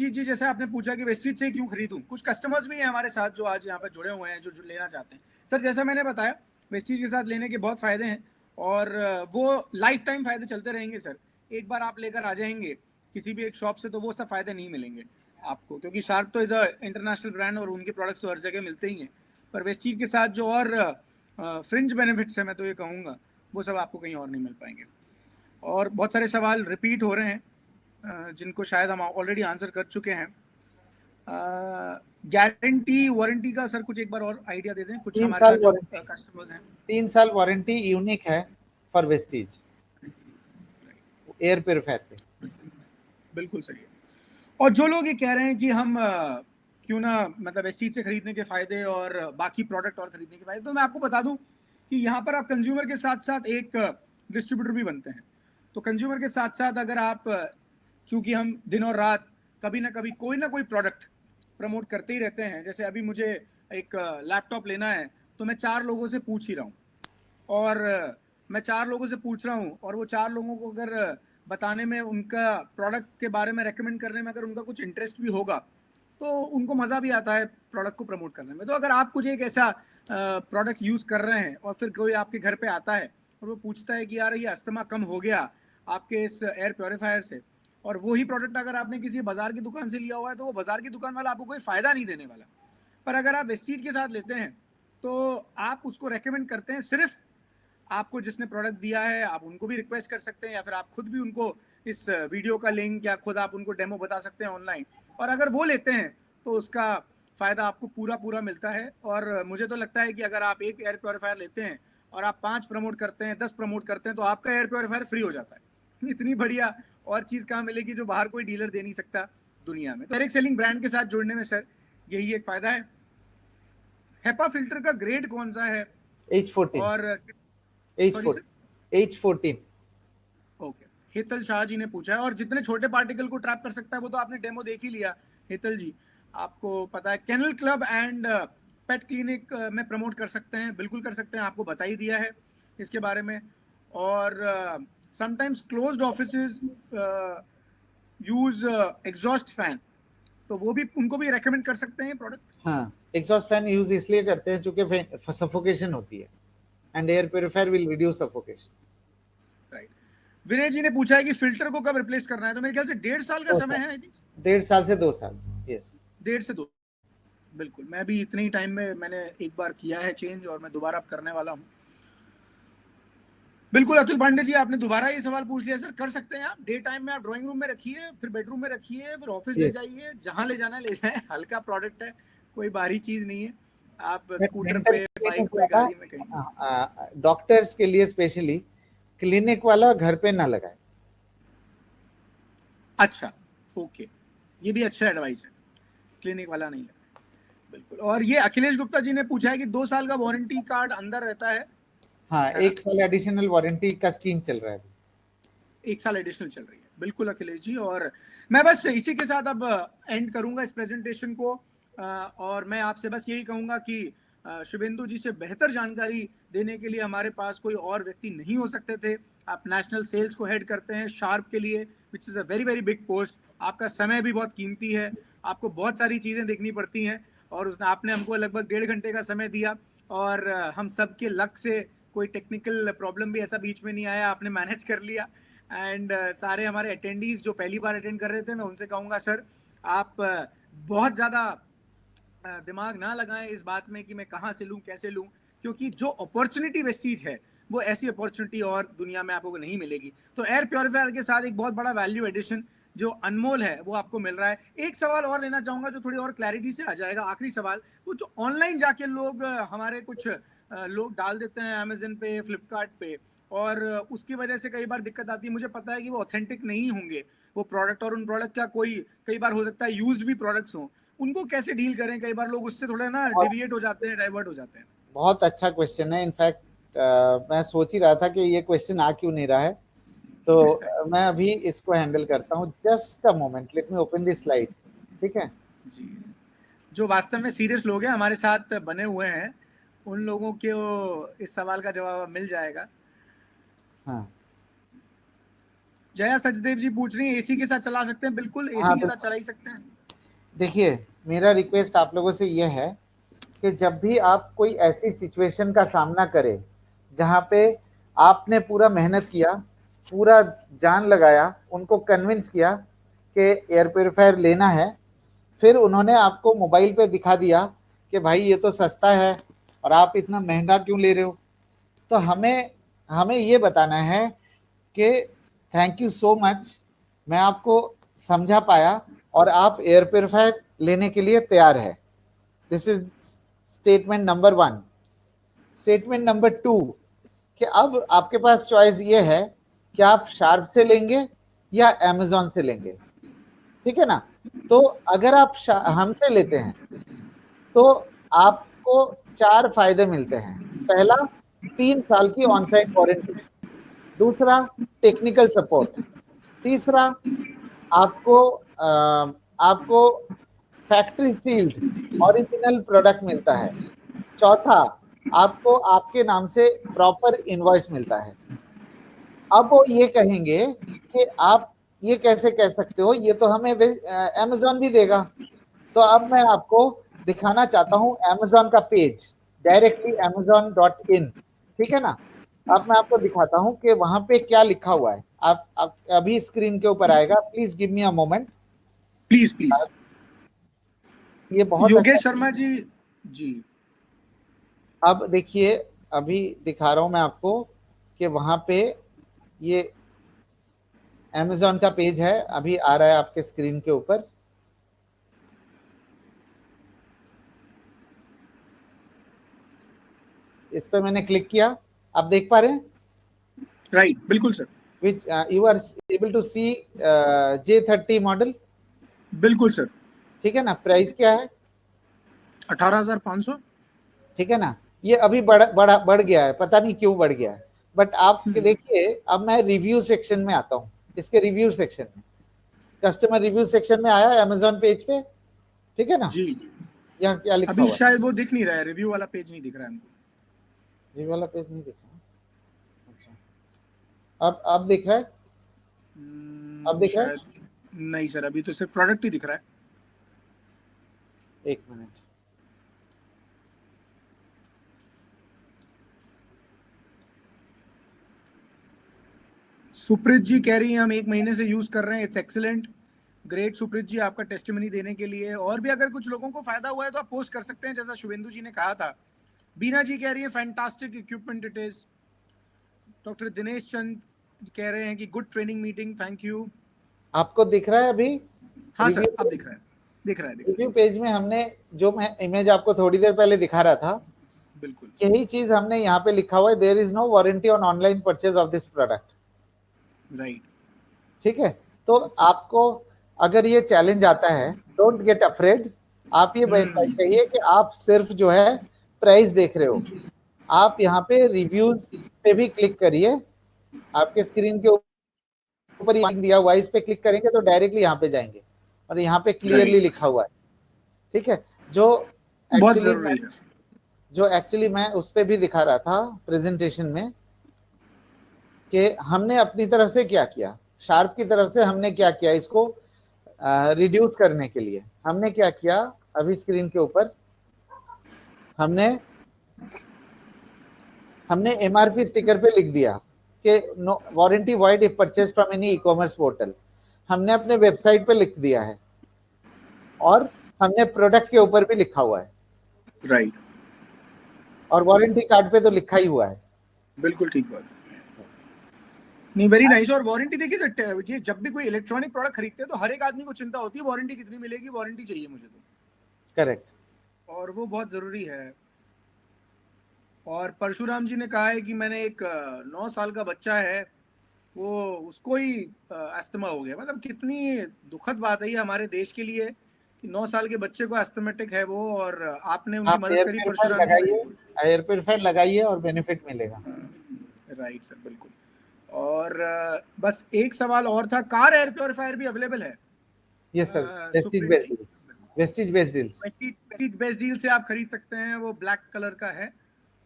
जी, जैसे आपने पूछा कि वेस्टीज से क्यों खरीदूं, कुछ कस्टमर्स भी हैं हमारे साथ जो आज यहाँ पर जुड़े हुए हैं, जो लेना चाहते हैं। सर जैसा मैंने बताया, वेस्टीज के साथ लेने के बहुत फायदे हैं और वो लाइफ टाइम फायदे चलते रहेंगे सर। एक बार आप लेकर आ जाएंगे किसी भी एक शॉप से तो वो सब फायदे नहीं मिलेंगे आपको, क्योंकि शार्क तो इज अ इंटरनेशनल ब्रांड और उनके प्रोडक्ट्स तो हर जगह मिलते ही हैं। पर वेस्टीज के साथ जो और फ्रिंज बेनिफिट्स है, मैं तो ये कहूँगा वो सब आपको कहीं और नहीं मिल पाएंगे। और बहुत सारे सवाल रिपीट हो रहे हैं जिनको शायद हम ऑलरेडी आंसर कर चुके हैं। गारंटी वारंटी का सर कुछ एक बार और आइडिया दे दें, कुछ हमारे जो कस्टमर्स हैं। 3 साल वारंटी यूनिक है फॉर वेस्टीज एयर प्योरीफायर पे। बिल्कुल सही है। और जो लोग ये कह रहे हैं कि हम क्यों ना मतलब वेस्टीज से खरीदने के फायदे और बाकी प्रोडक्ट और खरीदने के फायदे, तो मैं आपको बता दूं कि यहाँ पर आप कंज्यूमर के साथ साथ एक डिस्ट्रीब्यूटर भी बनते हैं। तो कंज्यूमर के साथ साथ अगर आप, चूंकि हम दिन और रात कभी ना कभी कोई ना कोई प्रोडक्ट प्रमोट करते ही रहते हैं, जैसे अभी मुझे एक लैपटॉप लेना है तो मैं 4 लोगों से पूछ ही रहा हूँ, और मैं 4 लोगों से पूछ रहा हूँ और वो 4 लोगों को अगर बताने में, उनका प्रोडक्ट के बारे में रेकमेंड करने में अगर उनका कुछ इंटरेस्ट भी होगा तो उनको मज़ा भी आता है प्रोडक्ट को प्रमोट करने में। तो अगर आप कुछ एक ऐसा प्रोडक्ट यूज़ कर रहे हैं और फिर कोई आपके घर पे आता है और वो पूछता है कि यार ये अस्थमा कम हो गया आपके इस एयर प्योरीफायर से, और वही प्रोडक्ट अगर आपने किसी बाजार की दुकान से लिया हुआ है तो वो बाजार की दुकान वाला आपको कोई फ़ायदा नहीं देने वाला। पर अगर आप वेस्टीज के साथ लेते हैं तो आप उसको रेकमेंड करते हैं, सिर्फ आपको जिसने प्रोडक्ट दिया है आप उनको भी रिक्वेस्ट कर सकते हैं, या फिर आप खुद भी उनको इस वीडियो का लिंक या खुद आप उनको डेमो बता सकते हैं ऑनलाइन, और अगर वो लेते हैं तो उसका फ़ायदा आपको पूरा मिलता है। और मुझे तो लगता है कि अगर आप एक एयर प्योरीफायर लेते हैं और आप 5 प्रमोट करते हैं, 10 प्रमोट करते हैं, तो आपका एयर प्योरीफायर फ्री हो जाता है। इतनी बढ़िया और चीज़ कहाँ मिलेगी जो बाहर कोई डीलर दे नहीं सकता दुनिया में। तो डायरेक्ट सेलिंग ब्रांड के साथ जुड़ने में सर यही एक फ़ायदा है। हेपा फिल्टर का ग्रेड कौन सा है? H14 और H14। ओके, हितल शाह जी ने पूछा है, और जितने छोटे पार्टिकल को ट्रैप कर सकता है वो तो आपने डेमो देख ही लिया हितल जी, आपको पता है। Kennel club and pet clinic में प्रमोट कर सकते हैं, बिल्कुल कर सकते हैं, आपको बता ही दिया है इसके बारे में। और sometimes closed offices use exhaust fan, तो वो भी उनको भी रेकमेंड कर सकते हैं प्रोडक्ट। हाँ, एग्जॉस्ट फैन यूज इसलिए करते हैं क्योंकि सफोकेशन होती है, and air purifier will reduce suffocation. Right. Vinay ji ने पूछा है कि फिल्टर को कब रिप्लेस करना है, तो मेरे ख्याल से 1.5 साल का समय है। आई थिंक 1.5 साल से 2 साल। यस, 1.5 से 2। बिल्कुल, मैं भी इतने ही टाइम में मैंने एक बार किया है चेंज, और मैं दोबारा करने वाला हूँ। बिल्कुल अतुल पांडे जी, आपने दोबारा ये सवाल पूछ लिया सर। कर सकते हैं आप, डे टाइम में आप ड्राइंग रूम में रखिए, फिर बेडरूम में रखिए, फिर ऑफिस ले जाइए, जहां ले जाना ले जाए। हल्का प्रोडक्ट है, कोई भारी चीज नहीं है। आप स्कूटर पे, बाइक पे, गाड़ी में कहीं। डॉक्टर्स के लिए स्पेशली क्लिनिक वाला घर पे ना लगाए। अच्छा, ओके, ये भी अच्छा एडवाइस है, क्लिनिक वाला नहीं लगाए। बिल्कुल। और ये अखिलेश गुप्ता जी ने पूछा है कि 2 साल का वारंटी कार्ड अंदर रहता है। हाँ, 1 साल एडिशनल वारंटी का स्कीम चल रहा है। 1 साल एडिशनल चल रही है, बिल्कुल अखिलेश जी। और मैं बस इसी के साथ अब एंड करूंगा इस प्रेजेंटेशन को, और मैं आपसे बस यही कहूंगा कि शुभेंदु जी से बेहतर जानकारी देने के लिए हमारे पास कोई और व्यक्ति नहीं हो सकते थे। आप नेशनल सेल्स को हेड करते हैं शार्प के लिए, which is a very very big post. आपका समय भी बहुत कीमती है, आपको बहुत सारी चीज़ें देखनी पड़ती हैं, और उसने आपने हमको लगभग 1.5 घंटे का समय दिया, और हम सब के लक से कोई टेक्निकल प्रॉब्लम भी ऐसा बीच में नहीं आया, आपने मैनेज कर लिया। एंड सारे हमारे अटेंडीज जो पहली बार अटेंड कर रहे थे, मैं उनसे कहूँगा सर आप बहुत ज़्यादा दिमाग ना लगाएं इस बात में कि मैं कहाँ से लूँ, कैसे लूँ, क्योंकि जो अपॉर्चुनिटी वेस्टीज है वो ऐसी अपॉर्चुनिटी और दुनिया में आपको नहीं मिलेगी। तो एयर प्योरीफायर के साथ एक बहुत बड़ा वैल्यू एडिशन जो अनमोल है वो आपको मिल रहा है। एक सवाल और लेना चाहूँगा जो थोड़ी और क्लैरिटी से आ जाएगा, आखिरी सवाल। वो जो ऑनलाइन जाके लोग हमारे कुछ लोग डाल देते हैं अमेजन पे, फ्लिपकार्ट पे, और उसकी वजह से कई बार दिक्कत आती है। मुझे पता है कि वो ऑथेंटिक नहीं होंगे वो प्रोडक्ट, और उन प्रोडक्ट का कई बार हो सकता है यूज्ड भी प्रोडक्ट्स हों, उनको कैसे डील करें? कई बार लोग उससे थोड़ा ना डिविएट हो जाते हैं, डाइवर्ट हो जाते हैं। बहुत अच्छा क्वेश्चन है। इनफैक्ट मैं सोच ही रहा था कि ये क्वेश्चन आ क्यों नहीं रहा है, तो मैं अभी इसको हैंडल करता हूँ। Just a moment, let me open this slide. ठीक है जी, जो वास्तव में सीरियस लोग हैं हमारे साथ बने हुए हैं, उन लोगों को इस सवाल का जवाब मिल जाएगा। हाँ, जया सचदेव जी पूछ रही हैं एसी के साथ चला सकते हैं? बिल्कुल, एसी के साथ चला ही सकते हैं। देखिए, मेरा रिक्वेस्ट आप लोगों से ये है कि जब भी आप कोई ऐसी सिचुएशन का सामना करें जहां पे आपने पूरा मेहनत किया, पूरा जान लगाया, उनको कन्विंस किया कि एयर प्योरीफायर लेना है, फिर उन्होंने आपको मोबाइल पे दिखा दिया कि भाई ये तो सस्ता है और आप इतना महंगा क्यों ले रहे हो। तो हमें हमें ये बताना है कि थैंक यू सो मच, मैं आपको समझा पाया और आप एयर प्योरीफायर लेने के लिए तैयार है। This is statement number 1। Statement number 2 कि अब आपके पास चॉइस ये है कि आप शार्प से लेंगे या अमेजोन से लेंगे, ठीक है ना। तो अगर आप हमसे लेते हैं तो आपको 4 फायदे मिलते हैं। पहला, 3 साल की ऑन साइट वारंटी। दूसरा, टेक्निकल सपोर्ट। तीसरा, आपको फैक्ट्री सील्ड ओरिजिनल प्रोडक्ट मिलता है। चौथा, आपको आपके नाम से प्रॉपर इनवॉइस मिलता है। अब वो ये कहेंगे कि आप ये कैसे कह सकते हो, ये तो हमें अमेजोन भी देगा। तो अब मैं आपको दिखाना चाहता हूं अमेजोन का पेज, डायरेक्टली amazon.in, ठीक है ना। अब मैं आपको दिखाता हूं कि वहां पे क्या लिखा हुआ है। आप अभी स्क्रीन के ऊपर आएगा, please give me a moment. Please please. ये बहुत योगेश शर्मा जी जी। अब देखिए, अभी दिखा रहा हूं मैं आपको कि वहां पे ये अमेजोन का पेज है, अभी आ रहा है आपके स्क्रीन के ऊपर। इस पे मैंने क्लिक किया, आप देख पा रहे हैं? राइट, बिल्कुल sir. Which you are able to see J30 model? बिल्कुल सर। ठीक है ना। प्राइस क्या है? 18,500। ठीक है ना। ये अभी बढ़ गया है, पता नहीं क्यों बढ़ गया है। बट आप देखिए, अब मैं रिव्यू सेक्शन में आता हूँ, इसके रिव्यू सेक्शन में, कस्टमर रिव्यू सेक्शन में आया अमेजोन पेज पे, ठीक है ना जी। यहाँ क्या लिखा अभी हुआ? शायद वो दिख नहीं रहा है, रिव्यू वाला पेज नहीं दिख रहा है हमको। रिव्यू वाला पेज नहीं दिख रहा? अच्छा, अब दिख रहा है? अब दिख रहा है? नहीं सर, अभी तो सिर्फ प्रोडक्ट ही दिख रहा है। एक मिनट। सुप्रीत जी कह रही हैं हम 1 महीने से यूज कर रहे हैं, इट्स एक्सीलेंट। ग्रेट सुप्रीत जी, आपका टेस्टिमनी देने के लिए। और भी अगर कुछ लोगों को फायदा हुआ है तो आप पोस्ट कर सकते हैं, जैसा शुभेंदु जी ने कहा था। बीना जी कह रही है fantastic equipment it is. Doctor Dinesh Chand कह रहे हैं कि good training meeting, thank you. आपको दिख रहा है अभी? हाँ सर, अब दिख रहा है, दिख रहा है। रिव्यू पेज में हमने जो मैं इमेज आपको थोड़ी देर पहले दिखा रहा था, बिल्कुल यही चीज हमने यहाँ पे लिखा हुआ है, there is no warranty on online purchase of this product. Right, ठीक है। तो आपको अगर ये चैलेंज आता है, डोंट गेट अफ्रेड। आप ये कहिए कि आप सिर्फ जो है प्राइस देख रहे हो। आप यहाँ पे रिव्यूज पे भी क्लिक करिए, आपके स्क्रीन के ऊपर दिया हुआ है, इस पे क्लिक करेंगे तो डायरेक्टली यहाँ पे जाएंगे और यहाँ पे क्लियरली लिखा हुआ है, ठीक है। जो एक्चुअली मैं उस पे भी दिखा रहा था प्रेजेंटेशन में कि हमने अपनी तरफ से क्या किया, शार्प की तरफ से हमने क्या किया, इसको रिड्यूस करने के लिए हमने क्या किया। अभी स्क्रीन के ऊपर हमने एमआरपी स्टिकर पे लिख दिया कि no warranty void if purchase from any e-commerce portal. हमने अपने वेबसाइट पे लिख दिया है और हमने प्रोडक्ट के ऊपर भी लिखा हुआ है। राइट। और वारंटी कार्ड पे तो लिखा ही हुआ है। बिल्कुल ठीक बात। नहीं, वेरी नाइस। और वारंटी देखिए सर, ये जब भी कोई इलेक्ट्रॉनिक प्रोडक्ट खरीदते हैं तो हर एक आदमी को चिंता होती है वारंटी कितनी मिलेगी, वारंटी चाहिए मुझे तो। करेक्ट। और वो बहुत जरूरी है। और परशुराम जी ने कहा है कि मैंने एक 9 साल का बच्चा है, वो उसको ही अस्थमा हो गया। मतलब कितनी दुखद बात है ये हमारे देश के लिए कि 9 साल के बच्चे को अस्थमेटिक है वो, और आपने उनकी मदद करी परशुराम जी। एयर प्योरीफायर लगाइए और बेनिफिट मिलेगा। राइट सर, बिल्कुल। और बस एक सवाल और था, कार एयर प्योरीफायर भी अवेलेबल है? Yes sir, Vestige based deal से आप खरीद सकते हैं। वो ब्लैक कलर का है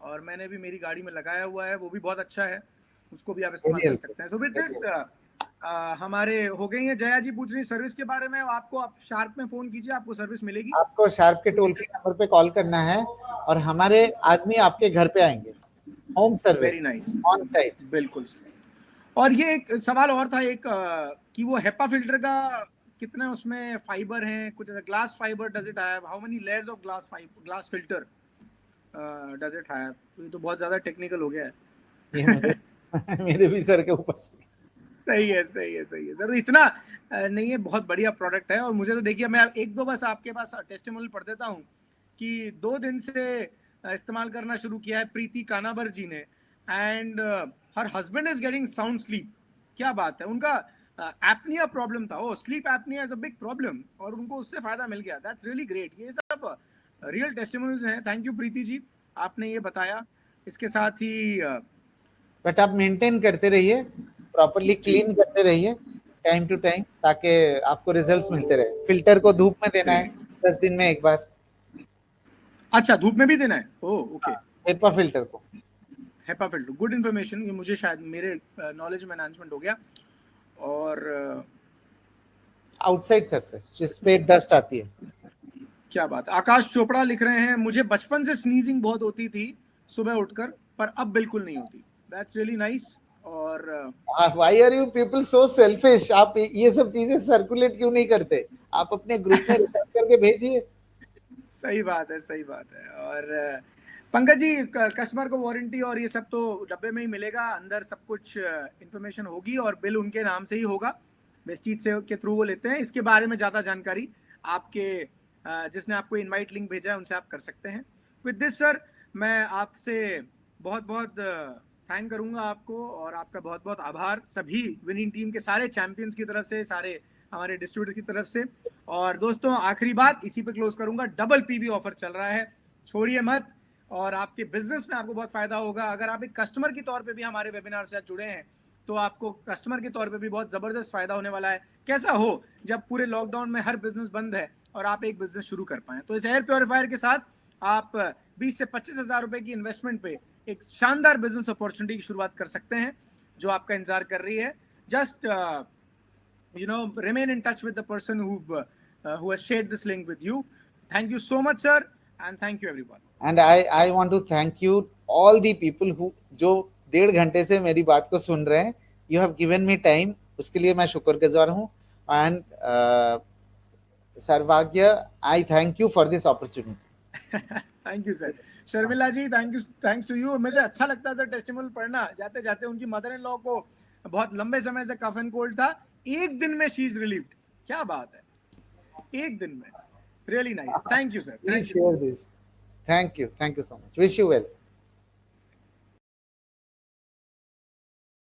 और मैंने भी मेरी गाड़ी में लगाया हुआ है, वो भी बहुत अच्छा है, उसको भी आप इस्तेमाल कर सकते हैं। सो विद दिस हमारे हो गई है। जया जी पूछ रही सर्विस के बारे में, आपको आप शार्प में फोन कीजिए, आपको सर्विस मिलेगी। आपको शार्प के टोल फ्री नंबर पे कॉल करना है और हमारे आदमी आपके घर पे आएंगे, home service. Very nice, on site. बिल्कुल। और ये एक सवाल और था एक कि वो हेपा फिल्टर का कितने उसमें फाइबर हैं, कुछ glass fibre does it have, how many layers of glass filter does it have? ये तो बहुत ज्यादा टेक्निकल हो गया है। मेरे भी सर के ऊपर। सही है सर, तो इतना नहीं है, बहुत बढ़िया प्रोडक्ट है। और मुझे तो देखिए, मैं एक दो बस आपके पास टेस्टिमोनियल पढ़ देता हूँ कि 2 दिन से इस्तेमाल करना शुरू किया है प्रीति कानाबर जी ने, and her husband is getting sound sleep. क्या बात है, उनका एपनिया प्रॉब्लम था, oh sleep apnoea is a big problem, और उनको उससे फायदा मिल गया। That's really great. ये सब रियल टेस्टिमोनियल्स हैं। थैंक यू प्रीति जी, आपने ये बताया। इसके साथ ही बट आप मेंटेन करते रहिए, प्रॉपर्ली क्लीन करते रहिए टाइम टू टाइम, ताकि आपको रिजल्ट्स मिलते रहे। फिल्टर को धूप में देना है 10 दिन में एक बार। अच्छा, धूप में भी देना है? Oh okay. हेपा फिल्टर को, हेपा फिल्टर, गुड इन्फॉर्मेशन। ये मुझे शायद मेरे नॉलेज में एनहांसमेंट हो गया। और आउटसाइड सरफेस जिस पे डस्ट आती है। क्या बात। आकाश चोपड़ा लिख रहे हैं, मुझे बचपन से स्नीजिंग बहुत होती थी सुबह उठकर, पर अब बिल्कुल नहीं होती। That's really nice. और why are you people so selfish? आप ये सब चीजें सर्कुलेट क्यों नहीं करते? आप अपने ग्रुप में रिकॉर्ड करके भेजिए। सही बात है। और पंकज जी, कस्टमर को वारंटी और ये सब तो डब्बे में ही मिलेगा, अंदर सब कुछ इंफॉर्मेशन होगी और बिल उनके नाम से ही होगा, वेस्टीज से के थ्रू वो लेते हैं। इसके बारे में ज़्यादा जानकारी आपके जिसने आपको इनवाइट लिंक भेजा है उनसे आप कर सकते हैं। विद दिस सर, मैं आपसे बहुत बहुत थैंक करूंगा आपको, और आपका बहुत बहुत आभार सभी विनिंग टीम के सारे चैंपियंस की तरफ से, सारे हमारे डिस्ट्रीब्यूटर की तरफ से। और दोस्तों, आखिरी बात इसी पे क्लोज करूंगा, डबल पीवी ऑफर चल रहा है, छोड़िए मत, और आपके बिजनेस में आपको बहुत फायदा होगा। अगर आप एक कस्टमर के तौर पे भी हमारे वेबिनार से जुड़े हैं तो आपको कस्टमर के तौर पे भी बहुत जबरदस्त फायदा होने वाला है। कैसा हो जब पूरे लॉकडाउन में हर बिजनेस बंद है और आप एक बिजनेस शुरू कर पाए। तो इस एयर प्योरीफायर के साथ आप 20 से 25 हजार रुपए की इन्वेस्टमेंट पे एक शानदार बिजनेस अपॉर्चुनिटी की शुरुआत कर सकते हैं जो आपका इंतजार कर रही है। Just remain in touch with the person who has shared this link with you. Thank you so much, sir, and thank you everyone. And I want to thank you all the people who जो 1.5 घंटे से मेरी बात को सुन रहे हैं। You have given me time, उसके लिए मैं शुक्रगुजार हूँ। And Sarvagya, I thank you for this opportunity. Thank you sir. Sharmila ji, thanks to you. मुझे अच्छा लगता है सर टेस्टिमोनियल पढ़ना। जाते जाते उनकी मदर इन लॉ को बहुत लंबे समय से कफ एंड कोल्ड था, एक दिन में शी इज रिलीव्ड। क्या बात है, एक दिन में। Really nice. Thank you sir. Please share this. Thank you so much. Wish you well.